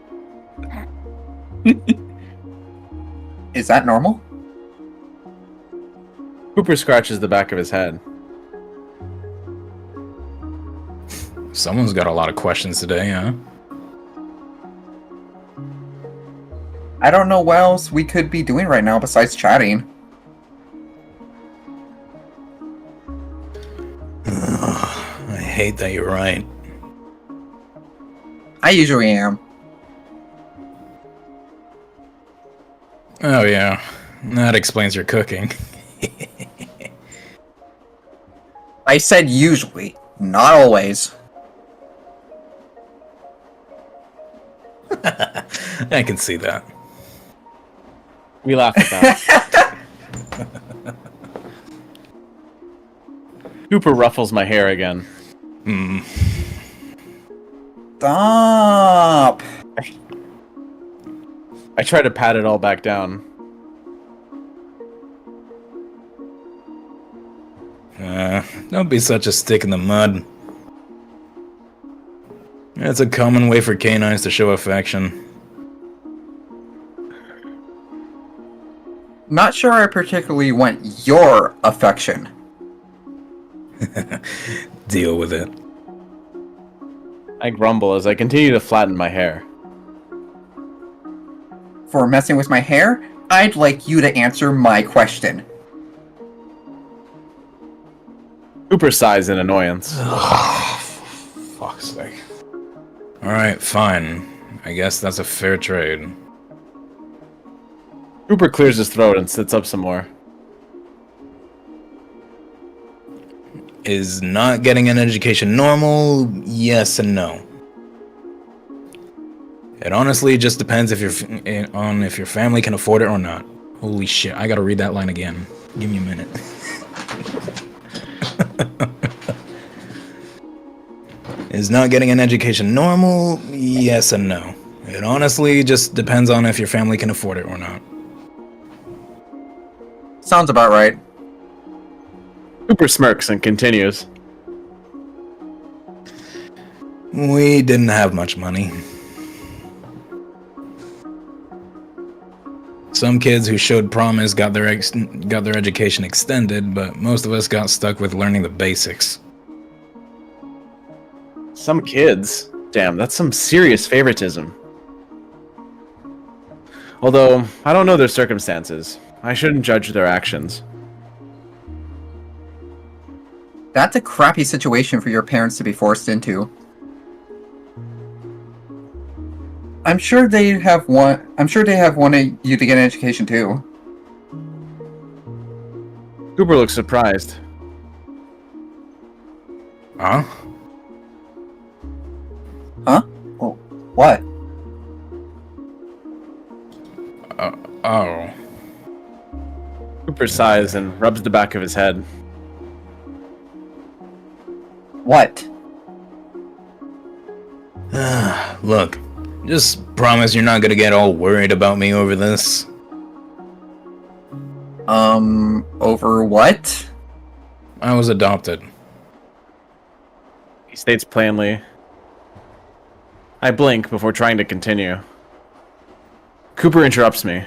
Is that normal? Cooper scratches the back of his head. Someone's got a lot of questions today, huh? I don't know what else we could be doing right now besides chatting. I hate that you're right. I usually am. Oh yeah, that explains your cooking. I said usually, not always. I can see that. We laugh at that. Cooper ruffles my hair again. Stop. I try to pat it all back down. Don't be such a stick in the mud. It's a common way for canines to show affection. Not sure I particularly want your affection. Deal with it. I grumble as I continue to flatten my hair. For messing with my hair, I'd like you to answer my question. Cooper sighs in annoyance. Fuck's sake. Alright, fine. I guess that's a fair trade. Cooper clears his throat and sits up some more. Is not getting an education normal? Yes and no. It honestly just depends if your family can afford it or not. Holy shit, I gotta read that line again. Give me a minute. Is not getting an education normal? Yes and no. It honestly just depends on if your family can afford it or not. Sounds about right. Cooper smirks and continues. We didn't have much money. Some kids who showed promise got their education extended, but most of us got stuck with learning the basics. Some kids? Damn, that's some serious favoritism. Although, I don't know their circumstances. I shouldn't judge their actions. That's a crappy situation for your parents to be forced into. I'm sure they have wanted you to get an education too. Cooper looks surprised. Huh? Huh? Oh, what? Oh. Cooper sighs and rubs the back of his head. What? Look, just promise you're not gonna get all worried about me over this. Over what? I was adopted. He states plainly. I blink before trying to continue. Cooper interrupts me.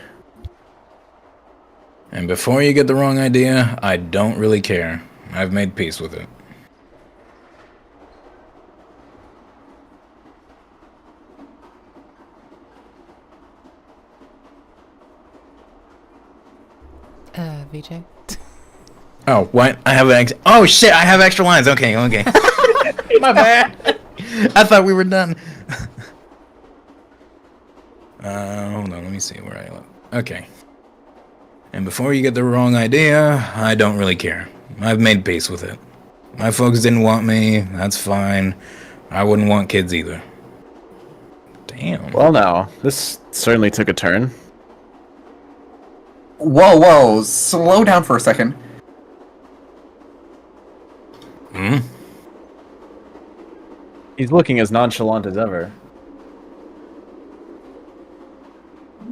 And before you get the wrong idea, I don't really care. I've made peace with it. VJ? Oh, what? I have oh shit, I have extra lines. Okay. My bad. I thought we were done. Hold on, let me see where I left. Okay. And before you get the wrong idea, I don't really care. I've made peace with it. My folks didn't want me, that's fine. I wouldn't want kids either. Damn. Well now, this certainly took a turn. Whoa, slow down for a second. He's looking as nonchalant as ever.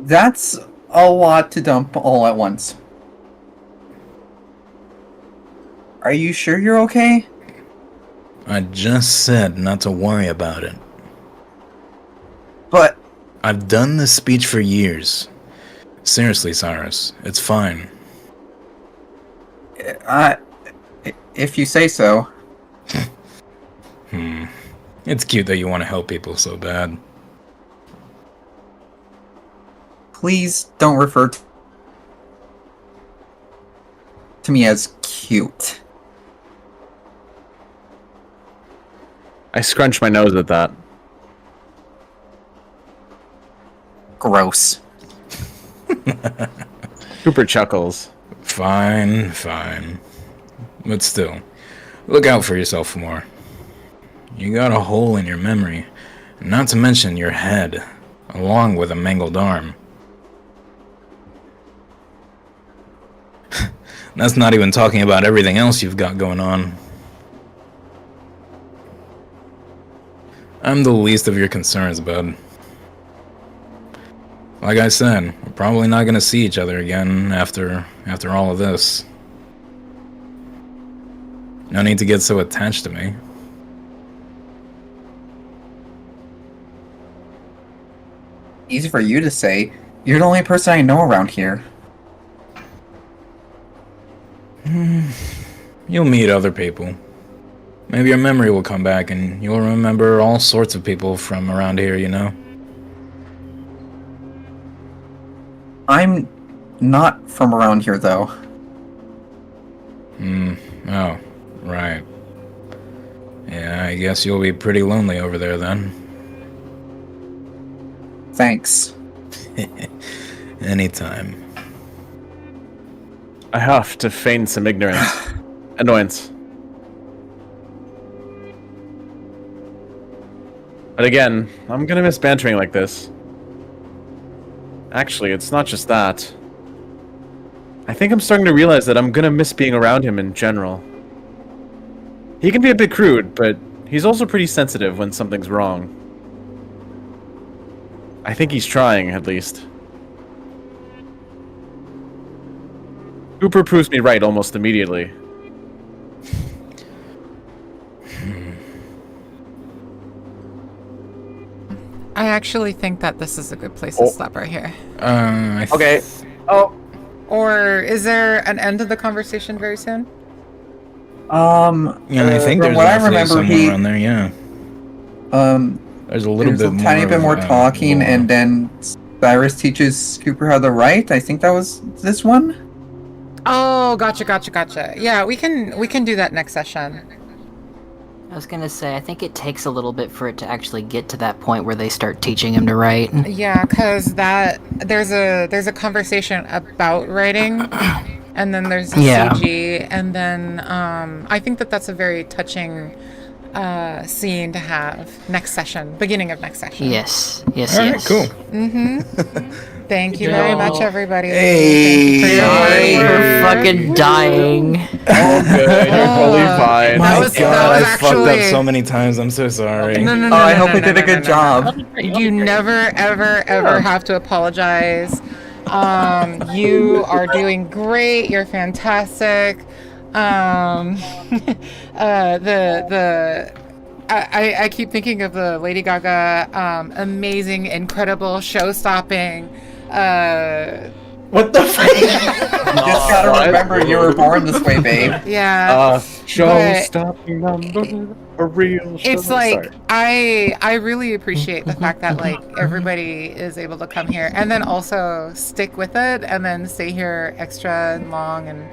That's a lot to dump all at once. Are you sure you're okay? I just said not to worry about it. But... I've done this speech for years. Seriously, Cyrus, it's fine. If you say so. It's cute that you want to help people so bad. Please don't refer to me as cute. I scrunch my nose at that. Gross. Cooper chuckles. Fine. But still, Look out for yourself more. You got a hole in your memory, not to mention your head, along with a mangled arm. That's not even talking about everything else you've got going on. I'm the least of your concerns, bud. Like I said, we're probably not gonna see each other again after all of this. No need to get so attached to me. Easy for you to say. You're the only person I know around here. You'll meet other people. Maybe your memory will come back and you'll remember all sorts of people from around here, you know? I'm not from around here, though. Oh, right. Yeah, I guess you'll be pretty lonely over there then. Thanks. Anytime. I have to feign some ignorance. Annoyance. But again, I'm gonna miss bantering like this. Actually, it's not just that. I think I'm starting to realize that I'm gonna miss being around him in general. He can be a bit crude, but he's also pretty sensitive when something's wrong. I think he's trying, at least. Cooper proves me right almost immediately. I actually think that this is a good place to stop right here. Okay. Oh. Or is there an end to the conversation very soon? Yeah, I think from there's what I roughly remember, somewhere around there, yeah. There's a little there's bit a tiny bit more talking, more. and then Cyrus teaches Cooper how to write. I think that was this one. Oh, gotcha. Yeah, we can do that next session. I was gonna say, I think it takes a little bit for it to actually get to that point where they start teaching him to write. Yeah, because there's a conversation about writing, and then there's the CG, and then I think that's a very touching scene to have next session, beginning of next session. Yes. Alright, cool. Thank you very much, everybody. Hey, sorry for fucking dying. All good, you're totally fine. My God, I fucked up so many times. I'm so sorry. No, I hope we did a good job. You never, ever have to apologize. You are doing great. You're fantastic. I keep thinking of the Lady Gaga amazing, incredible, show-stopping. What the fuck? You just gotta remember you were born this way, babe. Yeah. Show-stopping number, a real show. It's like I really appreciate the fact that like everybody is able to come here and then also stick with it and then stay here extra and long and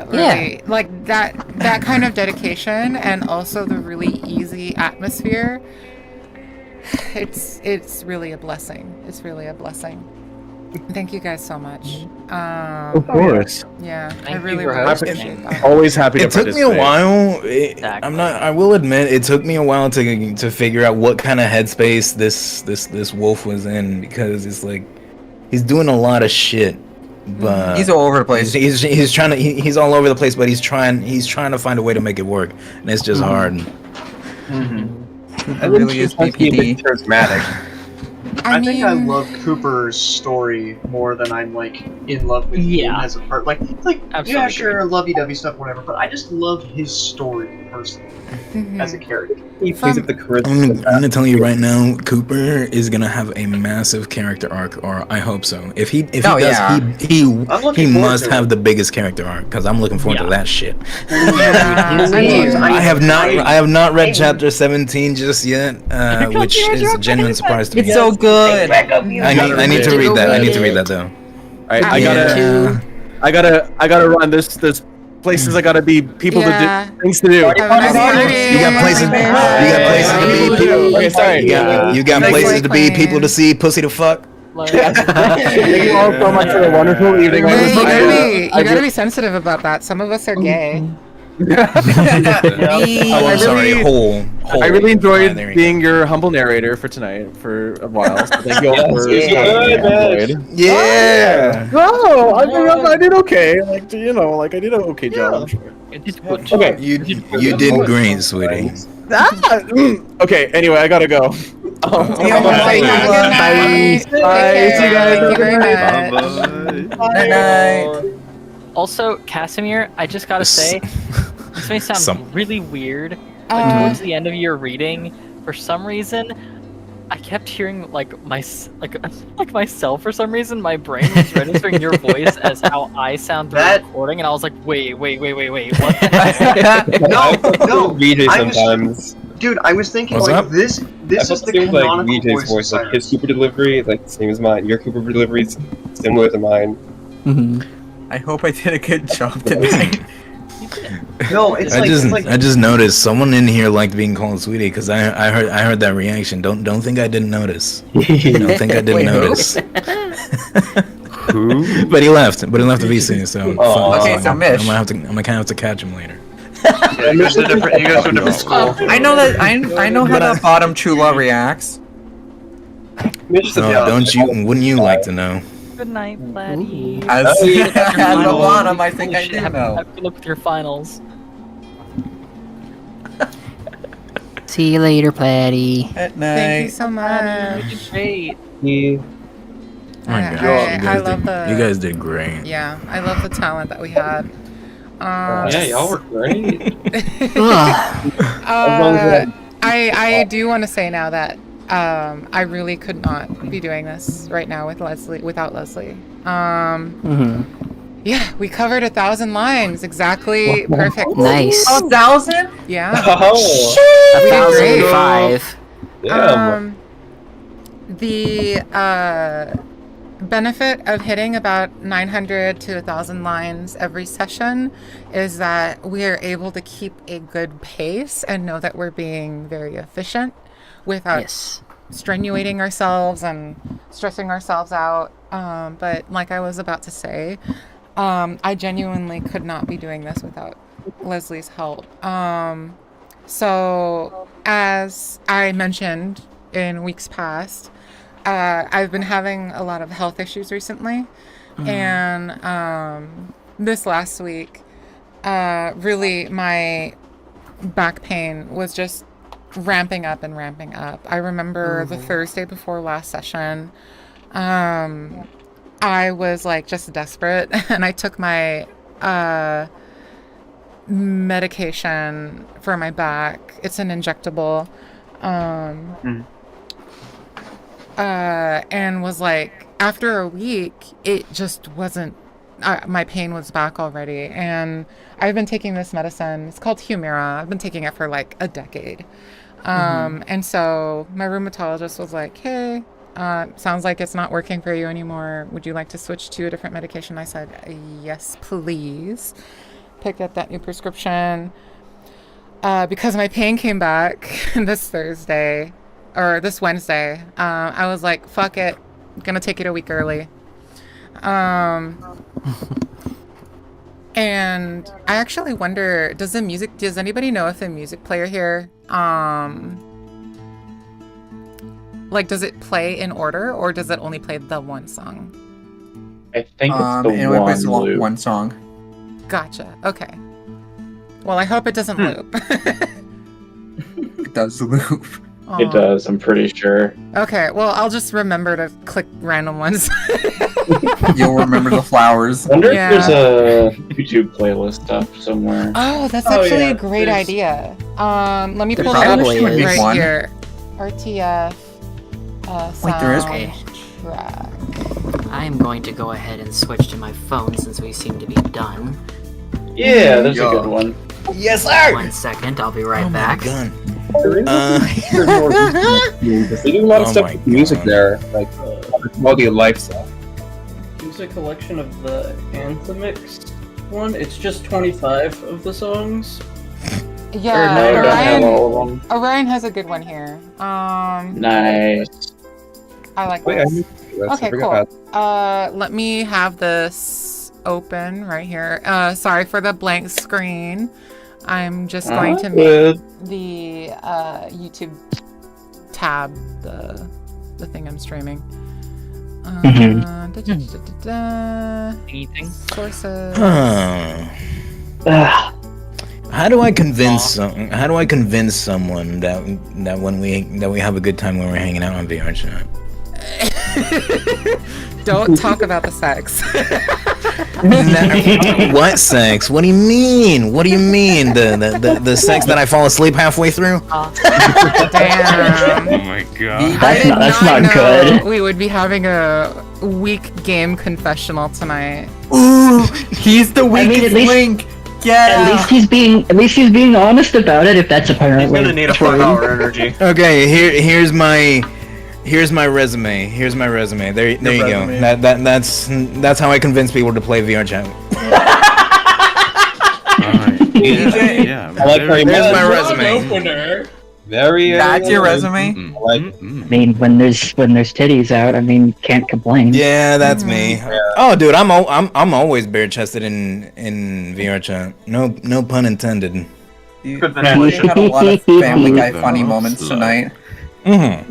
really like that kind of dedication and also the really easy atmosphere. It's really a blessing. It's really a blessing. Thank you guys so much. Of course. Yeah, I Thank really you for appreciate that. Always happy to It took me a participate. while. I will admit, it took me a while to figure out what kind of headspace this wolf was in, because it's like he's doing a lot of shit, but He's all over the place. He's trying to he's all over the place, but he's trying to find a way to make it work, and it's just hard. It really is PPD. charismatic. I think I mean- love Cooper's story more than I'm like in love with him as a part. Like yeah, Absolutely. sure, lovey-dovey stuff, whatever. But I just love his story personally as a character. He plays up the charisma. I'm gonna tell you right now, Cooper is gonna have a massive character arc, or I hope so. If he does, he must have the biggest character arc, because I'm looking forward to that shit. I have not read chapter 17 just yet, which is a genuine surprise to me. It's so good. I need to read that. I need to read that though. Alright, I gotta run. There's places I gotta be, people to do, things to do. You got places to be, people. Okay, sorry. You got places to be, people to see, pussy to fuck. Thank you all so much for a wonderful evening. You gotta be sensitive about that. Some of us are gay. I sorry, whole. I really enjoyed there you being your humble narrator for tonight for a while. So thank you all Yes, for you're good, man. Yeah. No, I did okay. Like I did an okay job. I'm sure. Okay. You did great, sweetie. Okay. Anyway, I gotta go. Bye. See you guys. Thank you very much. Night. Also, Casimir, I just gotta say, this may sound really weird, but towards the end of your reading, for some reason, I kept hearing like myself for some reason. My brain was registering your voice as how I sound through the recording, and I was like, wait, what the heck? No, VJ I was- sometimes. Dude, I was thinking What's like up? this is the Seems like canonical VJ's voice. voice, of like his Cooper delivery, is like the same as mine. Your Cooper delivery is similar to mine. I hope I did a good job tonight. No, it's I just noticed someone in here liked being called sweetie because I heard that reaction. Don't think I didn't notice. Don't think I didn't Wait, who? notice. Who? But he left the VC, so Okay, so Mish. I'm gonna have to catch him later. Yeah, you guys are different. You guys are different school. I know that I know how the bottom Chula reacts. Wouldn't you like to know? Good night, Platy. As as a bottom, I think I do Have know. a good luck with your finals. See you later, Platy. At Thank you so much. You did great. Oh my I gosh, love the. you guys did great. Yeah, I love the talent that we had. Yeah, y'all were great. I do want to say now that I really could not be doing this right now without Leslie. Yeah, we covered 1,000 lines exactly perfect. Nice. 1,000? Yeah. Oh. We did great. 1,005. Damn. The benefit of hitting about 900 to 1,000 lines every session is that we are able to keep a good pace and know that we're being very efficient without strenuating ourselves and stressing ourselves out. But like I was about to say, I genuinely could not be doing this without Leslie's help. So as I mentioned in weeks past, I've been having a lot of health issues recently, and this last week, really my back pain was just ramping up and ramping up. I remember the Thursday before last session, I was like just desperate, and I took my medication for my back. It's an injectable. And was like, after a week, it just wasn't, my pain was back already. And I've been taking this medicine. It's called Humira. I've been taking it for like a decade. And so my rheumatologist was like, hey, sounds like it's not working for you anymore. Would you like to switch to a different medication? I said, yes, please. Picked up that new prescription. Because my pain came back this Thursday. Or this Wednesday, I was like, fuck it, I'm gonna take it a week early. And I actually wonder, does anybody know if the music player here, like, does it play in order, or does it only play the one song? I think it's it only plays one song. Gotcha, okay. Well, I hope it doesn't loop. It does loop. It does, I'm pretty sure. Okay, well, I'll just remember to click random ones. You'll remember the flowers. I wonder if there's a YouTube playlist up somewhere. Oh, that's actually a great idea. Let me There pull it up probably is. right One. here. RTF. Wait, there is? Okay. Soundtrack. I am going to go ahead and switch to my phone since we seem to be done. Yeah, there's a good one. Yes, sir. 1 second, I'll be right back. Gun. They do a lot of stuff with music there, like quality of life stuff. It's a collection of the Anthemix one. It's just 25 of the songs. Yeah, Orion Orion has a good one here. Nice. I like Wait, this. Okay, cool. about Let me have this open right here. Sorry for the blank screen. I'm just going to make the YouTube tab the thing I'm streaming. Anything? Sources. How do I convince someone that when we have a good time when we're hanging out on VR chat? Don't talk about the sex. What sex? What do you mean? What do you mean? The sex that I fall asleep halfway through? Damn. Oh my god. That's not good. We would be having a weak game confessional tonight. Ooh, he's the weakest link. Yeah. At least he's being honest about it. If that's apparently. He's gonna need a true. 5-hour energy. Okay, here's my resume. Here's my resume. There you go. That's how I convince people to play VR chat. Yeah. There's my resume. Very. That's your resume. I mean, when there's titties out, I mean, can't complain. Yeah, that's me. Oh, dude, I'm always bare chested in VR chat. No pun intended. You had a lot of Family Guy funny moments tonight. Said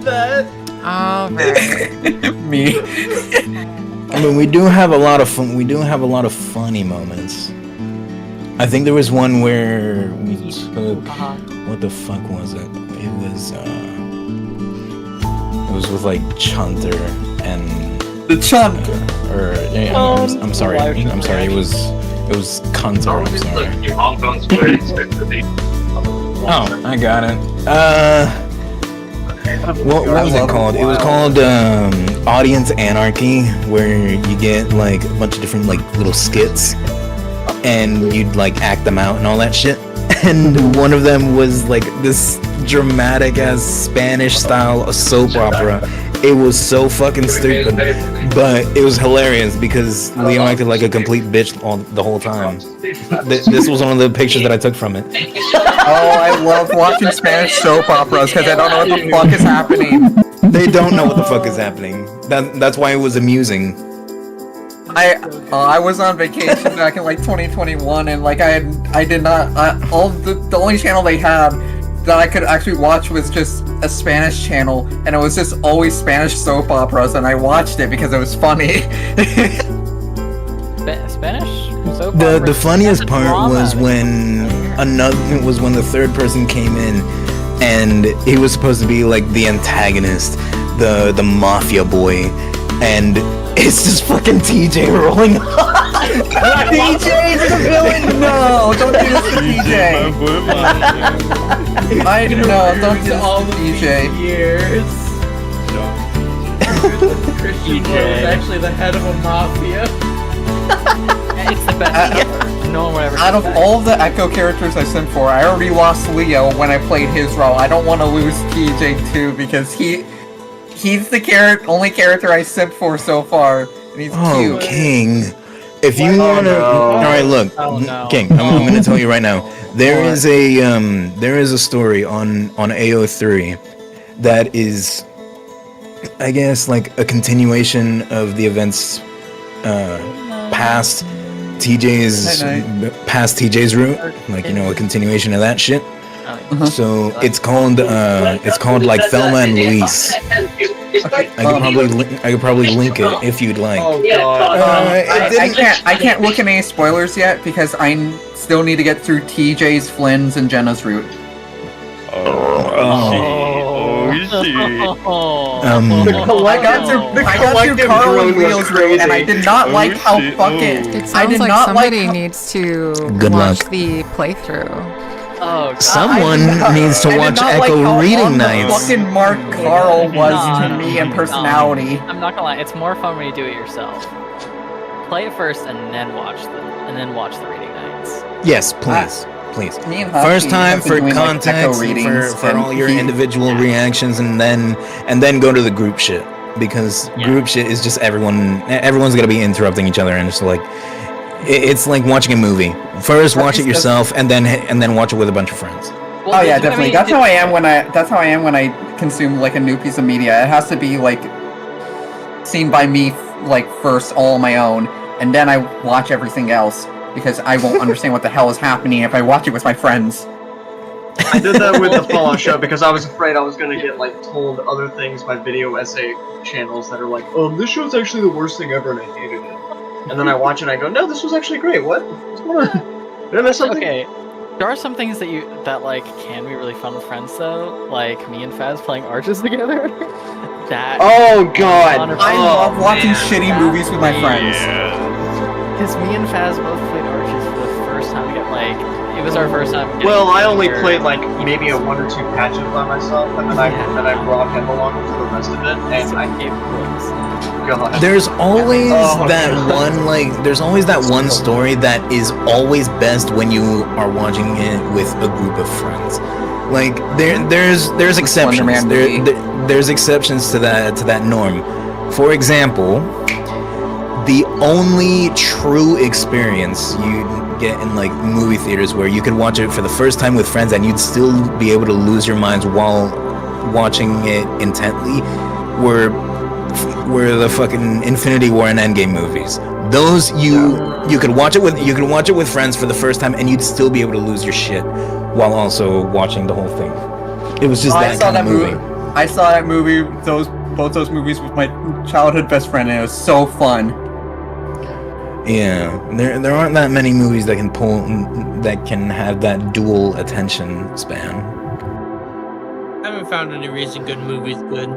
that. All right. Me. I mean, we do have a lot of fun. We do have a lot of funny moments. I think there was one where we took. What the fuck was it? It was with like Chunter and the Chunter. Or yeah, I'm sorry. I'm sorry. It was Cunter. I'm sorry. Oh, I got it. What was it called? It was called Audience Anarchy, where you get like a bunch of different like little skits, and you'd like act them out and all that shit. And one of them was like this dramatic ass Spanish style soap opera. It was so fucking stupid, but it was hilarious because Leo acted like a complete bitch the whole time. This was one of the pictures that I took from it. Oh, I love watching Spanish soap operas because I don't know what the fuck is happening. They don't know what the fuck is happening. That's why it was amusing. I was on vacation back in like 2021, and like the only channel they had that I could actually watch was just a Spanish channel, and it was just always Spanish soap operas, and I watched it because it was funny. Spanish soap The funniest part was when the third person came in, and he was supposed to be like the antagonist, the mafia boy, and it's just fucking TJ rolling on. TJ's the villain! No, don't do this to TJ! I know, don't do this to TJ. Years. Christian Bale was actually the head of a mafia. It's the best. No one would ever. Out of all the Echo characters I sent for, I already lost Leo when I played his role. I don't want to lose TJ too because he's the only character I sent for so far, and he's cute. King. If you wanna, alright, look, King. I'm gonna tell you right now. There is a story on AO3 that is, I guess, like a continuation of the events past TJ's route, like a continuation of that shit. So it's called like Thelma and Louise. I could probably link it if you'd like. Oh god. I can't look at any spoilers yet because I still need to get through TJ's, Flynn's, and Jenna's route. Oh shit. I got through Carl and Leo's route, and I did not like how fucking. It sounds like somebody needs to watch the playthrough. Oh, God. Someone needs to watch Echo Reading Nights. Fucking Mark Carl was to me in personality. I'm not gonna lie, it's more fun when you do it yourself. Play it first and then watch the reading nights. Yes, please. Please. Me and First Husky time have been for doing, like, context, Echo readings, for all your individual reactions, and then go to the group shit, because group shit is just everyone's gonna be interrupting each other, and it's like it's like watching a movie. First watch it yourself, and then watch it with a bunch of friends. Well, oh yeah, definitely. That's how I am when I consume like a new piece of media. It has to be like seen by me like first, all on my own, and then I watch everything else. because I won't understand what the hell is happening if I watch it with my friends. I did that with the Fallout show because I was afraid I was gonna get like told other things by video essay channels that are like, this show's actually the worst thing ever and I hated it. And then I watch it and I go, no, this was actually great. What's going on? Did I miss something? Okay. There are some things that like can be really fun with friends though, like me and Faz playing Arches together. That. Oh god! I love watching shitty movies with my friends. Because me and Faz both played Arches for the first time again. Like, it was our first time. Well, I only played like maybe a 1 or 2 patches by myself, and then I brought him along for the rest of it, and I gave God. There's always that God. one there's always that one story that is always best when you are watching it with a group of friends. Like there's exceptions. There's exceptions to that norm. For example, the only true experience you get in like movie theaters where you could watch it for the first time with friends and you'd still be able to lose your minds while watching it intently were the fucking Infinity War and Endgame movies. Those you could watch it with friends for the first time and you'd still be able to lose your shit while also watching the whole thing. It was just that kind of movie. I saw that movie, both those movies with my childhood best friend, and it was so fun. Yeah, there aren't that many movies that can have that dual attention span. I haven't found any recent good movies good.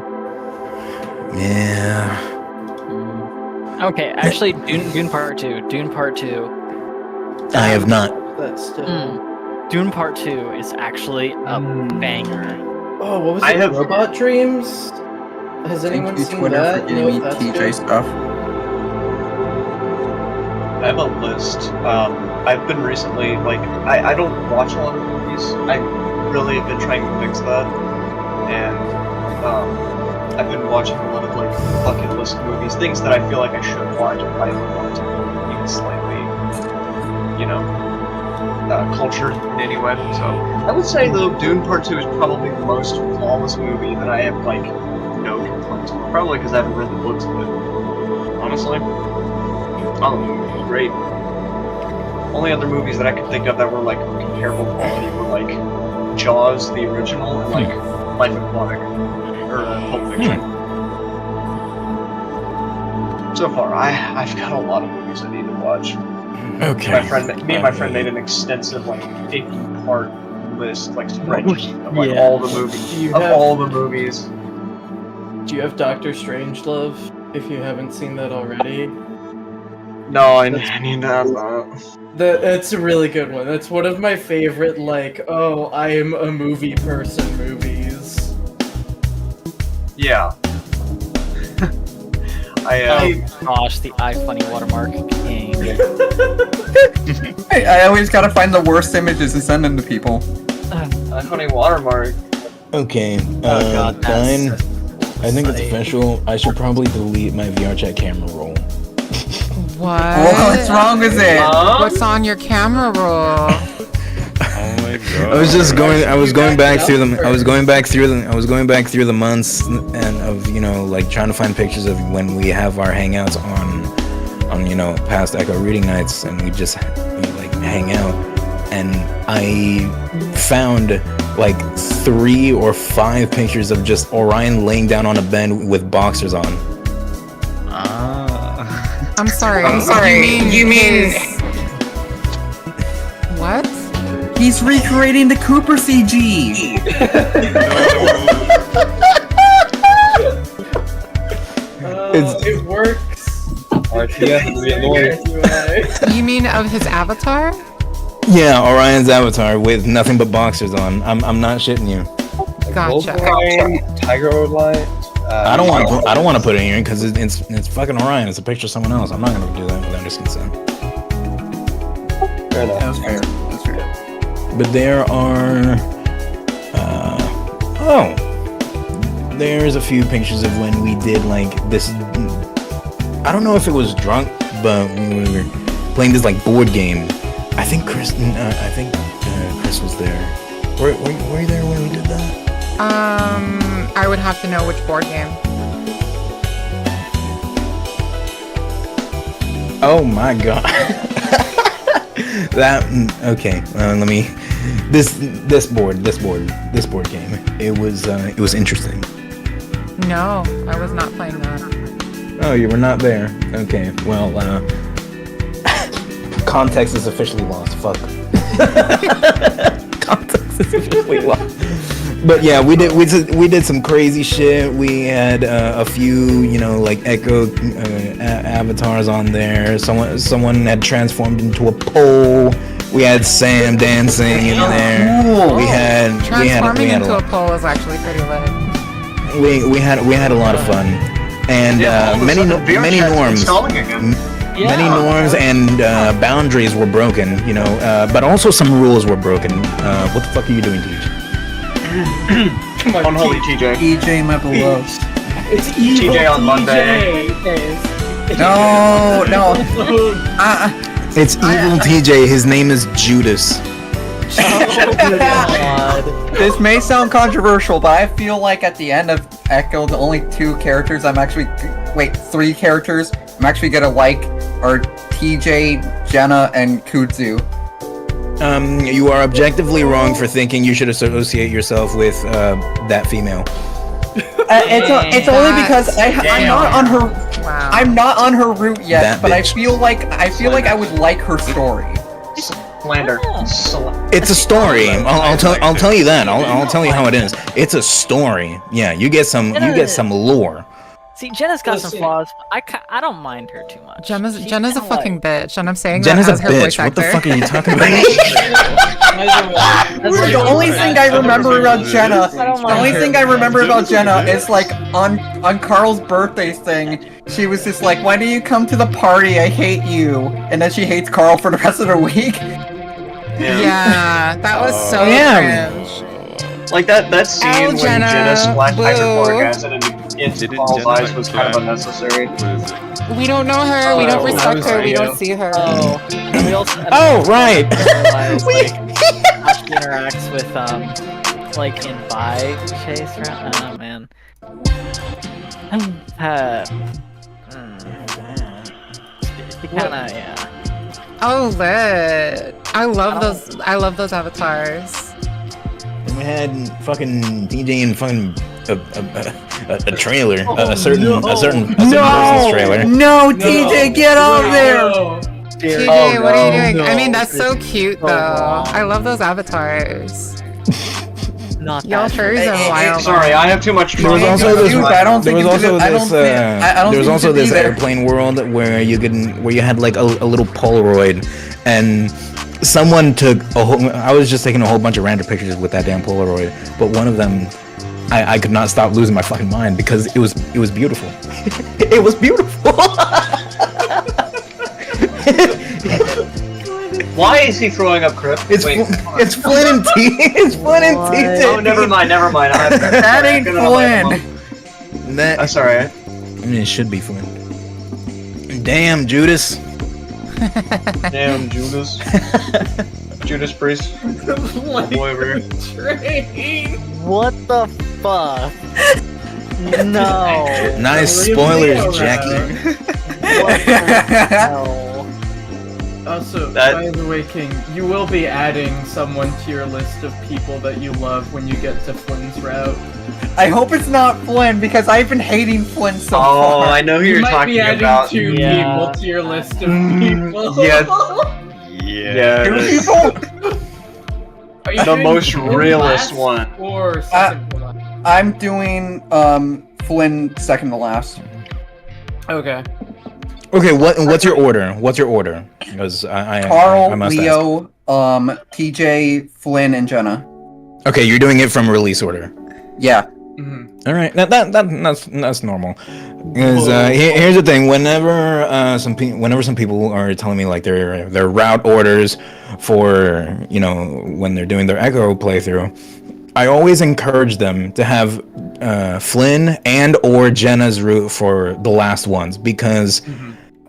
Yeah. Okay, actually, Dune Part 2. Dune Part 2. I have not. That's still... Dune Part 2 is actually a banger. Oh, what was it? Robot Dreams? Has anyone seen Twitter that? for getting me TJ stuff. I have a list. I've been recently, like, I don't watch a lot of movies. I really have been trying to fix that. And, I've been watching a lot of, like, bucket list movies. Things that I feel like I should watch if I want to be even slightly, you know, cultured in any way. So, I would say, though, Dune Part 2 is probably the most flawless movie that I have, like, no complaints with. Probably because I haven't read the books, but honestly, oh, the movie was great. Only other movies that I could think of that were like comparable quality were like Jaws, the original, and like Life Aquatic or Pulp Fiction. So far, I've got a lot of movies I need to watch. Okay. Me and my friend made an extensive like 50-part list, like spreadsheet of like all the movies. Do you have Doctor Strangelove? If you haven't seen that already. No, I need that. That's a really good one. That's one of my favorite, like, oh, I am a movie person movies. Yeah. Oh gosh, the iFunny watermark king. I always gotta find the worst images and send them to people. iFunny watermark. Okay, God, fine. I think it's official. I should probably delete my VRChat camera roll. What? What's wrong with it? What's on your camera roll? Oh my god. I was going back through them. I was going back through the months and of, you know, like trying to find pictures of when we have our hangouts on you know, past Echo reading nights, and we just like hang out. And I found like 3 or 5 pictures of just Orion laying down on a bed with boxers on. I'm sorry. You mean what? He's recreating the Cooper CG. It works. You mean of his avatar? Yeah, Orion's avatar with nothing but boxers on. I'm not shitting you. Gotcha. Tiger Light. I don't want to put it in here because it's fucking Orion. It's a picture of someone else. I'm not gonna do that without his consent. Fair enough. That's fair. That's fair. But there are, there's a few pictures of when we did like this. I don't know if it was drunk, but when we were playing this like board game. I think Chris was there. Were you there when we did that? I would have to know which board game. Oh my god. Okay. Let me. This board game. It was interesting. No, I was not playing that. Oh, you were not there. Okay. Well, context is officially lost. Fuck. Context is officially lost. But yeah, we did some crazy shit. We had a few, like Echo avatars on there. Someone had transformed into a pole. We had Sam dancing in there. Cool. We had Transforming a into a lot. pole is actually pretty lit. We had a lot of fun, and many norms. Many norms and boundaries were broken, but also some rules were broken. What the fuck are you doing, TJ? Come on, unholy TJ. TJ, my beloved. It's evil TJ on Monday. No. It's evil TJ. His name is Judas. This may sound controversial, but I feel like at the end of Echo, the only 3 characters I'm actually gonna like are TJ, Jenna, and Kudzu. You are objectively wrong for thinking you should associate yourself with that female. It's only because I'm not on her. Wow. I'm not on her route yet, That but bitch. I feel like I would like her story. Slander. It's a story. I'll tell you that. I'll tell you how it is. It's a story. Yeah, you get some lore. See, Jenna's got some flaws. But I don't mind her too much. Jenna's She's a kinda fucking bitch, and I'm saying Jenna's that a as her bitch. voice What the actor. fuck are you talking about? The only thing I remember about Jenna, is like on Carl's birthday thing, she was just like, "Why do you come to the party? I hate you," and then she hates Carl for the rest of the week. Yeah, that was so cringe. Like that scene when Jenna, Jenna splashed boo. hydrochloric acid into Paul's eyes was kind of unnecessary. We don't know her. We don't respect her. We don't see her. And we also right. realize, like, how she interacts with like in Vi Chase. Oh man. She kinda, yeah. Oh, lit. I love those avatars. And we had fucking TJ and fucking a trailer, a certain person's trailer. No, TJ, get out of there! TJ, what are you doing? I mean, that's so cute, though. I love those avatars. Not Y'all furries are wild. Sorry, I have too much There was trauma. also this airplane world where you had like a little Polaroid, and someone took I was just taking a whole bunch of random pictures with that damn Polaroid, but one of them, I could not stop losing my fucking mind because it was beautiful. It was beautiful. Why is he throwing up, Crip? It's Flynn and T. It's Flynn and TJ. Oh, never mind. That ain't Flynn. That's alright. I mean, it should be Flynn. Damn, Judas. Damn, Judas. Judas Priest. Oh, boy over here. What the fuck? No. Nice spoilers, Jackie. Also, by the way, King, you will be adding someone to your list of people that you love when you get to Flynn's route. I hope it's not Flynn because I've been hating Flynn so Oh, far. I know who you're might talking be adding about. 2 people to your list of people. Yeah. Two Yeah. people? Are you The doing most Flynn realist last one. Or second to last? I'm doing Flynn second to last. Okay. Okay, what's your order? What's your order? Because I Carl, must Leo, TJ, Flynn, and Jenna. ask. Okay, you're doing it from release order. Yeah. All right, that's normal. Because here's the thing: whenever some people are telling me like their route orders for when they're doing their Echo playthrough, I always encourage them to have Flynn and or Jenna's route for the last ones because.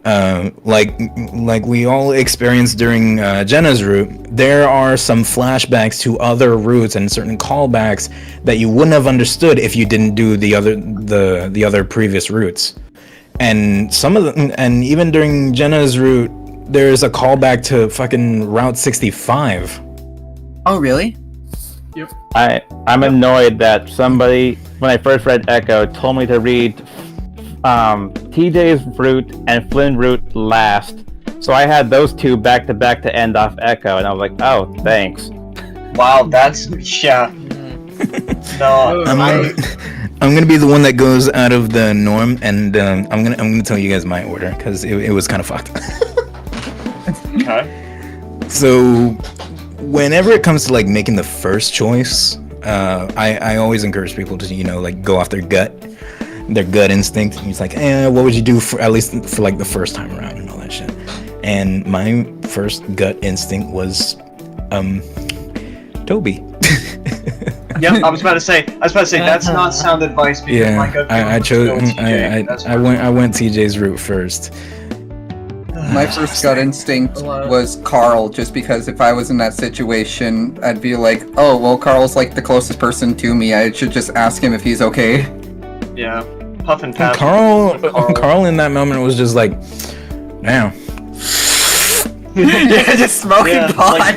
Like we all experienced during Jenna's route, there are some flashbacks to other routes and certain callbacks that you wouldn't have understood if you didn't do the other previous routes. And some of them, and even during Jenna's route, there's a callback to fucking Route 65. Oh, really? Yep. I'm annoyed that somebody, when I first read Echo, told me to read TJ's route and Flynn route last. So I had those two back to back to end off Echo, and I was like, oh, thanks. Wow, that's yeah. No, I'm gonna be the one that goes out of the norm, and I'm gonna tell you guys my order because it was kind of fucked. Okay. So, whenever it comes to like making the first choice, I always encourage people to like go off their gut instinct. He's like, what would you do for at least for like the first time around and all that shit. And my first gut instinct was, Toby. Yep, I was about to say that's not sound advice because Yeah, my gut I feeling was chose. to go TJ. That's I went TJ's route first. My first gut instinct was Carl, just because if I was in that situation, I'd be like, oh, well, Carl's like the closest person to me. I should just ask him if he's okay. Yeah, puff and pass. Carl in that moment was just like, damn. Yeah, just smoking pot. Like,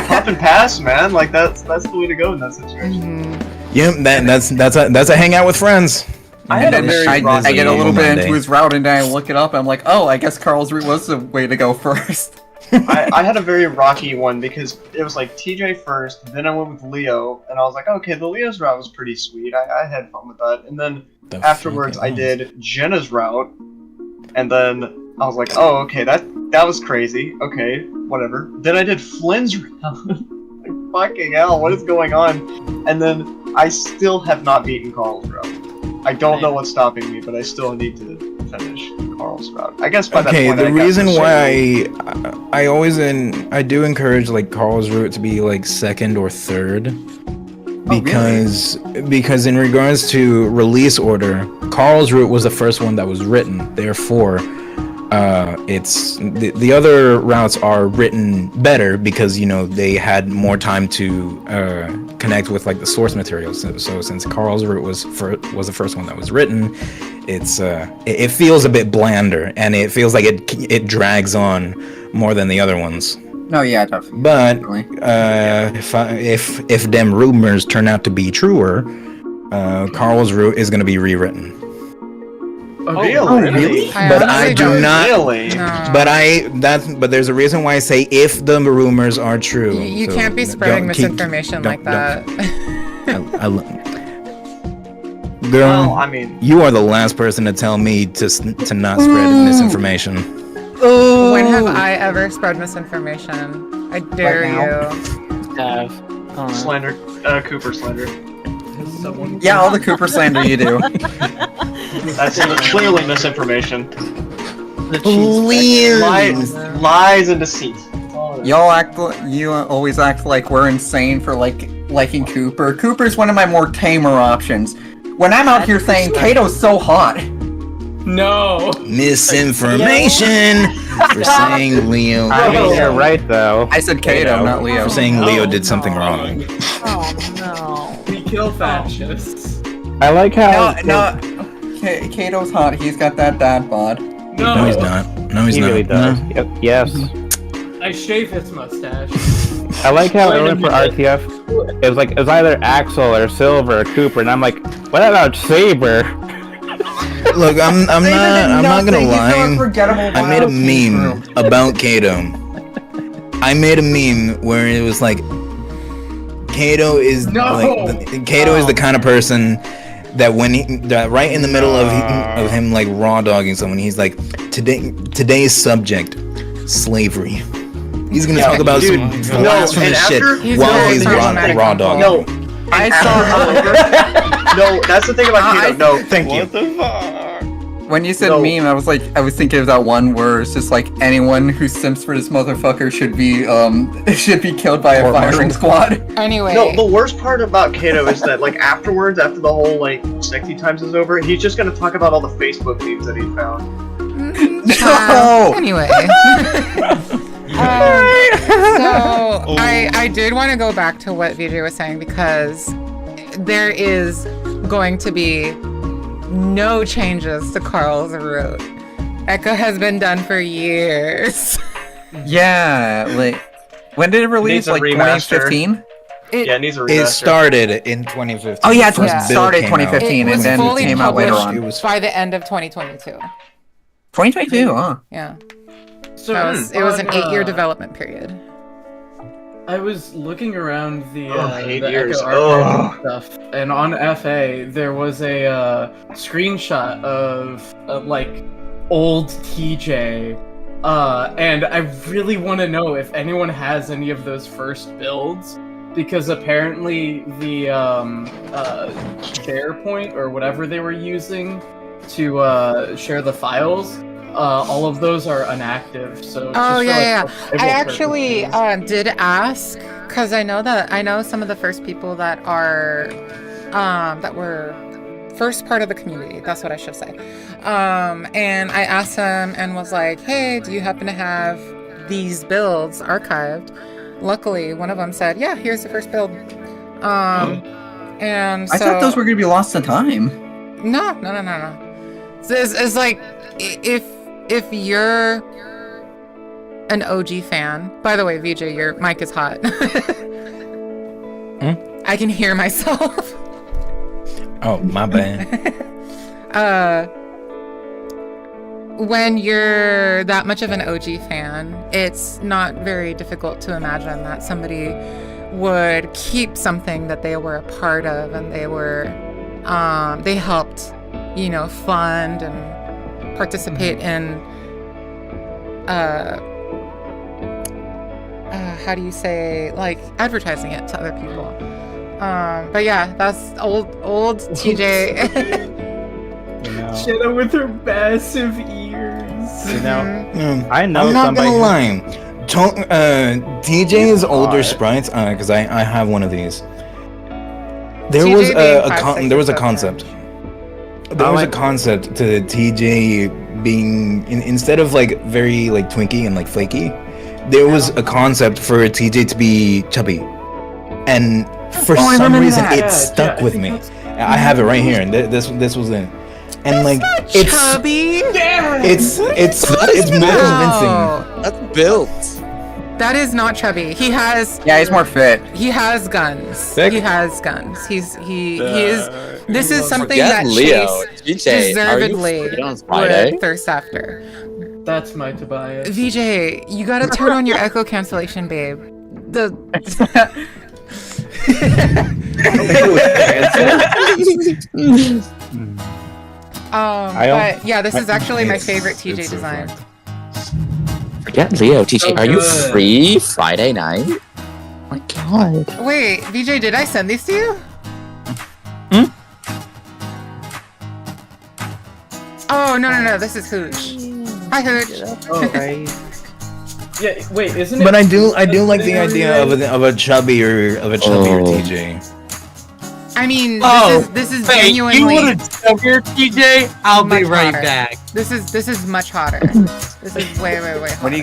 puff and pass, man. Like that's the way to go in that situation. Yep, that's a hangout with friends. I get a little bit into his route and then I look it up and I'm like, oh, I guess Carl's route was the way to go first. I had a very rocky one because it was like TJ first, then I went with Leo, and I was like, okay, the Leo's route was pretty sweet. I had fun with that. And then afterwards I did Jenna's route, and then I was like, oh, okay, that was crazy. Okay, whatever. Then I did Flynn's route. Like, fucking hell, what is going on? And then I still have not beaten Carl's route. I don't know what's stopping me, but I still need to finish Carl's route. I guess by that point, the reason why I do encourage like Carl's route to be like second or third, because in regards to release order, Carl's route was the first one that was written. Therefore, it's the other routes are written better because they had more time to connect with like the source material. So since Carl's route was the first one that was written, it feels a bit blander and it feels like it drags on more than the other ones. No, yeah, definitely. But if them rumors turn out to be truer, Carl's route is going to be rewritten. Oh, really? But I do not. Really? No. But there's a reason why I say if the rumors are true. You So can't be spreading don't misinformation like that. Girl, Well, I mean, you are the last person to tell me to not spread misinformation. When have I ever spread misinformation? I dare you. slander, Cooper slander. Yeah, all the Cooper slander you do. That's clearly misinformation. Lies and deceit. You always act like we're insane for liking Cooper. Cooper's one of my more tamer options. When I'm out here saying Kato's so hot. No. Misinformation for saying Leo. I mean, you're right though. I said Kato, not Leo. For saying Leo did something wrong. Oh We kill fascists. I like how Kato's hot. He's got that dad bod. No, he's not. No, he's he not. really does. No. Yep. Yes. I shave his mustache. I like how Wait a earlier for minute. RTF, it was either Axel or Silver or Cooper, and I'm like, what about Saber? Look, I'm not gonna lie. I made a wild meme about Kato. I made a meme where it was like Kato is is the kind of person that that right in the middle of him like raw dogging someone, he's like, today's subject, slavery. He's gonna talk about some blasphemous shit while he's raw dogging. No, I saw. No, that's the thing about Kato. No, thank you. What the fuck? When you said meme, I was thinking of that one where it's just like anyone who simps for this motherfucker should be killed by a firing squad. Anyway. No, the worst part about Kato is that like afterwards, after the whole like sexy times is over, he's just gonna talk about all the Facebook memes that he found. No. Anyway. So I did want to go back to what VJ was saying because there is going to be no changes to Carl's route. Echo has been done for years. Yeah, like when did it release? Needs a Like remaster. 2015? Yeah, it needs a remaster. It started in 2015. Oh yeah, it First started build came out. 2015 It was and then fully it came out later published on. was by the end of 2022. 2022, huh? Yeah. So It was an 8-year on, development period. I was looking around the, 8 the years. Echo archive and stuff, and on FA there was a screenshot of like old TJ, and I really want to know if anyone has any of those first builds, because apparently the SharePoint or whatever they were using to share the files, all of those are inactive. So Oh just for, yeah, like, yeah. survival I actually purposes. did ask because I know some of the first people that are that were first part of the community. That's what I should say. And I asked them and was like, "Hey, do you happen to have these builds archived?" Luckily, one of them said, "Yeah, here's the first build." And so I thought those were gonna be lost to time. No. So it's like if you're an OG fan. By the way, VJ, your mic is hot. I can hear myself. Oh, my bad. When you're that much of an OG fan, it's not very difficult to imagine that somebody would keep something that they were a part of and they were they helped, you know, fund and participate in how do you say, like, advertising it to other people. But yeah, that's old TJ. Jenna with her massive ears. You know, I know I'm not somebody. gonna lie. TJ's older sprites, because I have one of these. There TJ was being 5'6" there was a is concept. There was a concept to TJ being instead of like very like twinky and like flaky. There was a concept for TJ to be chubby, and for I some remember reason that. it stuck with me. I have it right here, and this was it. And like it's chubby. it's more convincing. That's built. That is not chubby. He has. Yeah, he's more fit. He has guns. Thick? He has guns. He is. This is something Forget that Leo. Chase GJ, are you deservedly free on Friday? would thirst after. That's my Tobias. VJ, you gotta turn on your echo cancellation, babe. But yeah, this is actually my favorite TJ design. Forget Leo. TJ, So are you good. free Friday night? Oh my god. Wait, VJ, did I send these to you? Oh no! This is Hooch. Hi, Hooch. Yeah, wait, isn't it? But I do like the idea of a chubbier TJ. I mean, Oh, this is Hey, genuinely. you want to come here, TJ? I'll be much right hotter. back. This is much hotter. This is way hotter. What do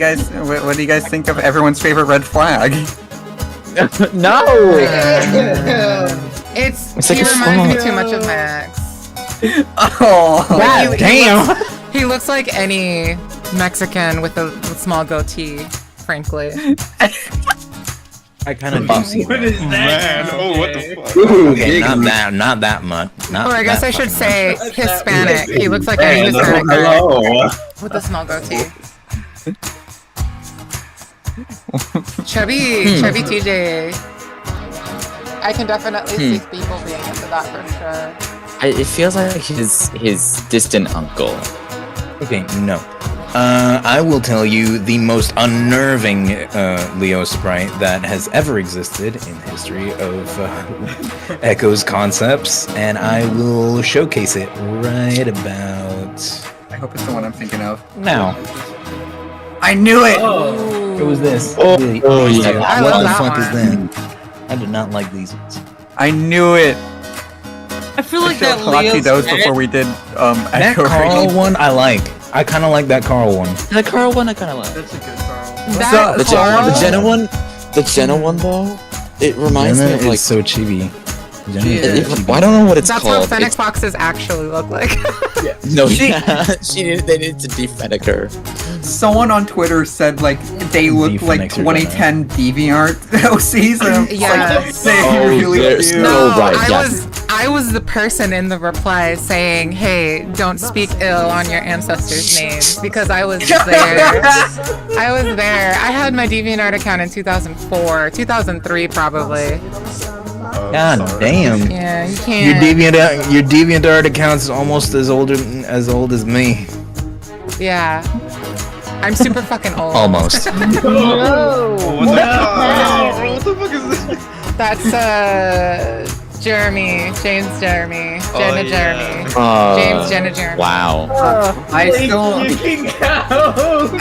you guys think of everyone's favorite red flag? No. It's It's he like a reminds me frog. too much of my ex. Oh, Like, damn. He looks like any Mexican with a small goatee, frankly. I kind of do see What that. is that? Oh, what the fuck? Okay, not that much. Not Or I guess that I should fucking say Hispanic. He looks like any Hispanic guy with a small goatee. Chubby TJ. I can definitely see people being into that for sure. It feels like his distant uncle. Okay, no. I will tell you the most unnerving Leo sprite that has ever existed in the history of Echo's concepts, and I will showcase it right about I hope it's the one I'm thinking of. now. I knew it. It was this. Oh, yeah. I What love the that fuck is one. that? I do not like these ones. I knew it. I feel like I showed that Kalachi Leo's those head- before we did That Echo Carl Ring. one I like. I kind of like that Carl one. The Carl one I kind of like. That's a good Carl. That The Jenna one though, it reminds me of Jenna like is so chibi. I don't know what it's That's called. how Fennec foxes actually look like. No, they need to defend her. Someone on Twitter said like they look like Phoenix are gonna- 2010 DeviantArt OCs. And I'm just Yes. like, they really do. No, I was the person in the reply saying, "Hey, don't speak ill on your ancestors' names," because I was there. I was there. I had my DeviantArt account in 2004, 2003 probably. God damn. Yeah, you can't. Your DeviantArt account's almost as old as me. Yeah. I'm super fucking old. Almost. No. What the fuck is this? That's Jeremy, James Jeremy, Jenna Jeremy, James Jenna Jeremy. Wow. I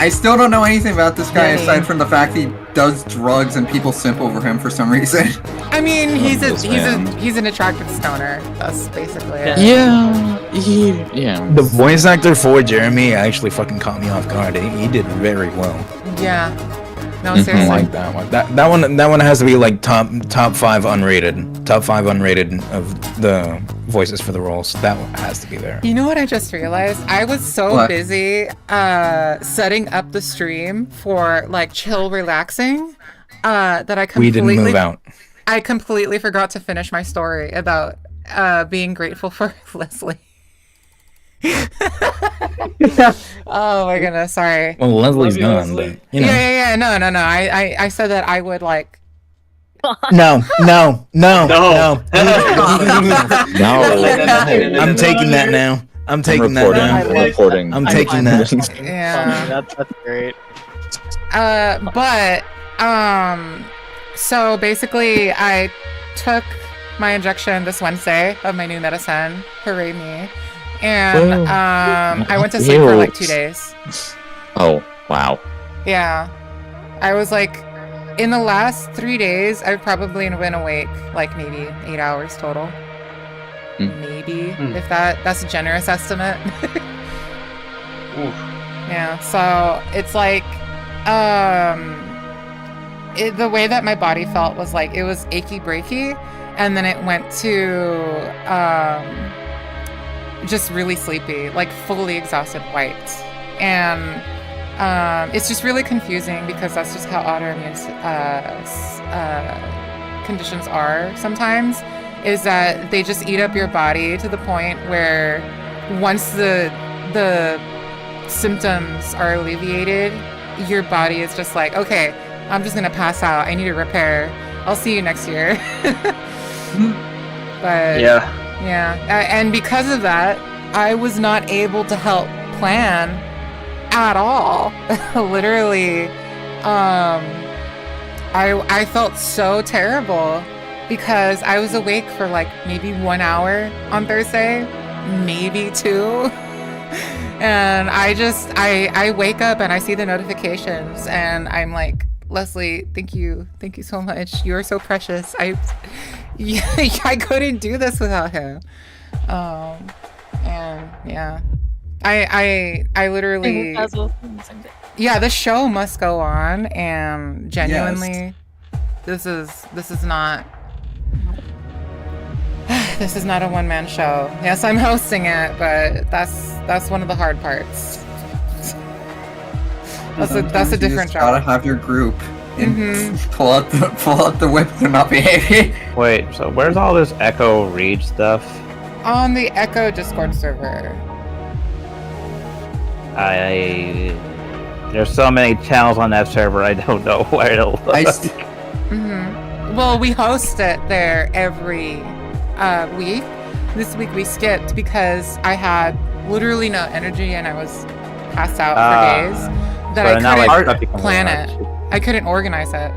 still don't know anything about this guy aside from the fact he does drugs and people simp over him for some reason. I mean, he's an attractive stoner. That's basically it. Yeah. The voice actor for Jeremy actually fucking caught me off guard. He did very well. Yeah. No, I seriously. like that one. That one has to be like top 5 unrated. Top 5 unrated of the voices for the roles. That one has to be there. You know what I just realized? I was so What? busy setting up the stream for like chill relaxing that I We completely didn't move out. I completely forgot to finish my story about being grateful for Leslie. Oh my goodness, sorry. Well, Leslie's gone, but you know. Yeah. No. I said that I would like. No. No. I'm taking that now. I'm taking that now. I'm reporting. I'm taking that. Yeah. That's great. But so basically, I took my injection this Wednesday of my new medicine. Hooray me! And I went to sleep for like 2 days. Oh, wow. Yeah, I was like, in the last 3 days, I've probably been awake like maybe 8 hours total. Maybe, if that's a generous estimate. Yeah, so it's like, the way that my body felt was like, it was achy breaky, and then it went to, just really sleepy, like fully exhausted, wiped. And it's just really confusing because that's just how autoimmune conditions are sometimes, is that they just eat up your body to the point where once the symptoms are alleviated, your body is just like, okay, I'm just gonna pass out, I need a repair, I'll see you next year. But yeah, and because of that, I was not able to help plan at all. Literally, I felt so terrible because I was awake for like maybe 1 hour on Thursday, maybe 2. And I wake up and I see the notifications and I'm like, Leslie, thank you so much. You are so precious. I couldn't do this without him. And yeah, I literally, yeah, the show must go on, and genuinely, this is not a one-man show. Yes, I'm hosting it, but that's one of the hard parts. That's a different job. Gotta have your group. And pull out the whip. They're not behaving. Wait, so where's all this Echo Read stuff? On the Echo Discord server. There's so many channels on that server, I don't know where to look. Well, we host it there every week. This week we skipped because I had literally no energy and I was passed out for days. That I couldn't plan it. I couldn't organize it.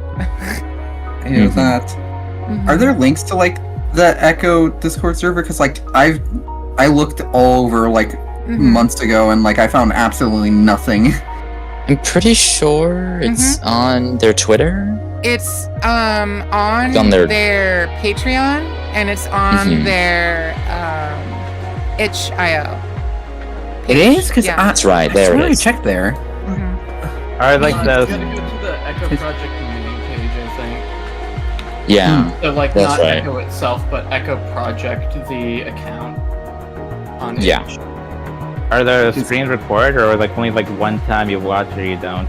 Are there links to like the Echo Discord server? Because like I looked all over like months ago and like I found absolutely nothing. I'm pretty sure it's on their Twitter. It's on their Patreon and it's on their itch.io. It is? Because that's right. There it is. Check there. Alright, like You gotta go to the Echo Project community page, I Yeah, So like that's not right. Echo itself, but Echo Project, the account. On Yeah. Itch. Are the screens recorded, or like only like one time you watch it or you don't?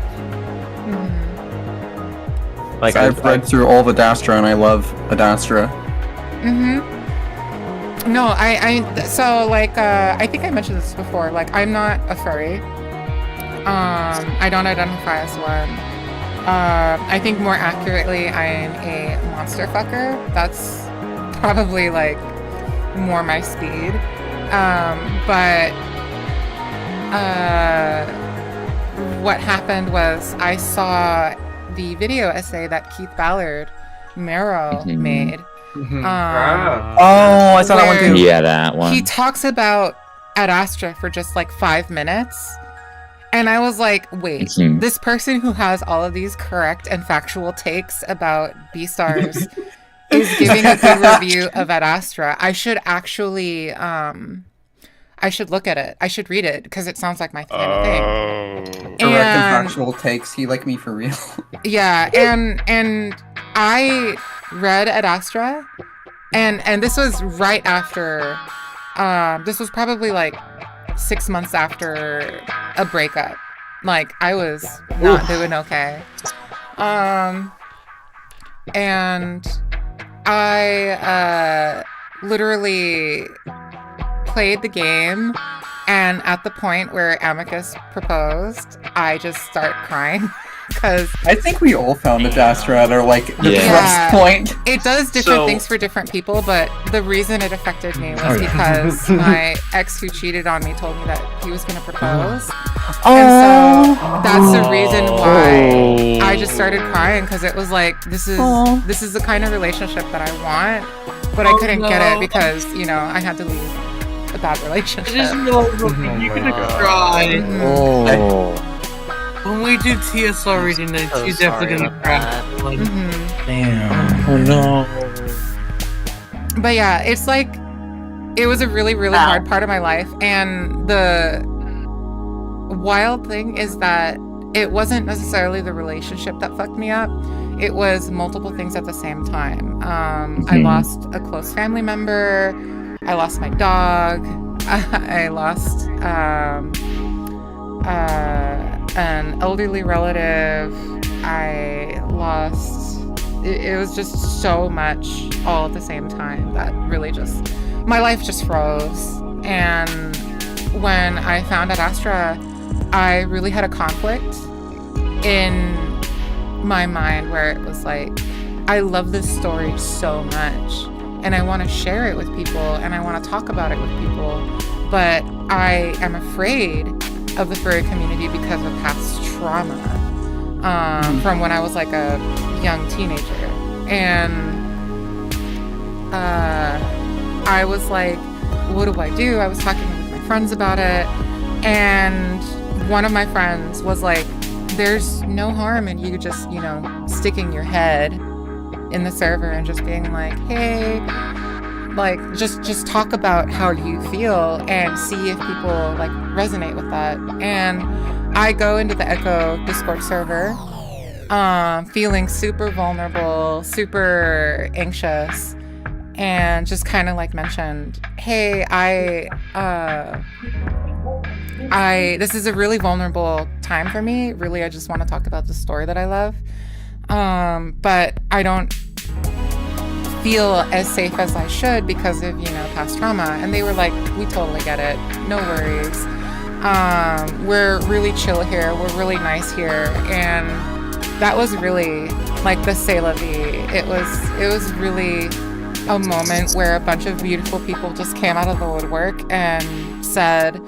Like I've read through all of Adastra and I love Adastra. No, so like I think I mentioned this before. Like I'm not a furry. I don't identify as one. I think more accurately, I'm a monster fucker. That's probably like more my speed. But what happened was I saw the video essay that Keith Ballard, Marrow, made. Oh, I saw that one too. Yeah, that one. He talks about Ad Astra for just like 5 minutes. And I was like, wait, this person who has all of these correct and factual takes about Beastars is giving a good review of Ad Astra. I should actually, I should look at it. I should read it because it sounds like my kind of thing. Correct and factual takes. He like me for real. Yeah, and I read Ad Astra, and this was right after, this was probably like 6 months after a breakup. Like I was not doing okay. And I literally played the game, and at the point where Amicus proposed, I just start crying. Because I think we all found Adastra at our like depressed point. It does different things for different people, but the reason it affected me was because my ex who cheated on me told me that he was going to propose. And so that's the reason why I just started crying, because it was like, this is the kind of relationship that I want, but I couldn't get it because, you know, I had to leave a bad relationship. You're gonna cry. When we do TSR reading night, she's definitely gonna cry. Like, Damn. Oh no. But yeah, it's like, it was a really, really hard part of my life. And the wild thing is that it wasn't necessarily the relationship that fucked me up. It was multiple things at the same time. I lost a close family member. I lost my dog. I lost an elderly relative. I lost, it was just so much all at the same time that really just, my life just froze. And when I found Ad Astra, I really had a conflict in my mind where it was like, I love this story so much and I want to share it with people and I want to talk about it with people, but I am afraid of the furry community because of past trauma from when I was like a young teenager. And I was like, what do I do? I was talking with my friends about it, and one of my friends was like, there's no harm in you just, you know, sticking your head in the server and just being like, hey, like just talk about how you feel and see if people like resonate with that. And I go into the Echo Discord server feeling super vulnerable, super anxious, and just kind of like mentioned, hey, this is a really vulnerable time for me. Really, I just want to talk about the story that I love. But I don't feel as safe as I should because of, you know, past trauma. And they were like, we totally get it. No worries. We're really chill here. We're really nice here. And that was really like the c'est la vie. It was really a moment where a bunch of beautiful people just came out of the woodwork and said,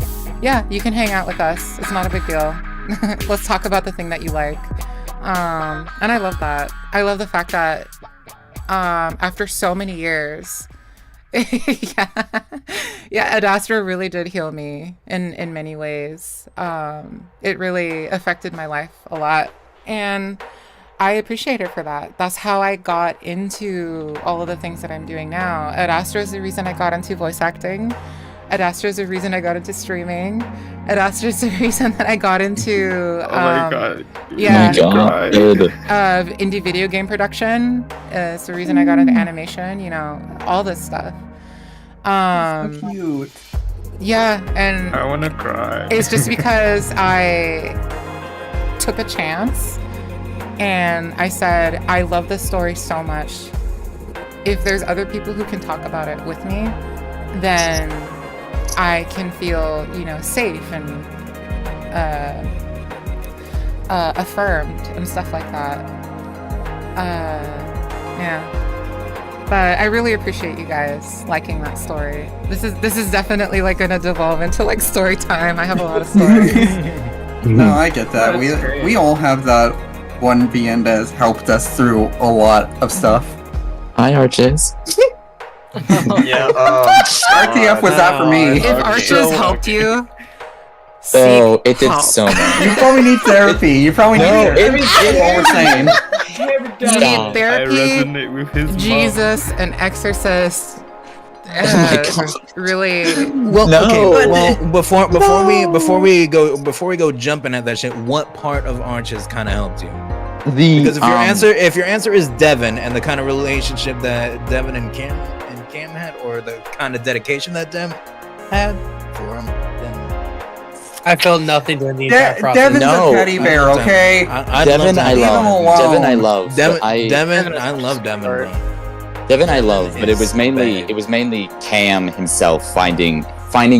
yeah, you can hang out with us. It's not a big deal. Let's talk about the thing that you like. And I love that. I love the fact that after so many years, yeah, Ad Astra really did heal me in many ways. It really affected my life a lot. And I appreciate her for that. That's how I got into all of the things that I'm doing now. Ad Astra is the reason I got into voice acting. Ad Astra is the reason I got into streaming. Ad Astra is the reason that I got into yeah, indie video game production. It's the reason I got into animation. You know, all this stuff. So cute. Yeah, and I want to cry. it's just because I took a chance and I said, I love this story so much. If there's other people who can talk about it with me, then I can feel, you know, safe and affirmed and stuff like that. Yeah. But I really appreciate you guys liking that story. This is definitely like gonna devolve into like story time. I have a lot of stories. No, I get that. We all have that one VN that has helped us through a lot of stuff. Hi, Arches. Yeah, RTF was that for me. If Arches helped you, Oh, it did so much. You probably need therapy. You probably need therapy. That's what we're saying. you need therapy, Jesus, an exorcist. Really? Well, okay. Well, before we go jumping at that shit, what part of Arches kind of helped you? Because if your answer is Devin and the kind of relationship that Devin and Cam had, or the kind of dedication that Devin had for him, then I felt nothing during the entire process. Devin's a teddy bear, okay? Devin, I love. Devin, I love. Devin, I love Devin, bro. Devin, I love, but it was mainly Cam himself finding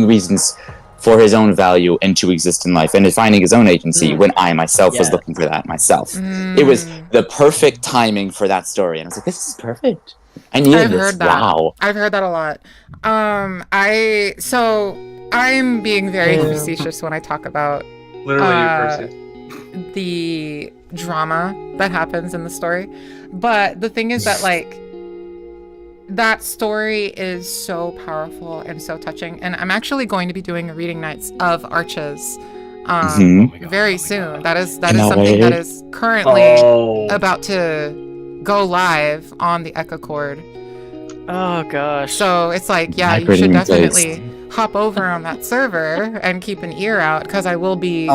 reasons for his own value and to exist in life, and finding his own agency when I myself was looking for that myself. It was the perfect timing for that story, and I was like, "This is perfect." I needed this. Heard that. Wow. I've heard that a lot. I'm being very facetious when I talk about the drama that happens in the story, but the thing is that like that story is so powerful and so touching, and I'm actually going to be doing a reading nights of Arches very soon. That is something that is currently about to go live on the Echo Chord. Oh gosh. So it's like, yeah, you should definitely hop over on that server and keep an ear out, because I will be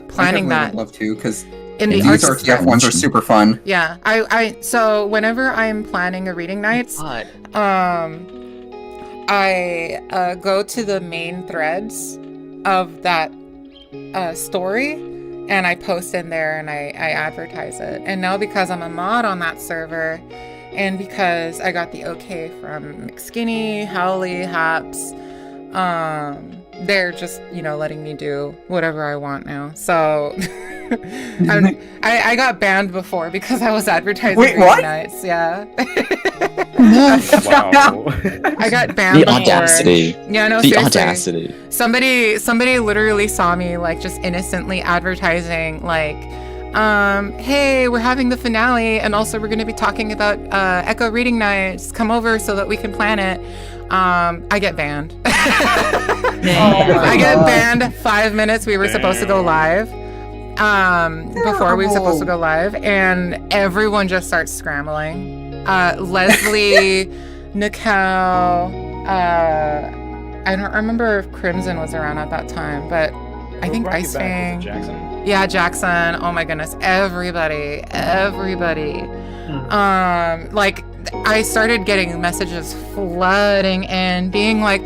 planning that. I'd love to, because in the these RTF ones are super fun. Yeah, so whenever I'm planning a reading nights, I go to the main threads of that story, and I post in there and I advertise it. And now because I'm a mod on that server, and because I got the okay from McSkinny, Howley, Haps, they're just, you know, letting me do whatever I want now. So I got banned before because I was advertising reading nights. Yeah. Wow. I got banned The before. audacity. Yeah, no, the seriously. audacity. Somebody literally saw me like just innocently advertising like, hey, we're having the finale, and also we're going to be talking about Echo reading nights. Come over so that we can plan it. I get banned. I get banned 5 minutes. We were supposed to go live. Before we were supposed to go live, and everyone just starts scrambling. Leslie, Nicole, I don't remember if Crimson was around at that time, but I think Ice Fang. Yeah, Jackson. Oh my goodness, everybody. Like, I started getting messages flooding in, being like,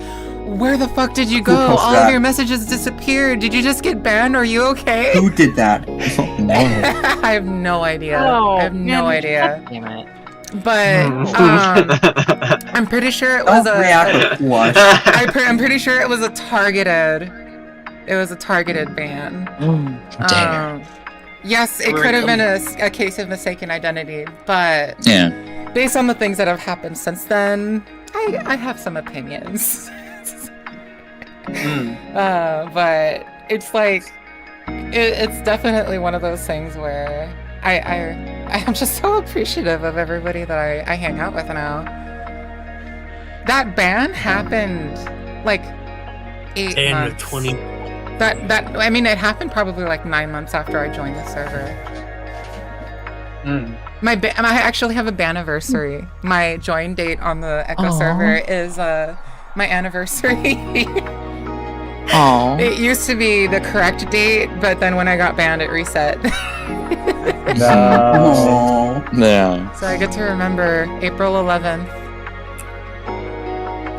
where the fuck did you go? All of your messages disappeared. Did you just get banned? Are you okay? Who did that? I have no idea. I have no idea. Damn it. But I'm pretty sure it was I'm pretty sure it was a targeted. It was a targeted ban. Yes, it could have been a case of mistaken identity, but based on the things that have happened since then, I have some opinions. But it's like it's definitely one of those things where I am just so appreciative of everybody that I hang out with now. That ban happened like 8 months. 20. That I mean, it happened probably like 9 months after I joined the server. I actually have a ban-iversary. My join date on the Echo server is my anniversary. Oh. It used to be the correct date, but then when I got banned, it reset. No. Yeah. So I get to remember April 11th.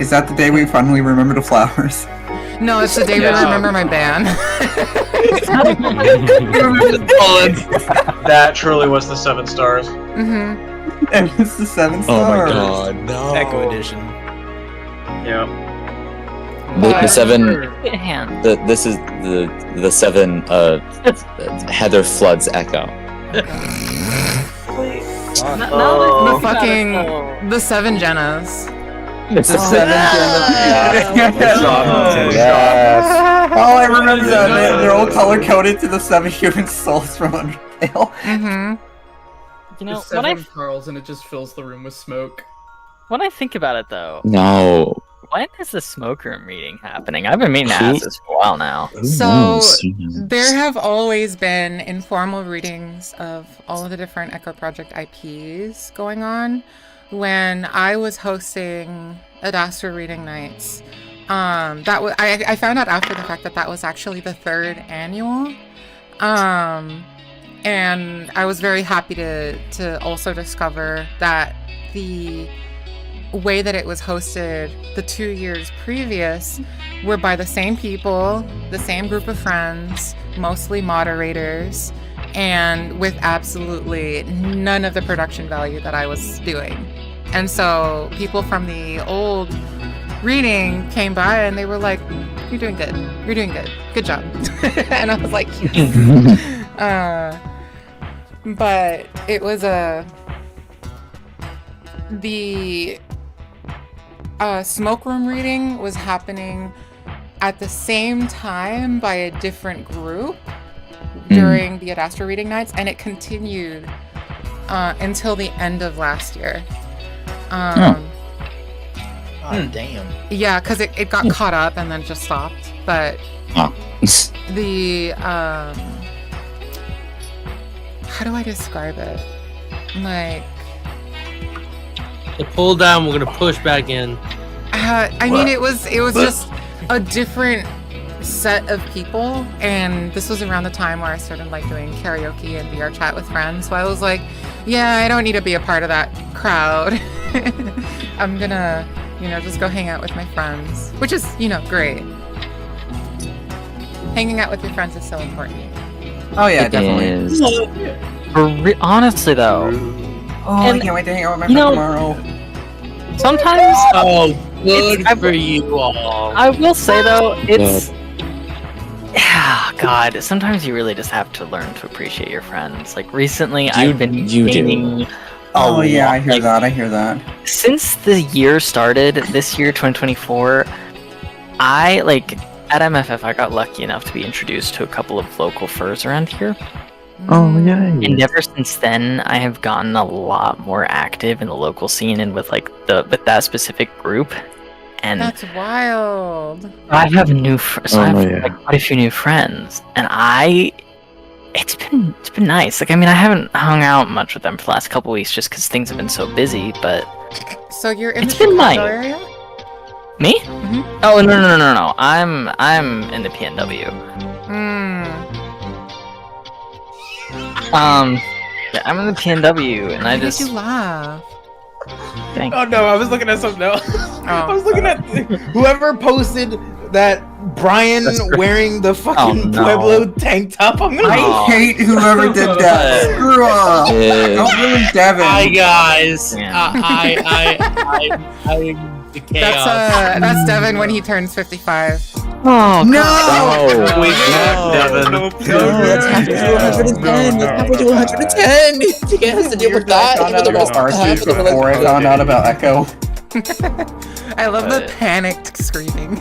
Is that the day we finally remember the flowers? No, it's the day we remember my ban. That truly was the 7 stars. Mm-hmm. It was the 7 Oh stars. my god, no. Echo Edition. Yeah. The 7. Hand. This is the 7. Heather Flood's Echo. The 7 Jennas. It's The 7 Jennas. Oh, I remember that. They're all color coded to the 7 human souls from Undertale. Mm-hmm. You know, There's when I 7 Carls and it just fills the room with smoke. when I think about it though, No. when is the smoke room reading happening? I've been meaning to ask this for a while now. So there have always been informal readings of all of the different Echo Project IPs going on. When I was hosting Adastra reading nights, that was I found out after the fact that was actually the 3rd annual, and I was very happy to also discover that the way that it was hosted the 2 years previous were by the same people, the same group of friends, mostly moderators, and with absolutely none of the production value that I was doing. And so people from the old reading came by and they were like, "You're doing good. You're doing good. Good job." And I was like, "Yes." But it was the smoke room reading was happening at the same time by a different group during the Adastra reading nights, and it continued until the end of last year. Damn. Yeah, because it got caught up and then just stopped. But the how do I describe it? Like, The pull down, we're gonna push back in. I mean, it was just a different set of people, and this was around the time where I started like doing karaoke and VR chat with friends. So I was like, yeah, I don't need to be a part of that crowd. I'm gonna, just go hang out with my friends, which is, great. Hanging out with your friends is so important. Oh yeah, It definitely. is. Honestly though, Oh, I can't wait to hang out with my friends tomorrow. sometimes Oh, good It's- for you all. I will say though, it's God. Sometimes you really just have to learn to appreciate your friends. Like recently, I've been gaining Oh yeah, I hear like, that. I hear that. Since the year started, this year 2024, I at MFF I got lucky enough to be introduced to a couple of local furs around here. Oh yeah. And ever since then, I have gotten a lot more active in the local scene and with with that specific group. And That's wild. I have so I have yeah. quite a few new friends, and it's been nice. I haven't hung out much with them for the last couple weeks just because things have been so busy. But So you're in It's the been Chicago nice. area? me? Mhm. Oh no! I'm in the PNW. Yeah, I'm in the PNW, and I Why did just you laugh? Thank Oh no, I was looking at something else. I Oh. was looking at whoever posted that Brian wearing the fucking no. Pueblo tank top. I'm gonna. I hate whoever did that. Screw up. Don't ruin Devin. Hi guys. Yeah. I'm the chaos. That's Devin when he turns 55. Oh No! We can't, Devin. Let's have to do 110. Let's have to do 110. He has to deal with that. Even the rest Arceus half of the before I found out about Echo. I love the panicked screaming.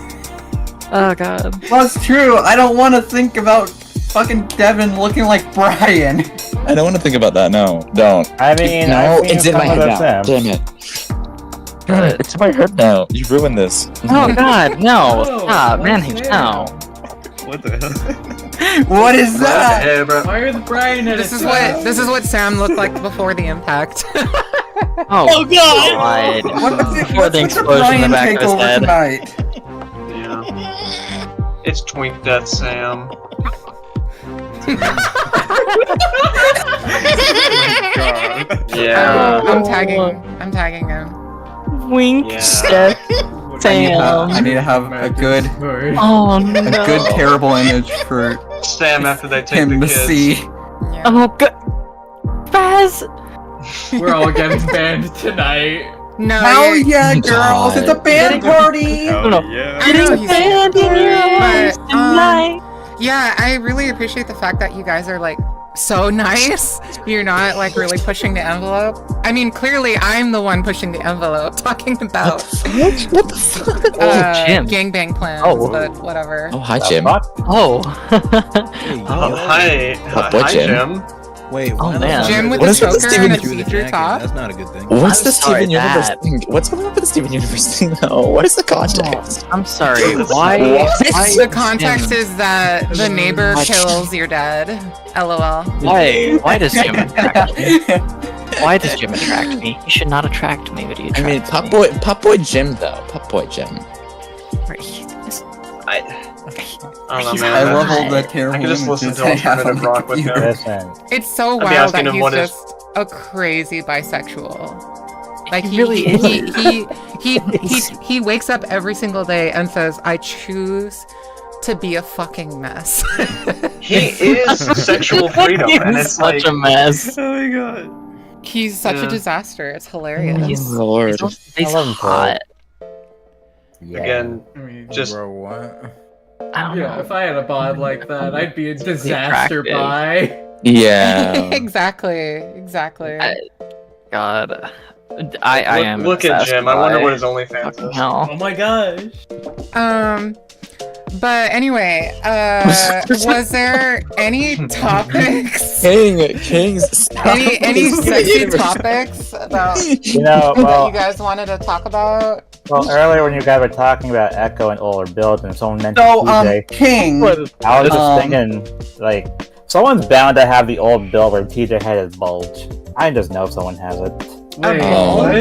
Oh god. Well, it's true. I don't want to think about fucking Devin looking like Brian. I don't want to think about that. No, don't. I mean, No, I've seen it's in my some of head the now. Sims. Damn it. It's in my head now. You ruined this. Oh god, no! Stop, man, no. What the hell? What is that? Hey, bro. Why are the Brian This is what Sam looked like before the impact. Oh, God! Before the explosion in the back of his head. Tonight? Yeah. It's Twink Death Sam. Yeah. I'm tagging him. Wink. Yeah. I need to have a good, Oh no. a good terrible image for Sam after they take him the to kids. see. Oh god. Baz! We're all getting banned tonight. No. Hell yeah, God. girls! It's a band party. yeah. I know, he's- banned in your eyes but, tonight. yeah, I really appreciate the fact that you guys are like so nice. You're not like really pushing the envelope. I mean, clearly I'm the one pushing the envelope, talking about What the fuck? Jim. gangbang plans, Oh. but whatever. Oh, hi, Jim. Oh. Oh, hi. boy, Hi, Jim. Wait, Oh, man. Jim with What the is with the choker Steven and a through the see-through jacket? top. That's not a good thing. What's the sorry, Steven Universe Dad. thing? What's going on with the Steven Universe thing, though? What is the context? I'm sorry. Why? The context is that the neighbor kills your dad. LOL. Why does Jim attract me? Why does Jim attract me? He should not attract me, but he I attracts mean, me. Pop Boy Jim, though. Pop Boy Jim. I don't know, I man. love all the terrible I could just listen images to I have on alternative my rock with him. computer. Listen, It's so I'd be wild asking that him he's what is- just a crazy bisexual. Like He really is. he wakes up every single day and says, "I choose to be a fucking mess." He is sexual freedom, and He's it's such like, a mess. oh my god. He's such a Yeah. disaster. It's hilarious. He's, Lord. he's I love him, hot. Again, I mean, just Bro, what? I don't yeah, know. if I had a bod like that, I'd be a disaster attractive. bi. Yeah. exactly. God. I am. look at obsessed Jim. I wonder by- what his OnlyFans Fucking is. hell. Oh my gosh. But anyway, was there any topics? King's. Any sexy topics about you know, that well, you guys wanted to talk about? earlier when you guys were talking about Echo and Older Build, and someone mentioned So, TJ, King. I was just thinking, like, someone's bound to have the old build where TJ had his bulge. I just know someone has it. Wait, Oh, what?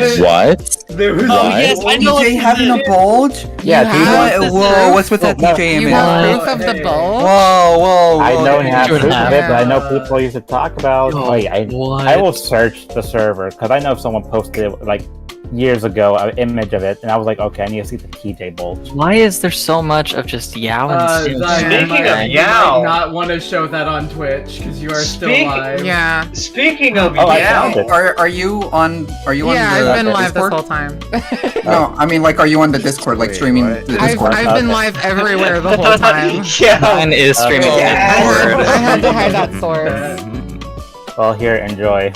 There was What? Yes, I know DJ having a bulge? Yeah, You TJ. have What? Whoa, what's with that No, DJ You image? have proof of the Hey. bulge? Whoa. I don't okay. have You proof of have- it, but I know people used to talk about. Oh, Wait, I what? will search the server because I know someone posted like years ago an image of it, and I was like, okay, I need to see the TJ bulge. Why is there so much of just Yao and Sim? Speaking of you Yao. might not want to show that on Twitch because you are still Speaking- live. Yeah. Speaking of Oh, I yeah, found it. Are you on? Are you Yeah, on the I've been live this Discord? whole time. No, I mean like, are you on the Discord, like Wait, streaming what? the I've Discord? been live everywhere the whole time. yeah. Mine is streaming. Okay. I had to hide that source. Well, here, enjoy.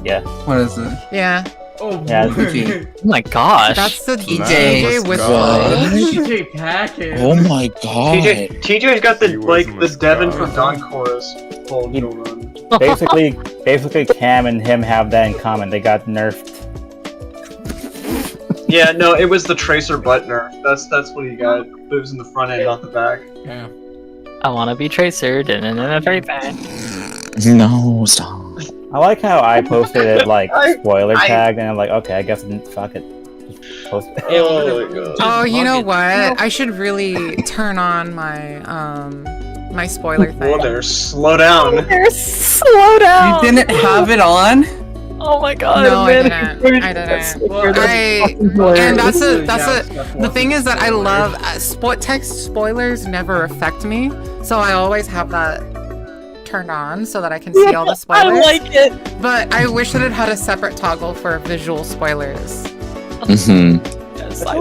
Yeah. What is it? Yeah. Oh, Yeah, boy. TJ. Oh my gosh. That's the TJ. TJ with God. TJ package. Oh my god. TJ's got the He was like in the the Devin sky. from Don Chorus bulge He- going on. Basically, Cam and him have that in common. They got nerfed. Yeah, no, it was the Tracer butt nerf. That's what he got. But it was in the front end, not the back. Yeah. I want to be Tracer. Very bad. No, stop. I like how I posted it like I- spoiler I- tagged, and I'm like, okay, I guess fuck it. Just post it. Oh my god. Oh, you know what? I should really turn on my my spoiler Whoa thing. there, slow down. Slow down. You didn't have it on? Oh my god. No, I man. didn't. I didn't. And that's the thing is that I love text spoilers never affect me, so I always have that turned on so that I can see all the spoilers. I like it. But I wish that it had a separate toggle for visual spoilers. Mm-hmm. Yes, I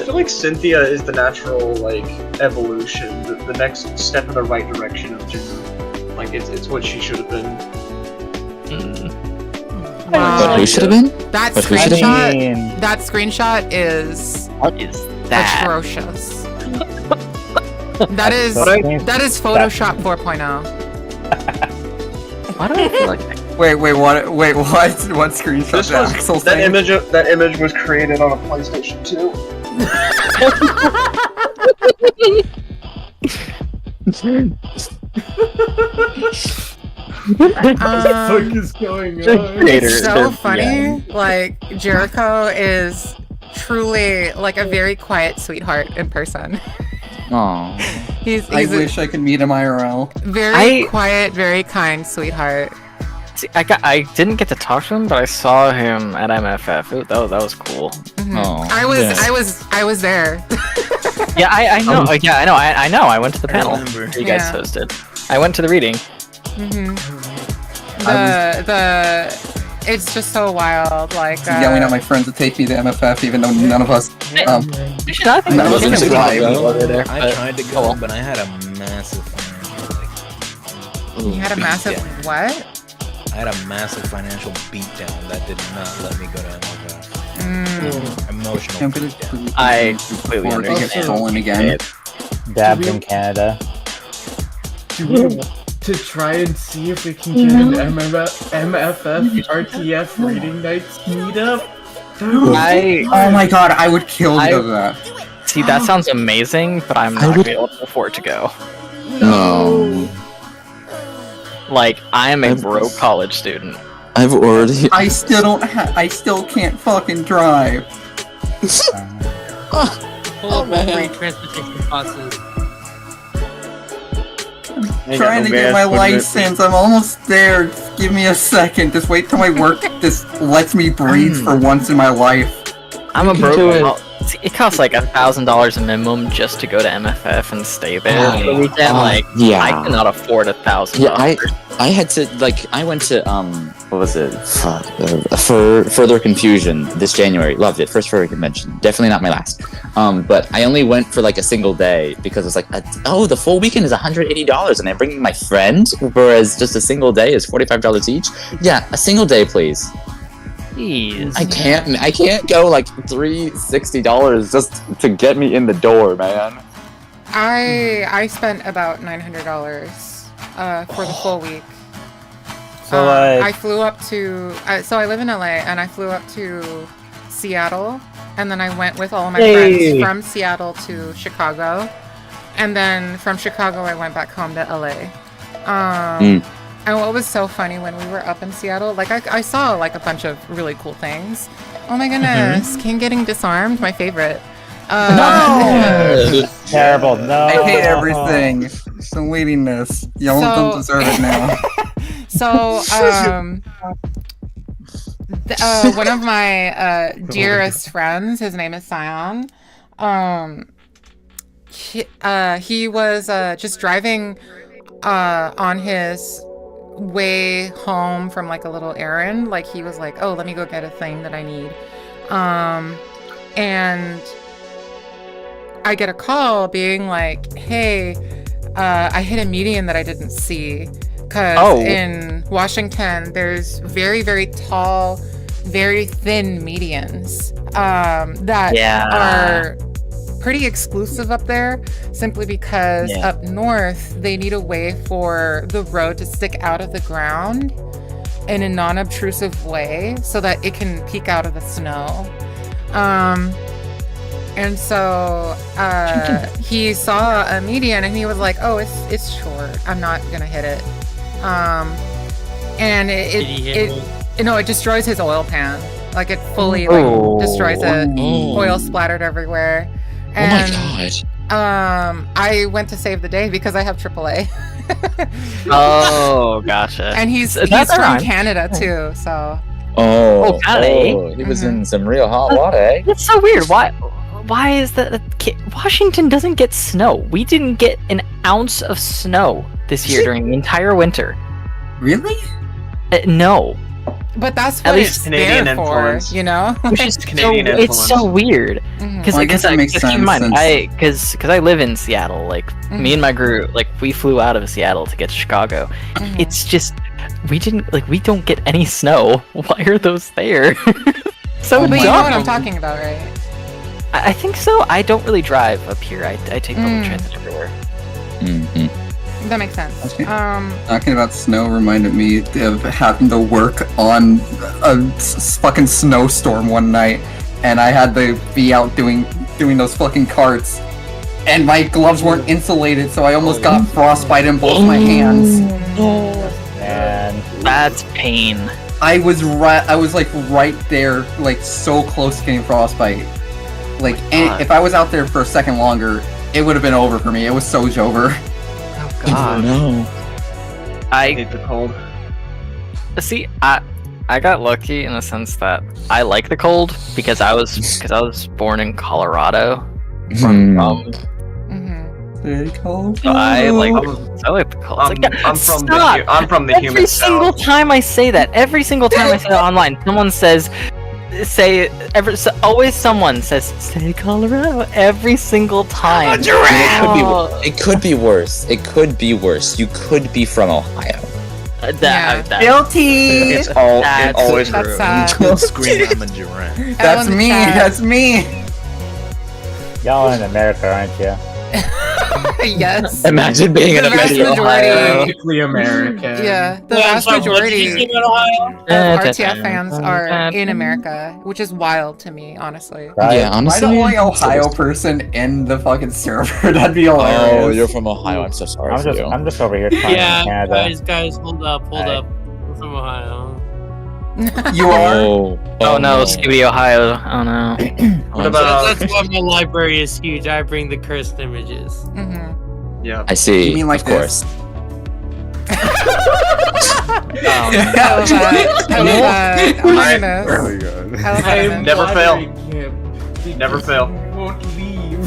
feel like Cynthia is the natural like evolution, the next step in the right direction of Jim. Like it's what she should have been. But who should have been? That But who should've screenshot. That screenshot is What is that? atrocious. That is Photoshop 4.0. Why do I feel like Wait, what? Wait, what? What screenshot? This did was Axel that say? that image was created on a PlayStation 2. What the fuck is going on? It's so funny. Like Jericho is truly like a very quiet sweetheart in person. Aww. He's I wish I could meet him IRL. very quiet, very kind sweetheart. See, I didn't get to talk to him, but I saw him at MFF. That was cool. Oh, I was there. Yeah, I know. Yeah, I know. I went to the panel remember. you guys hosted. I went to the reading. It's just so wild. Like Yelling at my friends to take me to MFF, even though none of us. I tried to go, but I had a massive financial. You had a massive what? I had a massive financial beatdown that did not let me go to MFF. Emotional beatdown. I completely Or to get understand. stolen again. Dabbed in Canada. Do we want to try and see if we can get an MFF RTF reading nights meetup? Oh my god, I would kill to go to that. See, that sounds amazing, but I'm not gonna be able to afford to go. No. Like, I am a broke college student. I've already. I still don't. I still can't fucking drive. Full free transportation costs. Trying to get my license. I'm almost there. Just give me a second. Just wait till my work just lets me breathe for once in my life. I'm a broke. See, it costs like $1,000 a minimum just to go to MFF and stay there for the weekend. Like, yeah. I cannot afford $1,000. Yeah, I had to I went to what was it? For Further Confusion this January. Loved it. First further convention. Definitely not my last. But I only went for like a single day because it's like, the full weekend is $180 and I'm bringing my friend, whereas just a single day is $45 each. Yeah, a single day, please. Jeez. I can't go like $360 just to get me in the door, man. I spent about $900 for the full week. So like, I flew up to so I live in LA and I flew up to Seattle and then I went with all of my friends from Seattle to Chicago and then from Chicago I went back home to LA. And what was so funny when we were up in Seattle, like I saw like a bunch of really cool things. Oh my goodness, King getting disarmed, my favorite. no! Terrible, no. I hate everything. So waiting this. Y'all don't deserve it now. So, one of my dearest friends, his name is Sion. He was just driving on his way home from like a little errand. Like he was like, oh, let me go get a thing that I need. And I get a call being like, hey, I hit a median that I didn't see. Because in Washington, there's very, very tall, very thin medians that are pretty exclusive up there simply because up north, they need a way for the road to stick out of the ground in a non-obtrusive way so that it can peek out of the snow. And so he saw a median and he was like, oh, it's short. I'm not going to hit it. And it destroys his oil pan. Like it fully destroys it. Oil splattered everywhere. And, oh my god. I went to save the day because I have AAA. Oh, gotcha. And he's from Canada too, so. He was in some real hot water, eh? That's so weird. Why is that? Washington doesn't get snow. We didn't get an ounce of snow this year during the entire winter. Really? No. But that's At what least it's Canadian there influence. for, you know? Which is Canadian influence. It's so weird. Because Well, I guess that makes keep in mind, sense because I live in Seattle. Like me and my group, like we flew out of Seattle to get to Chicago. It's just we don't get any snow. Why are those there? So But you know what I'm talking about, right? I think so. I don't really drive up here. I take public transit everywhere. That makes sense. Talking about snow reminded me of having to work on a fucking snowstorm one night, and I had to be out doing those fucking carts, and my gloves weren't insulated, so I almost got frostbite in both my hands. Yeah. That's pain. I was like right there, like so close to getting frostbite. Like, and if I was out there for a second longer, it would have been over for me. It was so over. Oh god. No. I hate the cold. See, I got lucky in the sense that I like the cold because I was born in Colorado. Very cold. So I like the cold. I'm from the humid Every single time I say that, online, someone always someone says, say Colorado every single time. It could be worse. It could be worse. You could be from Ohio. Guilty. It's always true. Don't scream I'm a giraffe. That's me. That's me. Y'all are in America, aren't you? Yes. Imagine being in The vast Ohio. majority. Technically American. Yeah, the Wait, I'm vast sorry, what did majority you say of about Ohio? RTF fans are in America, which is wild to me, honestly. Yeah, honestly. Am I the only Ohio person in the fucking server? That'd be hilarious. Oh, you're from Ohio. I'm so sorry for you. I'm just over here trying Yeah, in Canada. guys, hold up. I'm from Ohio. You are? Oh no, Scooby, Ohio. Oh no. What about? That's why my library is huge. I bring the cursed images. Mm-hmm. Yeah. I see. You mean like of course. Never fail. Never fail. Won't leave.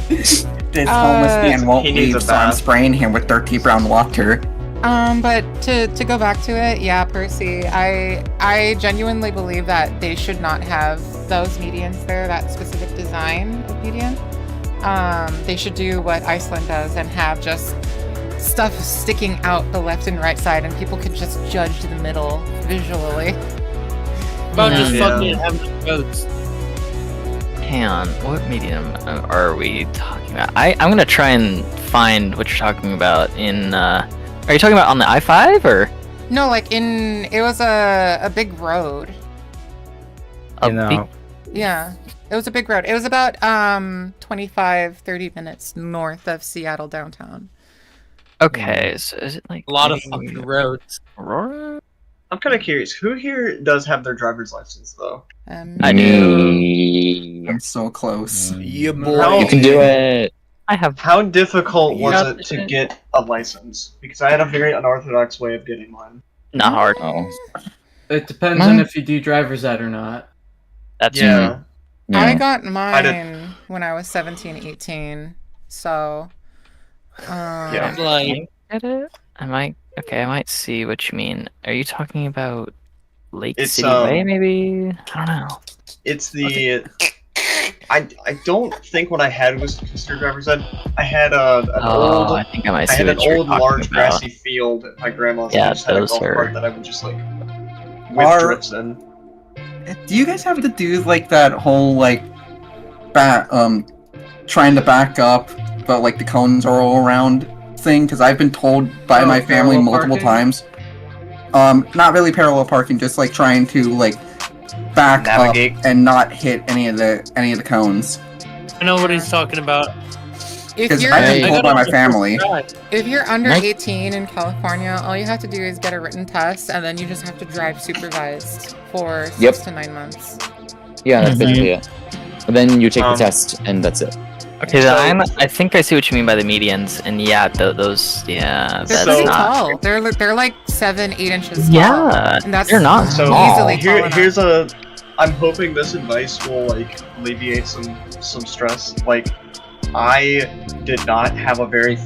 This homeless man won't He needs leave, a so I'm bath. spraying him with dirty brown water. But to go back to it, yeah, Percy, I genuinely believe that they should not have those medians there, that specific design of median. They should do what Iceland does and have just stuff sticking out the left and right side, and people could just judge the middle visually. About just Yeah. fucking having goats. Hang on, what medium are we talking about? I'm gonna try and find what you're talking about in, are you talking about on the I-5, or? No, like it was a big road. Yeah, it was a big road. It was about 25-30 minutes north of Seattle downtown. Okay, so is it like A lot of fucking roads. Aurora? I'm kind of curious. Who here does have their driver's license though? I do. I'm so close. Yeah, boy. You can do it. I have. How difficult was Yeah. it to get a license? Because I had a very unorthodox way of getting mine. Not hard. Oh. It depends on if you do driver's ed or not. That's Yeah. I got mine did- when I was 17, 18. So, Yeah. Like, Get it? I might see what you mean. Are you talking about Lake It's, City Way, maybe? I don't know. It's the. I don't think what I had was considered driver's ed. I had an old. I think I might I see had an what you're old, talking large, about. grassy field at my grandma's. Yeah, and I just had a those golf are- cart that I would just like whip Are- drifts in. Do you guys have to do like that whole like trying to back up, but like the cones are all around thing? Because I've been told by my family parallel multiple parking? times. Not really parallel parking, just like trying to like back Navigate. up and not hit any of the cones. I know what he's talking about. if Because you're I've been I told got by off my the family. first try. if you're under Mike? 18 in California, all you have to do is get a written test, and then you just have to drive supervised for 6 to 9 months. Yeah, that's basically it. And then you take the Um, test, and that's it. Okay, then I think I see what you mean by the medians, and yeah, those, yeah, They're that's pretty not. tall. They're like 7-8 inches tall. Yeah, and that's they're not So small. easily tall enough. here's a. I'm hoping this advice will like alleviate some stress. Like, I did not have a very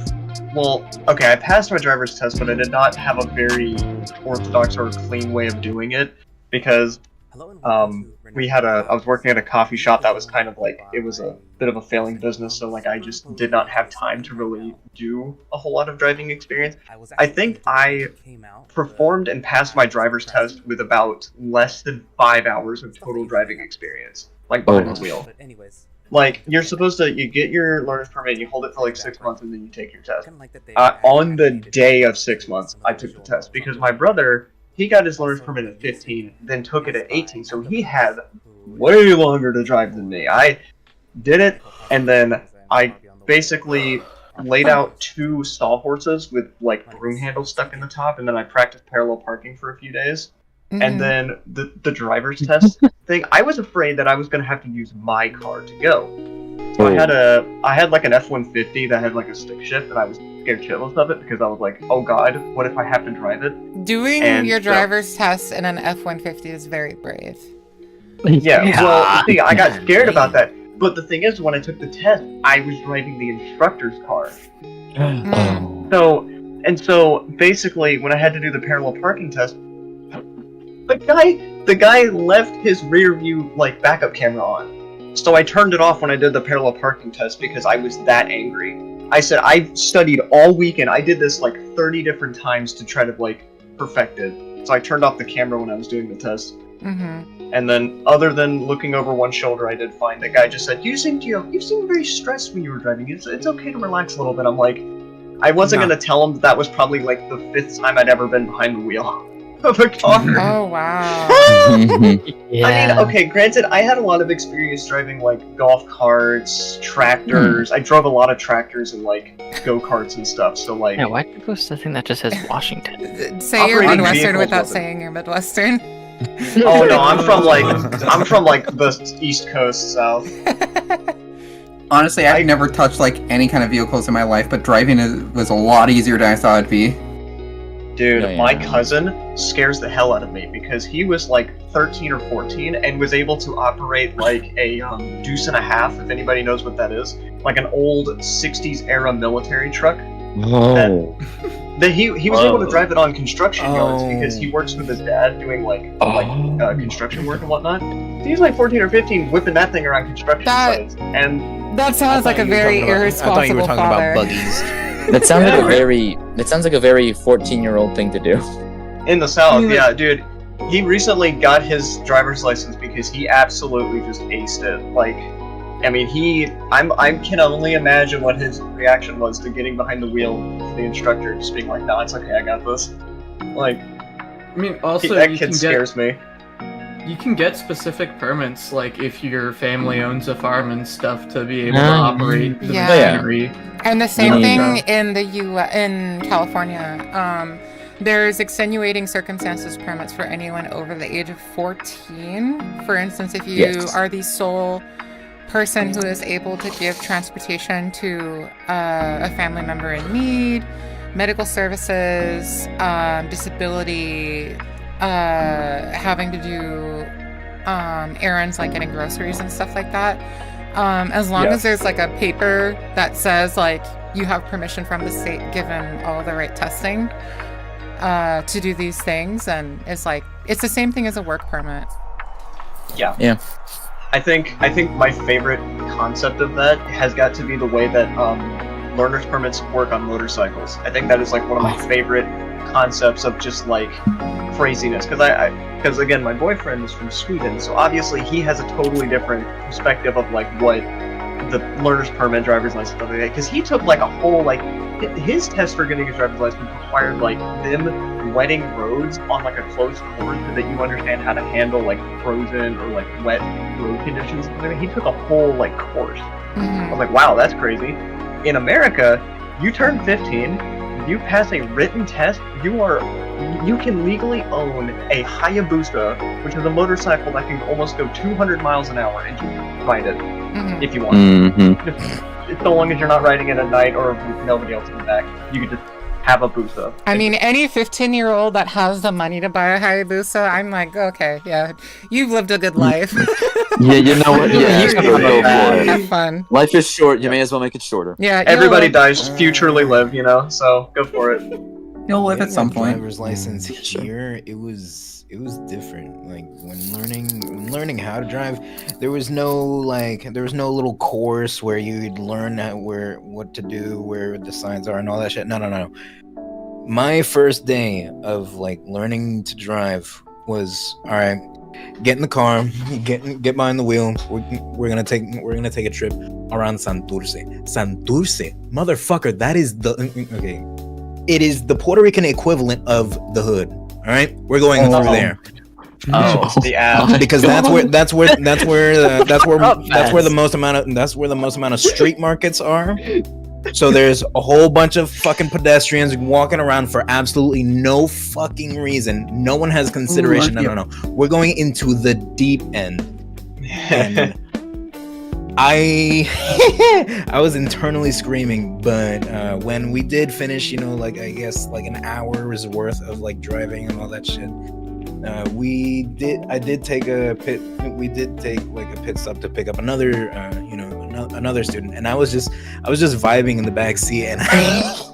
well. Okay, I passed my driver's test, but I did not have a very orthodox or clean way of doing it because we had I was working at a coffee shop that was kind of like it was a bit of a failing business, so like I just did not have time to really do a whole lot of driving experience. I think I performed and passed my driver's test with about less than 5 hours of total driving experience, like behind the wheel. Like you're supposed to, you get your learner's permit, you hold it for like 6 months, and then you take your test. On the day of 6 months, I took the test because my brother, he got his learner's permit at 15, then took it at 18, so he had way longer to drive than me. I did it, and then I basically laid out 2 sawhorses with like broom handles stuck in the top, and then I practiced parallel parking for a few days. And then the driver's test thing, I was afraid that I was gonna have to use my car to go. So I had like an F-150 that had like a stick shift, and I was scared shitless of it because I was like, oh god, what if I have to drive it? Doing your driver's test in an F-150 is very brave. Yeah, well, see, I got scared about that. But the thing is, when I took the test, I was driving the instructor's car. So basically, when I had to do the parallel parking test, the guy left his rear view like backup camera on. So I turned it off when I did the parallel parking test because I was that angry. I said I studied all weekend. I did this like 30 different times to try to like perfect it. So I turned off the camera when I was doing the test. And then, other than looking over one shoulder, I did fine. The guy just said, "You seem very stressed when you were driving. It's okay to relax a little bit." I'm like, I wasn't gonna tell him that was probably like the 5th time I'd ever been behind the wheel of a car. Oh wow. Yeah. I mean, okay, granted, I had a lot of experience driving like golf carts, tractors. I drove a lot of tractors and like go-karts and stuff. So like, yeah, why did you post something that just says Washington? Say you're Midwestern without saying you're Midwestern. Oh no, I'm from like the East Coast South. Honestly, I've never touched like any kind of vehicles in my life, but driving was a lot easier than I thought it'd be. Dude, my cousin scares the hell out of me because he was like 13 or 14 and was able to operate like a Deuce and a Half, if anybody knows what that is, like an old 60s era military truck. That he was able to drive it on construction yards because he works with his dad doing like construction work and whatnot. So he's like 14 or 15 whipping that thing around construction sites, and that sounds like a very irresponsible I thought you were talking father. about buggies. That sounds like a very 14-year-old thing to do. In the South, yeah, dude. He recently got his driver's license because he absolutely just aced it. Like, I mean, I can only imagine what his reaction was to getting behind the wheel of the instructor, just being like, "No, it's okay, I got this." Like, I mean, also that kid scares me. You can get specific permits, like if your family owns a farm and stuff, to be able to operate the machinery. And the same thing in in California. There's extenuating circumstances permits for anyone over the age of 14. For instance, if you are the sole person who is able to give transportation to a family member in need, medical services, disability, having to do errands like getting groceries and stuff like that. As long as there's like a paper that says like you have permission from the state, given all the right testing to do these things, and it's the same thing as a work permit. Yeah. I think my favorite concept of that has got to be the way that learner's permits work on motorcycles. I think that is like one of my favorite concepts of just like craziness, because again, my boyfriend is from Sweden, so obviously he has a totally different perspective of like what the learner's permit, driver's license, stuff like that. Because he took like a whole like his test for getting his driver's license required like them wetting roads on like a closed course so that you understand how to handle like frozen or like wet road conditions. I mean, he took a whole like course. I was like, wow, that's crazy. In America, you turn 15, you pass a written test, you can legally own a Hayabusa, which is a motorcycle that can almost go 200 miles an hour, and you can ride it if you want. So long as you're not riding it at night or with nobody else in the back, you can just have a Busa. I mean, any 15-year-old that has the money to buy a Hayabusa, I'm like, okay, yeah, you've lived a good life. Yeah, you know what? Yeah, you go for it. Have fun. Life is short. You may as well make it shorter. Yeah. Everybody dies, futurely live, you know. So go for it. You'll live at some point. Driver's license here, it was different. Like when learning how to drive, there was no little course where you'd learn what to do, where the signs are, and all that shit. No. My first day of like learning to drive was, all right, get in the car, get behind the wheel. We're gonna take a trip around Santurce, motherfucker. That is okay. It is the Puerto Rican equivalent of the hood. All right, we're going through there. The app. Because that's where the most amount of street markets are. So there's a whole bunch of fucking pedestrians walking around for absolutely no fucking reason. No one has consideration. No. We're going into the deep end. And I was internally screaming, but when we did finish, you know, like I guess like an hour's worth of like driving and all that shit, we did take like a pit stop to pick up another you know, another student, and I was just vibing in the back seat, and I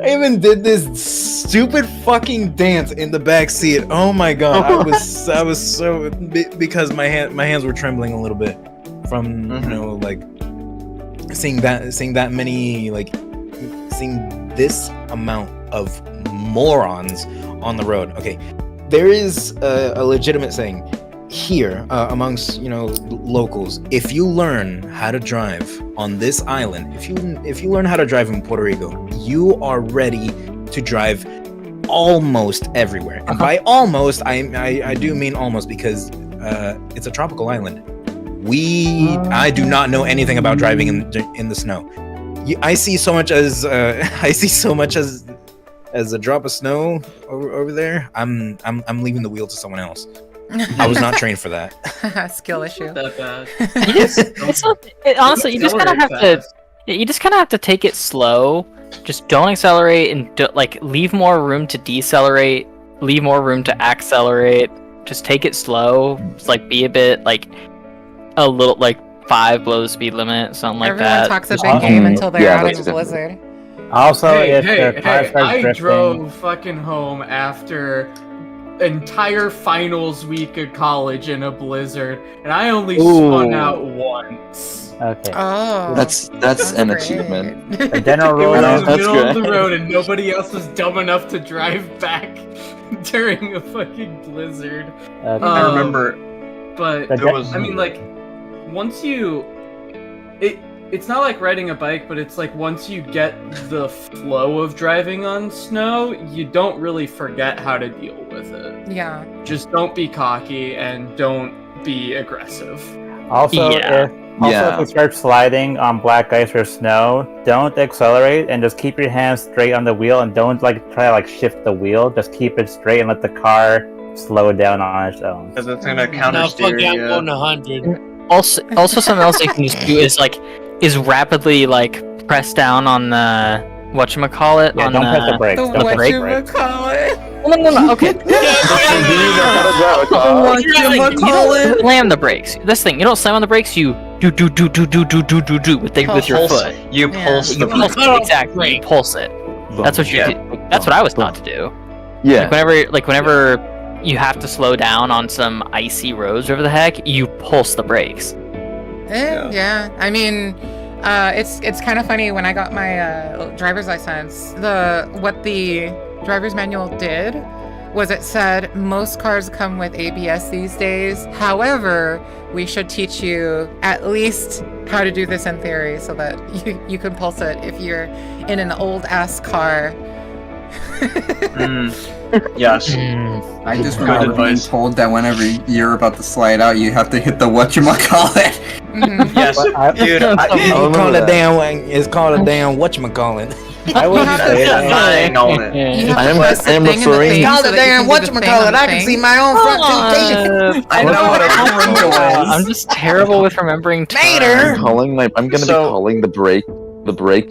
even did this stupid fucking dance in the back seat. Oh my god, I was so, because my hands were trembling a little bit from you know, like seeing this amount of morons on the road. Okay, there is a legitimate saying here amongst, you know, locals. If you learn how to drive on this island, if you learn how to drive in Puerto Rico, you are ready to drive almost everywhere. And by almost, I do mean almost, because it's a tropical island. I do not know anything about driving in the snow. I see so much as a drop of snow over there. I'm leaving the wheel to someone else. I was not trained for that. Skill issue. That bad. Honestly, you just kind of have to take it slow. Just don't accelerate, and leave more room to decelerate, leave more room to accelerate. Just take it slow. Just, be a bit a little 5 below the speed limit, something like that. Everyone talks a big game until they're out in a blizzard. Also, I drove fucking home after entire finals week of college in a blizzard, and I only spun out once. Okay. Oh, that's an achievement. The general rule It was in the That's middle good. of the road, and nobody else was dumb enough to drive back during a fucking blizzard. I remember. But I mean, once you, it's not like riding a bike, but it's once you get the flow of driving on snow, you don't really forget how to deal with it. Yeah. Just don't be cocky and don't be aggressive. Also, if you start sliding on black ice or snow, don't accelerate and just keep your hands straight on the wheel, and don't try to shift the wheel. Just keep it straight and let the car slow down on its own. Because it's gonna counter steer I'm you. going 100. Also, something else you can just do is rapidly press down on the whatchamacallit. Yeah, don't press the brakes. The Don't press the brakes. whatchamacallit. No. Okay. Slam the brakes. This thing, you don't slam on the brakes. You do with your foot. You pulse the pulse it, exactly. You pulse it. That's what you do. That's what I was taught to do. Yeah. Whenever you have to slow down on some icy roads, whatever the heck, you pulse the brakes. Yeah. I mean, it's kind of funny. When I got my driver's license, what the driver's manual did was it said most cars come with ABS these days. However, we should teach you at least how to do this in theory so that you can pulse it if you're in an old ass car. Yes. I just remember being told that whenever you're about to slide out, you have to hit the whatchamacallit. Yes, dude. It's called a damn whatchamacallit. I wouldn't say that. I ain't on it. I am referring. Call it damn whatchamacallit. I can see my own front two teeth. I know what a Toringo is. I'm just terrible with remembering I'm gonna be calling the brake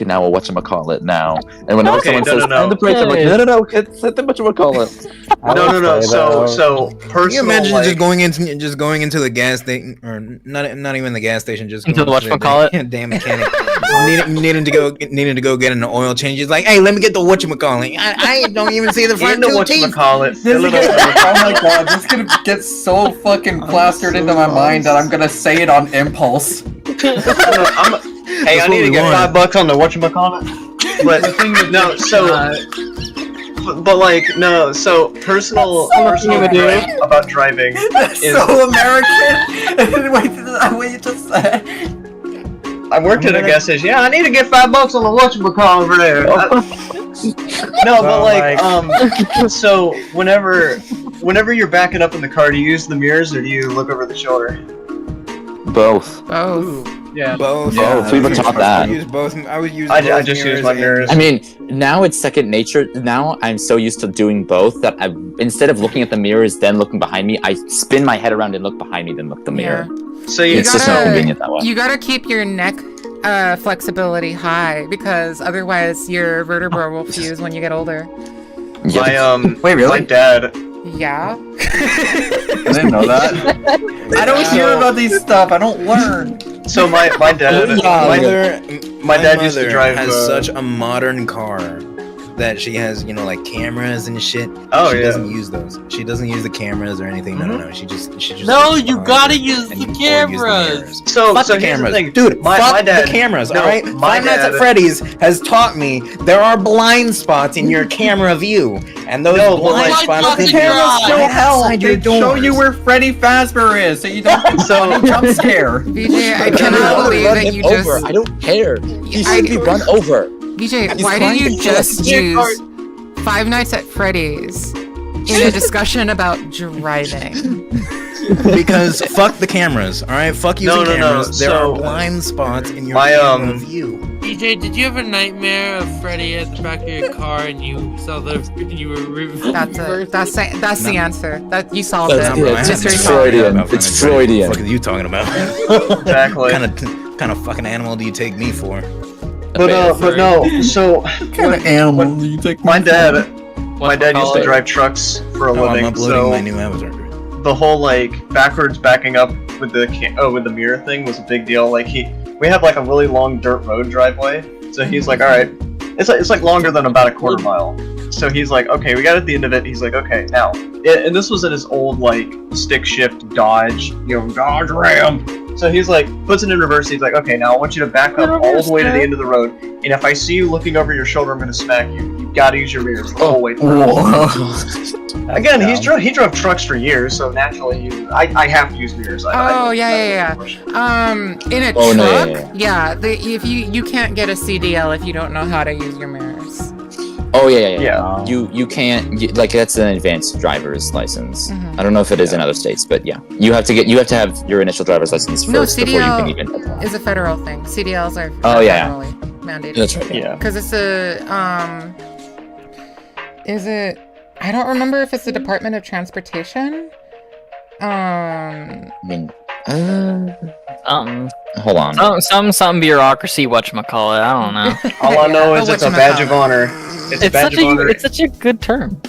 now a whatchamacallit now. And whenever someone says the brake, I'm like, no, set the whatchamacallit. No. So personal. Can you imagine just going into the gas station, or not even the gas station, just into the whatchamacallit? Damn mechanic. needing to go get an oil change. He's like, hey, let me get the whatchamacallit. I don't even see the front two teeth. Oh my god, this is gonna get so fucking plastered into my mind that I'm gonna say it on impulse. Hey, I need to get $5 on the whatchamacallit. But the thing no, so personal gripe about driving That's is so American. Wait, you just said. I worked at a gas station. Yeah, I need to get $5 on the whatchamacallit over there. No, but so whenever you're backing up in the car, do you use the mirrors or do you look over the shoulder? Both. Yeah. Both. Oh, we were taught that. I would use I both just use mirrors my and- mirrors. I mean, now it's second nature. Now I'm so used to doing both that instead of looking at the mirrors then looking behind me, I spin my head around and look behind me, then look the mirror. So it's just more convenient that way. You gotta keep your neck flexibility high because otherwise your vertebra will fuse when you get older. My Wait, really? My dad. Yeah. I didn't know that. I don't hear about these stuff. I don't learn. So my dad. my dad used to drive. Has such a modern car that she has, like cameras and shit. Oh, she yeah. doesn't use those. She doesn't use the cameras or anything. No. She just. No, you gotta use the cameras. So fuck the here's cameras, thing. dude. My fuck dad, the cameras. no, All right. my Five Nights at dad- Freddy's has taught me there are blind spots in your camera view, and those No, but blind like, spots. The can cameras be still right help. outside your They show you doors. where Freddy Fazbear is, so you don't get a jump scare. VJ, I cannot believe Run that him you over. just. I don't care. He should be run over. VJ, He's why trying did to you kill us. just use Five Nights at Freddy's in a discussion about driving? Because fuck the cameras, all right? Fuck using No. cameras. There So, are blind spots in your my, camera view. DJ, did you have a nightmare of Freddy at the back of your car and you saw you were That's it. That's the answer. That you solved That's it. good. Mystery It's solved. Freudian. It's Freudian. What the fuck are you talking about? Exactly. kind of fucking animal do you take me for? But no. So What kind of animal do you take? my dad used to it? drive trucks for a Oh, I'm living. uploading So my new avatar. the whole like backwards backing up with the with the mirror thing was a big deal. Like we had like a really long dirt road driveway. So he's like, all right, it's like longer than about a quarter mile. So he's like, okay, we got at the end of it. He's like, okay, now, and this was in his old like stick shift Dodge, Dodge Ram. So he's like, puts it in reverse. He's like, okay, now I want you to back up all the way to the end of the road. And if I see you looking over your shoulder, I'm gonna smack you. You gotta use your mirrors the whole way through. Again, he drove trucks for years, so naturally, I have to use mirrors. Yeah. In a Oh, no, truck, if you can't get a CDL if you don't know how to use your mirrors. Oh yeah. You can't like that's an advanced driver's license. Mhm. I don't know if it is in other states, but yeah, you have to have your initial driver's license No, first before you can even. CDL is a federal thing. CDLs are Oh, yeah. federally mandated. That's right. Yeah. Because it's is it? I don't remember if it's the Department of Transportation. I mean, Hold on. Some bureaucracy. Whatchamacallit. I don't know. All I know is it's a badge of honor. It's a badge of honor. It's such a good term.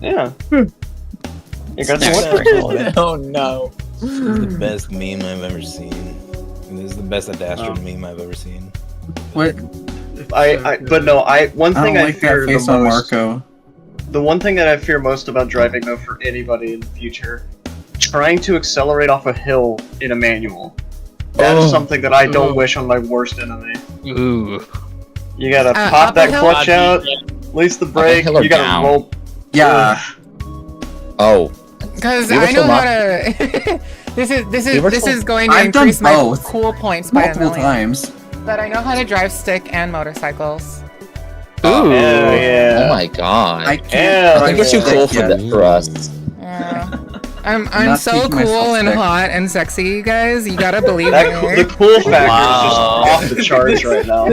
Yeah. You got the Oh no. This is the best meme I've ever seen. This is the best Adastron meme I've ever seen. What? One thing I like fear that face the on most. Marco. The one thing that I fear most about driving, though, for anybody in the future, trying to accelerate off a hill in a manual. That is something that I don't wish on my worst enemy. Ooh. You gotta Up pop a that hill? clutch out, release the brake, hill or you gotta down? roll. Yeah. Oh. Because We were I know still how to. this is going to I've done increase my both. cool points by a Multiple million. times. But I know how to drive stick and motorcycles. Ooh. Hell yeah. Oh my god. I I can't. think you're too cool for that for us. Yeah. I'm not so teaching myself cool and stick. hot and sexy, you guys. You gotta believe The me. cool factor is just off the charts right now.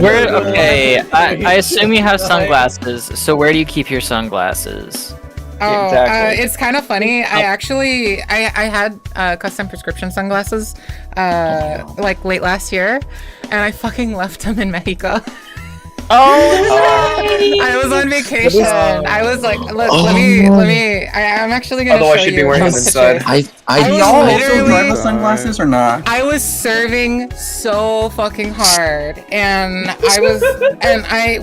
Where? Okay, I assume you have sunglasses. So where do you keep your sunglasses? Oh, Exactly. it's kind of funny. I actually, I had custom prescription sunglasses, like late last year, and I fucking left them in Mexico. I was on vacation. I was like, let me. I'm actually gonna Otherwise, show you'd be you wearing a them picture. inside. I I was Y'all also literally- drive with sunglasses or not? I was serving so fucking hard, and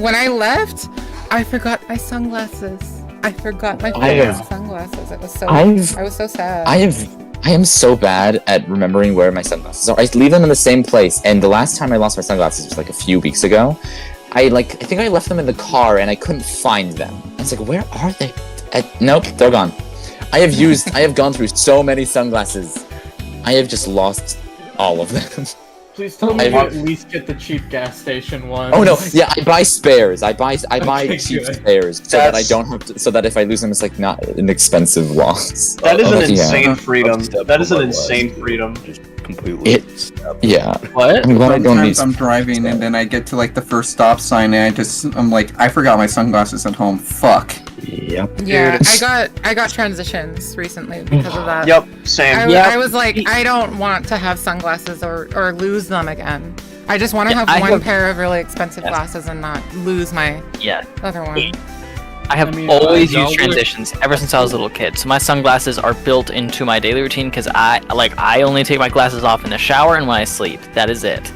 when I left, I forgot my sunglasses. I forgot my fucking sunglasses. It was so. I was so sad. I am so bad at remembering where my sunglasses are. I leave them in the same place, and the last time I lost my sunglasses was like a few weeks ago. I think I left them in the car and I couldn't find them. I was like, where are they? Nope, they're gone. I have gone through so many sunglasses. I have just lost all of them. Please tell me you at least get the cheap gas station one. Oh no, yeah, I buy spares. I buy Okay, cheap good. spares so that I don't have to. So that if I lose them, it's like not an expensive loss. That is an Yeah. insane freedom. That is an insane freedom. completely. Yeah. What? I'm glad I don't need. Sometimes I'm driving and then I get to like the first stop sign and I'm like, I forgot my sunglasses at home. Fuck. Yep. Yeah, Dude. I got transitions recently because of that. Yep, same. I was like, I don't want to have sunglasses or lose them again. I just want to have one pair of really expensive glasses and not lose my other one. I have always used transitions ever since I was a little kid. So my sunglasses are built into my daily routine because I only take my glasses off in the shower and when I sleep. That is it.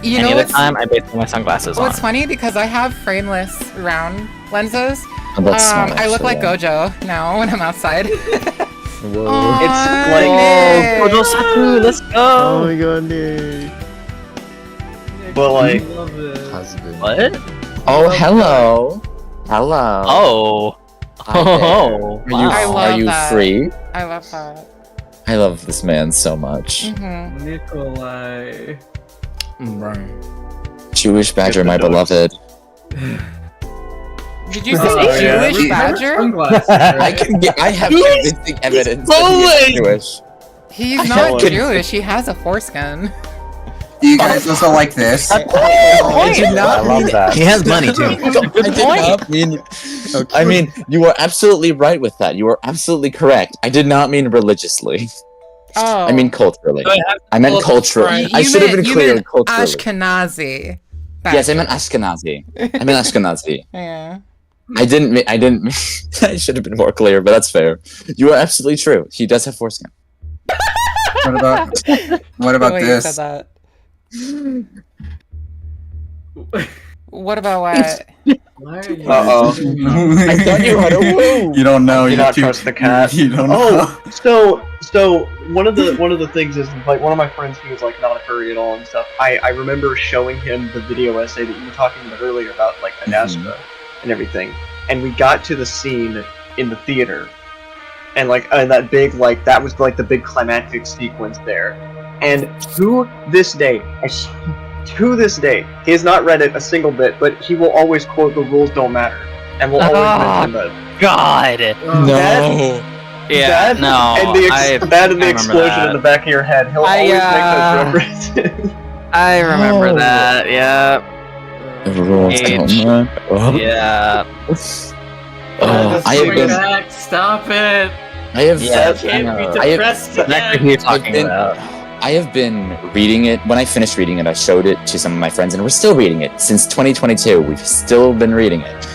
Any other time, I basically put my sunglasses on. What's funny because I have frameless round lenses. Oh, that's smart, I look like actually, Gojo now when I'm outside. Whoa. It's like Gojo Saku, let's go. Oh my god, Nick. But like, What? Oh, hello. Hello. Oh. Hi there. Oh. I love Are you that. free? I love that. I love this man so much. Mm-hmm. Nikolai. Jewish Badger, my beloved. Did you say Jewish Badger? I have convincing evidence that he's Jewish. He's not Jewish. He has a foreskin. Do you guys also like this? I did not mean that. He has money too. I mean, you are absolutely right with that. You are absolutely correct. I did not mean religiously. Oh. I mean culturally. I meant culturally. I should have been clear culturally. Ashkenazi. Yes, I meant Ashkenazi. I meant Ashkenazi. Yeah. I didn't mean, I should have been more clear, but that's fair. You are absolutely true. He does have foreskin. What about The way you this? said that. What about what? uh-oh. I thought you had a woo. You don't know. Do not trust the cat. You don't know. So one of the things is like one of my friends who was like not a furry at all and stuff. I remember showing him the video essay that you were talking about earlier about like Adastra and everything, and we got to the scene in the theater, and that big that was like the big climactic sequence there, and to this day, he has not read it a single bit, but he will always quote "the rules don't matter" and will always mention that. God. No. Yeah, no. And the explosion in the back of your head. He'll always make those references. I remember that. Yeah. The rules don't matter. Yeah. I have been. Back, stop it. I have. I can't be depressed again. I have been reading it. When I finished reading it, I showed it to some of my friends, and we're still reading it since 2022. We've still been reading it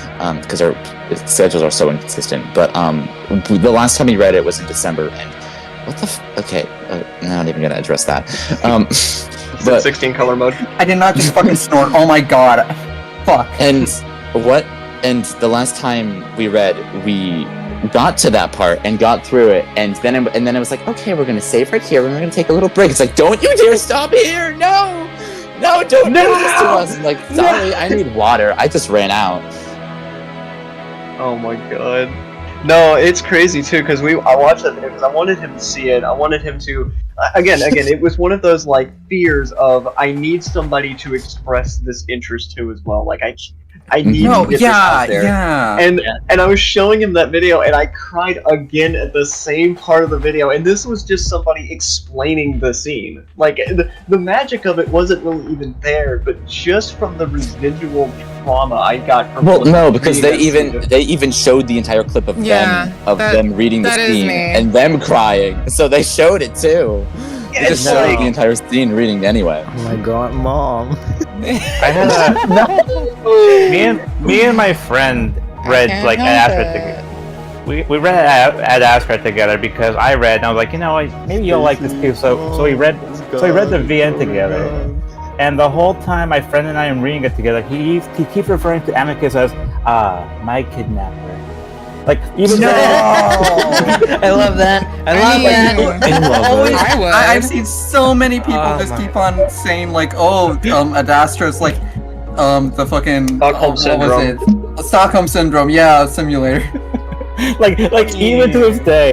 because our schedules are so inconsistent. But the last time we read it was in December, and what the? Okay, I'm not even gonna address that. But 16 color mode. I did not just fucking snort. Oh my god. Fuck. And what? And the last time we read, we got to that part and got through it, and then it was like, okay, we're gonna save right here, and we're gonna take a little break. It's like, don't you dare stop here! No, don't do this to us. I'm like, sorry, I need water. I just ran out. Oh my god. No, it's crazy too because I watched that video because I wanted him to see it. I wanted him to. Again, it was one of those like fears of I need somebody to express this interest to as well. Like I need to get this out there. And I was showing him that video, and I cried again at the same part of the video. And this was just somebody explaining the scene. Like the magic of it wasn't really even there, but just from the residual trauma I got from. Well, no, because they even showed the entire clip of them reading the scene and them crying, so they showed it too. They just showed the entire scene reading anyway. Oh my god, mom. I had me and my friend read like Ad Astra together. We read Ad Astra together because I read and I was like, you know, maybe you'll like this too. So we read the VN together. And the whole time my friend and I am reading it together, he keeps referring to Amicus as my kidnapper. Like even I love that. I've seen so many people just keep on saying like, oh, Adastra's like the fucking Stockholm syndrome. Stockholm syndrome, yeah, simulator. like even to this day,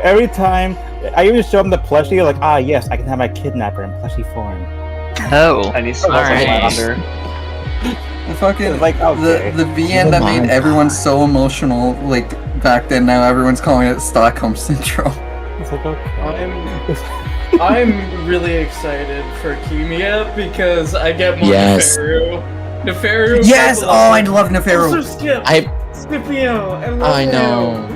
every time I even show him the plushie, like, yes, I can have my kidnapper in plushie form. Oh, and he smells like lavender. The fucking the VN that made everyone so emotional like back then. Now everyone's calling it Stockholm syndrome. It's like, okay. I'm really excited for Kimia because I get more Yes. Neferu. Neferu. Yes! Oh, I love Neferu. Also Skip. Scipio. I know.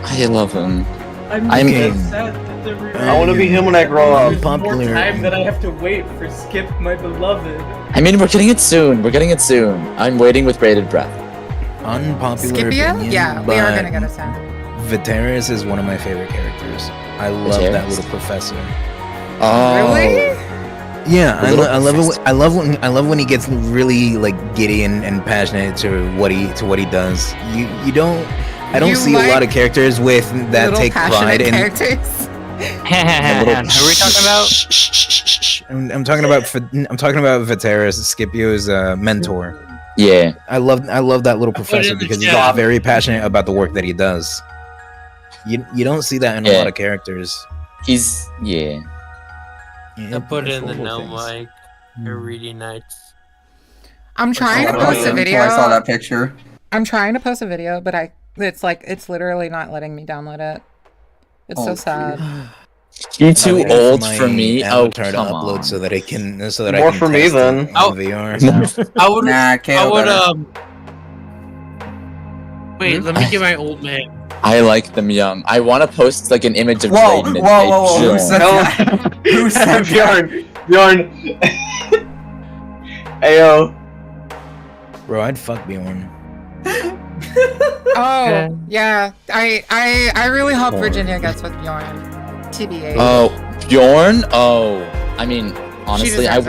I love him. I'm just sad that they're removing I want to be him when I grow up. There's more time that I have to wait for Skip, my beloved. I mean, we're getting it soon. We're getting it soon. I'm waiting with bated breath. Unpopular Scipio? opinion, Yeah, we are but gonna get a sound. Viteris is one of my favorite characters. I love that Viteris? little professor. Oh. Really? Yeah, The I, little I love it. professor. I love when he gets really like giddy and passionate to what he does. You don't. I don't You see a lot of characters with that Little take pride passionate in. characters. Who are we talking about? I'm talking about Viteris, Scipio's mentor. Yeah. I love that little professor in the because he's chat. very passionate about the work that he does. You don't see that in a Yeah. lot of characters. He's yeah. I put it in the Little no things. mic. They're really nice. I'm trying to I post a until video. I saw that picture. I'm trying to post a video, but it's literally not letting me download it. It's so Oh, sad. You're too waiting old my for me. Oh, avatar to come upload on. so that I can More can for me test it then. on Oh. VR. I would. Nah, I KO would. better. Wait, let me get my old man. I like them young. I want to post like an image of Whoa, Drayden and whoa, say, whoa, whoa, who "Join." said that? Who said that? Bjorn. Ayo. Bro, I'd fuck Bjorn. Oh yeah, I really hope Virginia gets with Bjorn. TBA. Oh, Bjorn. Oh, I mean, honestly, deserves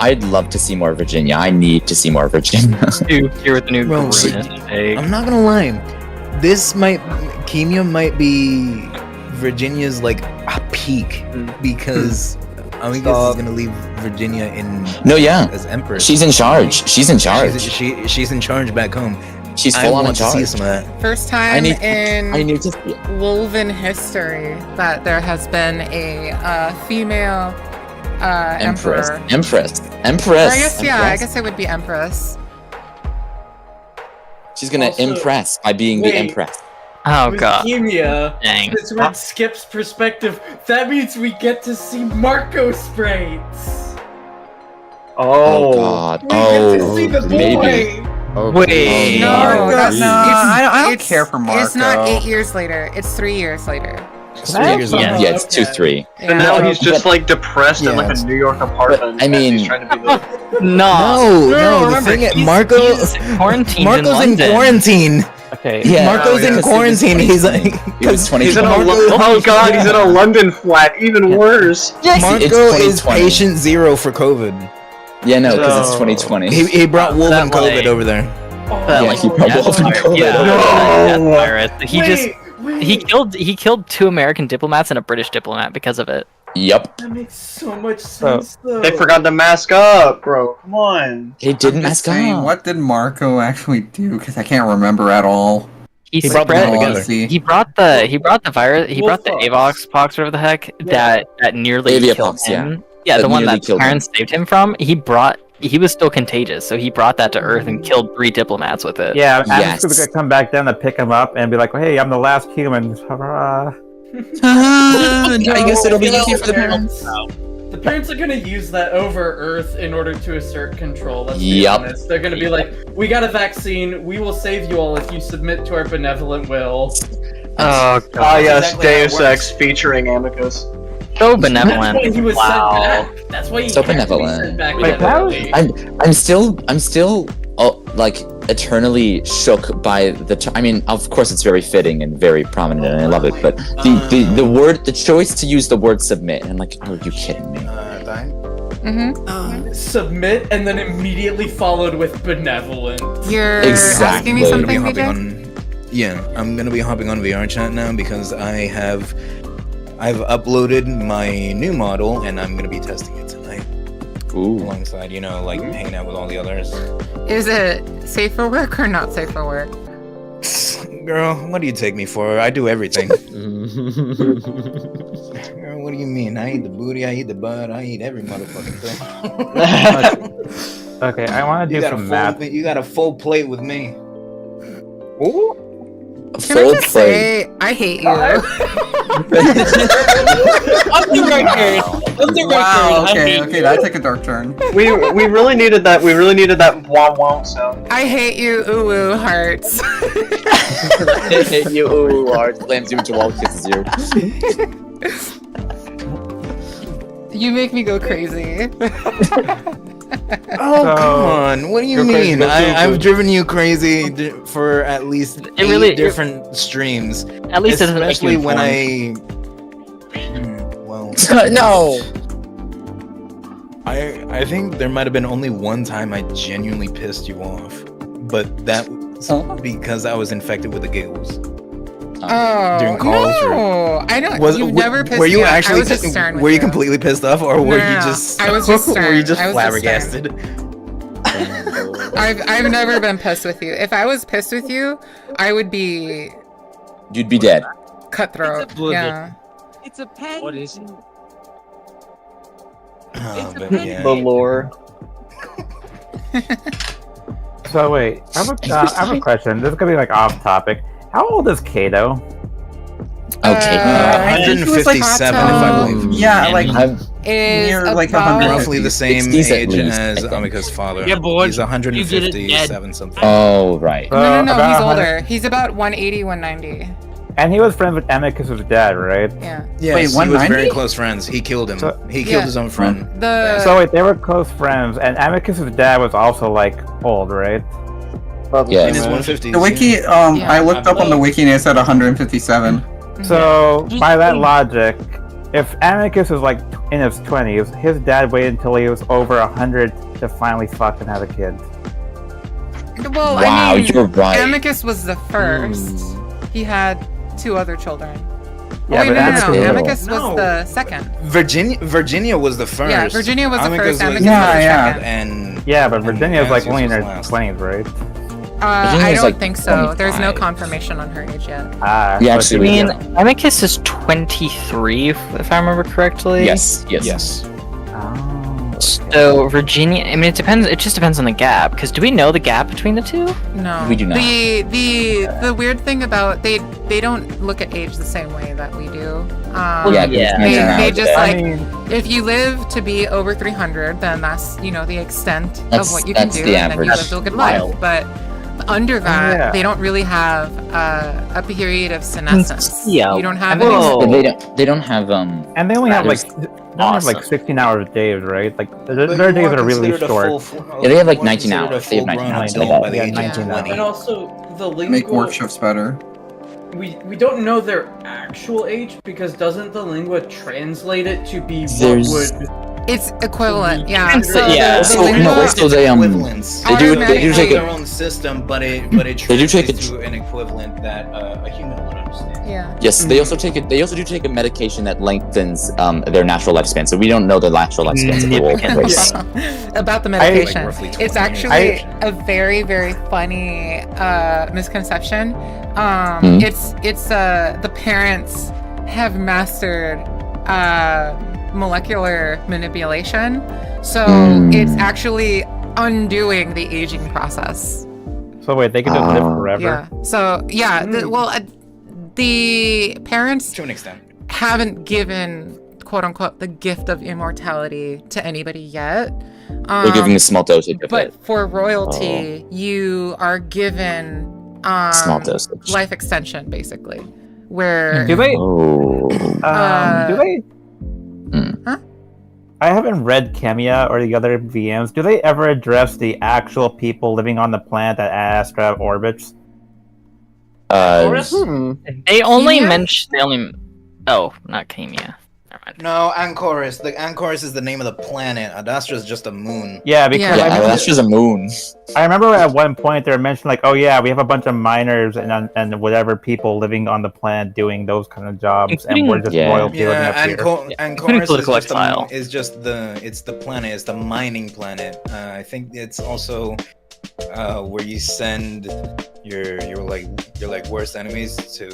I'd love to see more Virginia. I need to see more Virginia. Dude, here with the new Bro, Karuna I'm not gonna lie. Kimia might be Virginia's like a peak because Amicus is gonna leave Virginia in No, yeah. as empress. She's in charge. She's in charge. She's in charge back home. She's I full on in want to see charge. some of that. First I time need in to see it. Wolven history that there has been a female Empress. emperor. Empress. I guess yeah, I Empress. guess it would be empress. She's gonna Also- impress by being the Wait. empress. Oh With god. Kimia, Dang. since we're in Skip's perspective, that means we get to see Marco Sprates. Oh God. We get to see the boy. maybe. Wait. No, Oh, that's geez. I don't it's- care for Marco. It's not 8 years later. It's 3 years later. Yeah, it's 2-3. And now he's just like depressed in like a New York apartment. I and mean- he's trying to be the. No. No, the remember, thing is, he's quarantined Marco's in in London. quarantine. Okay. Yeah, Marco's in because quarantine. He's like, It was 2020. He's in a Marco- oh god, he's in a London flat. Even worse. Yes, Marco it's is 2020. patient zero for COVID. Yeah, no, because it's So- 2020. He brought Wolven That, COVID like- over there. That, Yeah, like, he brought death Wolven virus- COVID yeah, over that there. virus. He just Wait, he killed 2 American diplomats and a British diplomat because of it. Yep. That makes so much sense, though. They forgot to mask up, bro. Come on. He didn't I'm just mask saying, up. what did Marco actually do? Because I can't remember at all. He brought them spread. all together. He brought the virus. He brought the Avox pox, whatever the heck, that nearly killed Aviapox, yeah. him. Yeah, That the one nearly that killed him. parents saved him from. He was still contagious, so he brought that to Earth and killed 3 diplomats with it. Yeah, Yes. Adam's gonna come back down to pick him up and be like, "Hey, I'm the last human." Hurrah. I guess it'll be easy for the parents. The parents are gonna use that over Earth in order to assert control. Let's be Yup. honest. They're gonna be like, "We got a vaccine. We will save you all if you submit to our benevolent will." Oh god. Ah yes, exactly how it Deus Ex works. featuring Amicus. So That's benevolent. why he was Wow. sent back. That's why he So had to be benevolent. sent back Wait, that was- immediately. I'm still like eternally shook by I mean, of course it's very fitting and very prominent and I love it, but the choice to use the word submit, and I'm like, are you kidding me? Mm-hmm. Submit and then immediately followed with benevolent. You're Exactly. asking me I'm something, hopping BJ? on. Yeah, I'm gonna be hopping on VR chat now because I've uploaded my new model and I'm gonna be testing it tonight. Ooh. Alongside, like hanging out with all the others. Is it safe for work or not safe for work? Girl, what do you take me for? I do everything. Girl, what do you mean? I eat the booty, I eat the butt, I eat every motherfucking thing. Okay, I want to You do got a some full, math. you got a full plate with me. Can I just say, I hate you. Wow. Okay. That took a dark turn. We really needed that. We really needed that womp womp sound. I hate you, ooh hearts. I hate you, ooh, hard. Slams you into wall, kisses you. You make me go crazy. Oh, come on. What do you mean? I've driven you crazy for at least eight different streams. At least it doesn't make you especially when well, no. I think there might have been only one time I genuinely pissed you off, but that was because I was infected with the giggles. Oh, during calls, no, I don't. You've never pissed Were you me off. actually? I was just stern with were you completely pissed off, or were you just? I was just stern. Were you just I was flabbergasted? I've never been pissed with you. If I was pissed with you, I would be. You'd be dead. Cutthroat. Yeah. It's a penguin. What is it? The lore. So wait, I have a question. This is gonna be like off topic. How old is Kato? Okay. 157, if I believe. Yeah, like is near like about- 100. Roughly the same 60s at age least, as I think. Amika's father. Yeah, but He's 157 something. Oh, right. No, about he's 100 older. He's about 180, 190. And he was friends with Amicus's dad, right? Yeah. Yes, Wait, he was 190? very close friends. He killed him. He killed Yeah. his own friend. So wait, they were close friends, and Amicus's dad was also like old, right? Yeah. In his 150s. The wiki, Yeah. I looked up on the wiki and it said 157. So by that logic, if Amicus was like in his 20s, his dad waited until he was over 100 to finally fucking have a kid. Well, Wow, I mean, you're right. Amicus was the first. He had 2 other children. Yeah, Wait, but no. Amicus- Amicus was No. the second. Virginia was the first. Yeah, Virginia was the Amicus first. Amicus Yeah, was the yeah. second. And Yeah, but Virginia's like Amicus only in her was last. 20s, right? I Virginia's don't like think so. There's no 25. confirmation on her age yet. Ah, Yeah, so actually, she I was- mean, Amicus is 23, if I remember correctly. Yes. yes. Oh. So Virginia, I mean, it depends. It just depends on the gap. Because do we know the gap between the two? No, We do not. The weird thing about they don't look at age the same way that we do. Yeah, Yeah. They just I like mean, if you live to be over 300, then that's the extent of That's- what you can that's do, the and then you average. live a good life. Wild. But under that, Yeah. they don't really have a period of senescence. Yeah. You don't have Whoa. any. They don't have and they only have like There's- they only have like awesome. 16 hours days, right? Like their days are really short. Yeah, they have like 19 hours. They have 19 hours. By the Yeah, age of 19 hours. 20. And also, the Make lingua... workshops better. We don't know their actual age because doesn't the lingua translate it to be There's- what would... It's equivalent, yeah. It's- So yeah, the so- lingua- no, also they equivalence. They do take Automatically- it. their own system, but it They do take translates it- to an equivalent that a human would understand. yeah. Yes, they also take it. They also do take a medication that lengthens their natural lifespan. So we don't know the natural lifespans of the wolf race. About the medication. roughly 20 It's actually a very, very funny misconception. It's the parents have mastered molecular manipulation, so it's actually undoing the aging process. So wait, they can just live forever. Yeah. So yeah, the parents To an extent. haven't given quote unquote the gift of immortality to anybody yet. They're giving a small dosage of But it. for royalty, you are given Small dosage. life extension, basically, where Do they? Oh. Do they? Huh? I haven't read Chemia or the other VMs. Do they ever address the actual people living on the planet that Astra orbits? They only mention. They only. Oh, not Chemia. Never mind. No, Anchorus. The Anchorus is the name of the planet. Adastra is just a moon. Yeah, because Yeah, that's just a moon. I remember at one point they were mentioning like, oh yeah, we have a bunch of miners and whatever people living on the planet doing those kind of jobs, and we're just royalty living up here. Anchorus political is just, exile. is just the planet. It's the mining planet. I think it's also where you send your worst enemies to,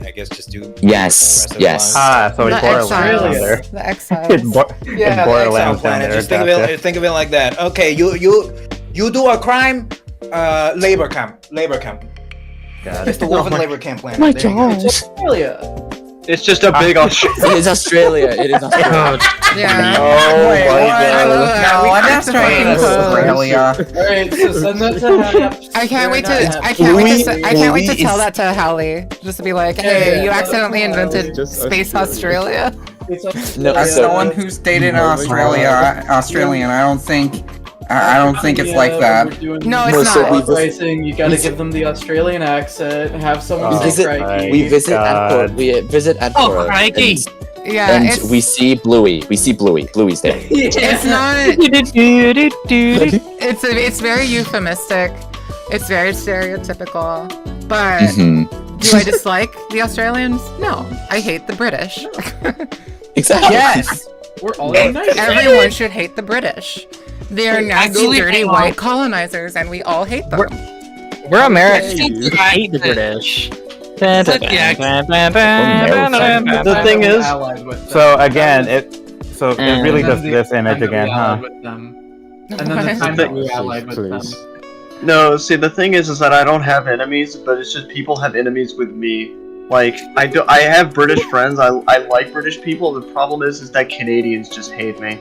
I guess, just do Yes, aggressive yes. lives. So it's the Borderlands exiles. down there. The exiles. It's Yeah, the Borderlands exile down planet. there. Just think gotcha. of it like that. Okay, you do a crime, labor camp. God. It's the wolf and labor camp planet. My There you go. God. Australia. It's just a big Australia. It is Australia. It is Australia. Yeah. Oh my No, I'm not trying Australia. Alright, so send that to Happy. I can't wait to tell that to Hallie. Just to be like, hey, you accidentally invented Space Australia. No, As so- someone who's dated an Australian, I don't think it's like that. No, it's so not. Pricing, you gotta give them the Australian accent, have someone We say visit, crikey. we visit Adport. We visit Adport. Oh, crikey. Yeah, And it's, we see Bluey. We see Bluey. Bluey's there. it's not. It's very euphemistic. It's very stereotypical. But do I dislike the Australians? No, I hate the British. Exactly. Yes. We're all united. Everyone should hate the British. They are nasty, Actually, dirty hang on. white colonizers, and we all hate them. We're Americans. Hey, We hate the British. The thing is, Allied with them. so again, it really And just then this the image time that we again, huh? allied with them. And then the time that we allied with them. No, see, the thing is that I don't have enemies, but it's just people have enemies with me. Like, I have British friends, I like British people, the problem is that Canadians just hate me.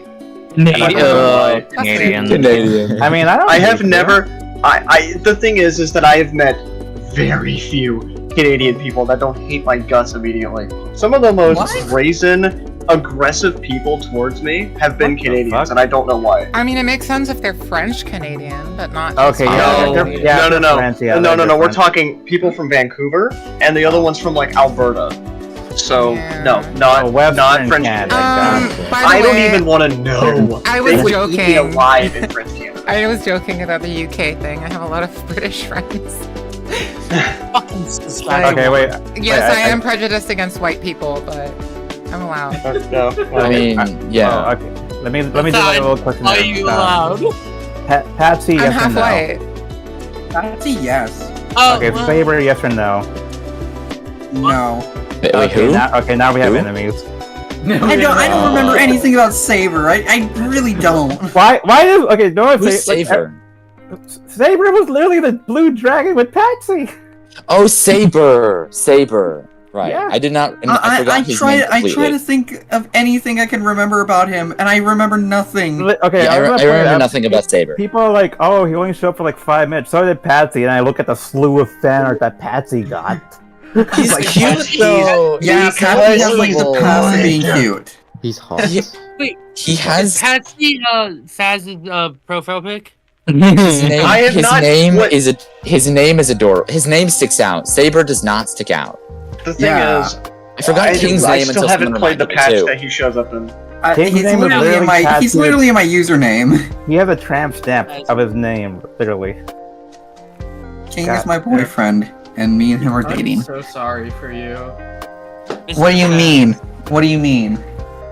And I don't know why. Canadian. I mean, I have never, the thing is that I have met very few Canadian people that don't hate my guts immediately. Some of the most brazen, aggressive people towards me have been Canadians, and I don't know why. I mean, it makes sense if they're French Canadian, but not. Okay, just yeah, Canadian. no. We're talking people from Vancouver, and the other one's from like Alberta. So no, not French Canada. By the I don't way, even want to know. I They was would eat me joking. alive in French Canada. I was joking about the UK thing. I have a lot of British friends. Okay, wait. Yes, I am prejudiced against white people, but I'm allowed. No, I mean, yeah. Oh, okay. Let me do like a little question. Are you allowed? Patsy, I'm yes half or no? white. Patsy, yes. Oh, Okay, well, Saber, yes or no? No. Wait, Okay, who? now we have Who? enemies. I don't remember anything about Saber. I really don't. Why is okay? No, Who's Saber? Saber was literally the blue dragon with Patsy. Oh, Saber. Right. Yeah. I did not. I I forgot his try name I try completely. to think of anything I can remember about him, and I remember nothing. Okay, Yeah, I remember nothing about Saber. People are like, "Oh, he only showed up for like 5 minutes." So did Patsy, and I look at the slew of fan art that Patsy got. He's cute though. Yeah, He's Patsy has like the adorable. past of being cute. He's hot. wait, He has is Patsy Saz's profile pic? his name. I have His not- name what- is his name is adorable. His name sticks out. Saber does not stick out. The thing Yeah. is, I forgot King's I name still until haven't someone played the reminded me patch too. that he shows up in. King's He's name is literally in literally my he's Patsy. literally in my username. He has a tramp stamp of his name, literally. King God. is my boyfriend, and me and him are I'm dating. so sorry for you. What do you mean? What do you mean?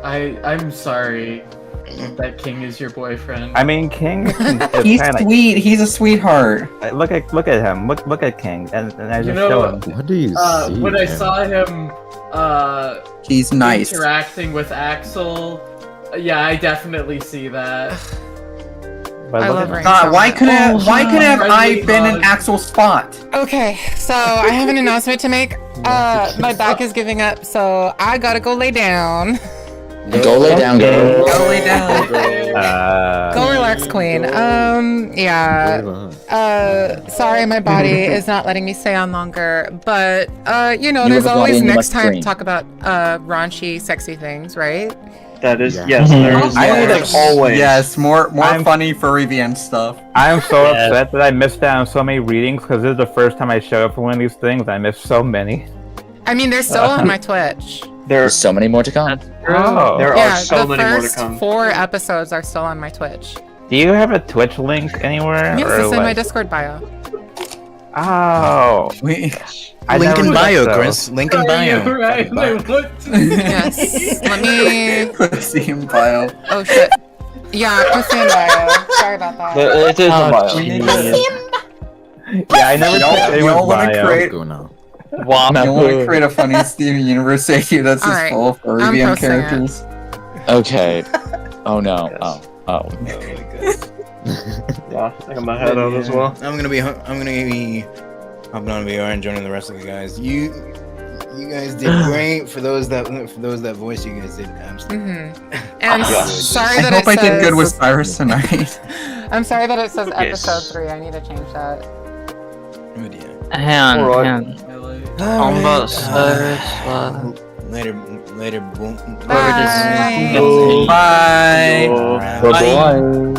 I'm sorry that King is your boyfriend. I mean, King is He's kind of sweet. He's a sweetheart. look at him. Look at King, and I You just know, show him. What do you see? when I man? saw him He's nice. interacting with Axel, yeah, I definitely see that. But I look love at- Rain God, so why much. couldn't have I Friendly been in dog. Axel's spot? Okay, so I have an announcement to make. My back is giving up, so I gotta go lay down. Go lay down, girl. Go lay down. Go relax, queen. Yeah. Sorry, my body is not letting me stay on longer, but you know, You there's have a body always and you next must time to dream. talk about raunchy, sexy things, right? That is, Yeah. yes, there is. I There's think- always. Yes, more I'm- funny furry VN stuff. I am so upset that I missed out on so many readings because this is the first time I showed up for one of these things. I missed so many. I mean, they're still on my Twitch. There's so many more to come. Oh. There Yeah, are so the many more to first come. 4 episodes are still on my Twitch. Do you have a Twitch link anywhere? Yes, or it's in my like- Discord bio. Oh. I Link in never bio, checked Chris. Link in bio. Right, I looked. Yes. Let me. Pussy in bio. Oh shit. Yeah, pussy in bio. Sorry about that. It is a bio. Yeah, I never checked Y'all anyone's want to bio. create? Go now. You want to create a funny Steven Universe that's just Alright, full of furry I'm VN posting it. characters? Okay. Oh no. Oh. Yeah, I got my head out as well. I'm gonna be hopping on VR and joining the rest of the guys. You You guys did great. For those that voice, you guys did absolutely. And sorry that I hope it I did good with says- Cyrus tonight. I'm sorry that it says Yes. episode 3. I need to change that. Hang Alright. on. I'm about Cyrus. Later, Bye. Bye. Bye.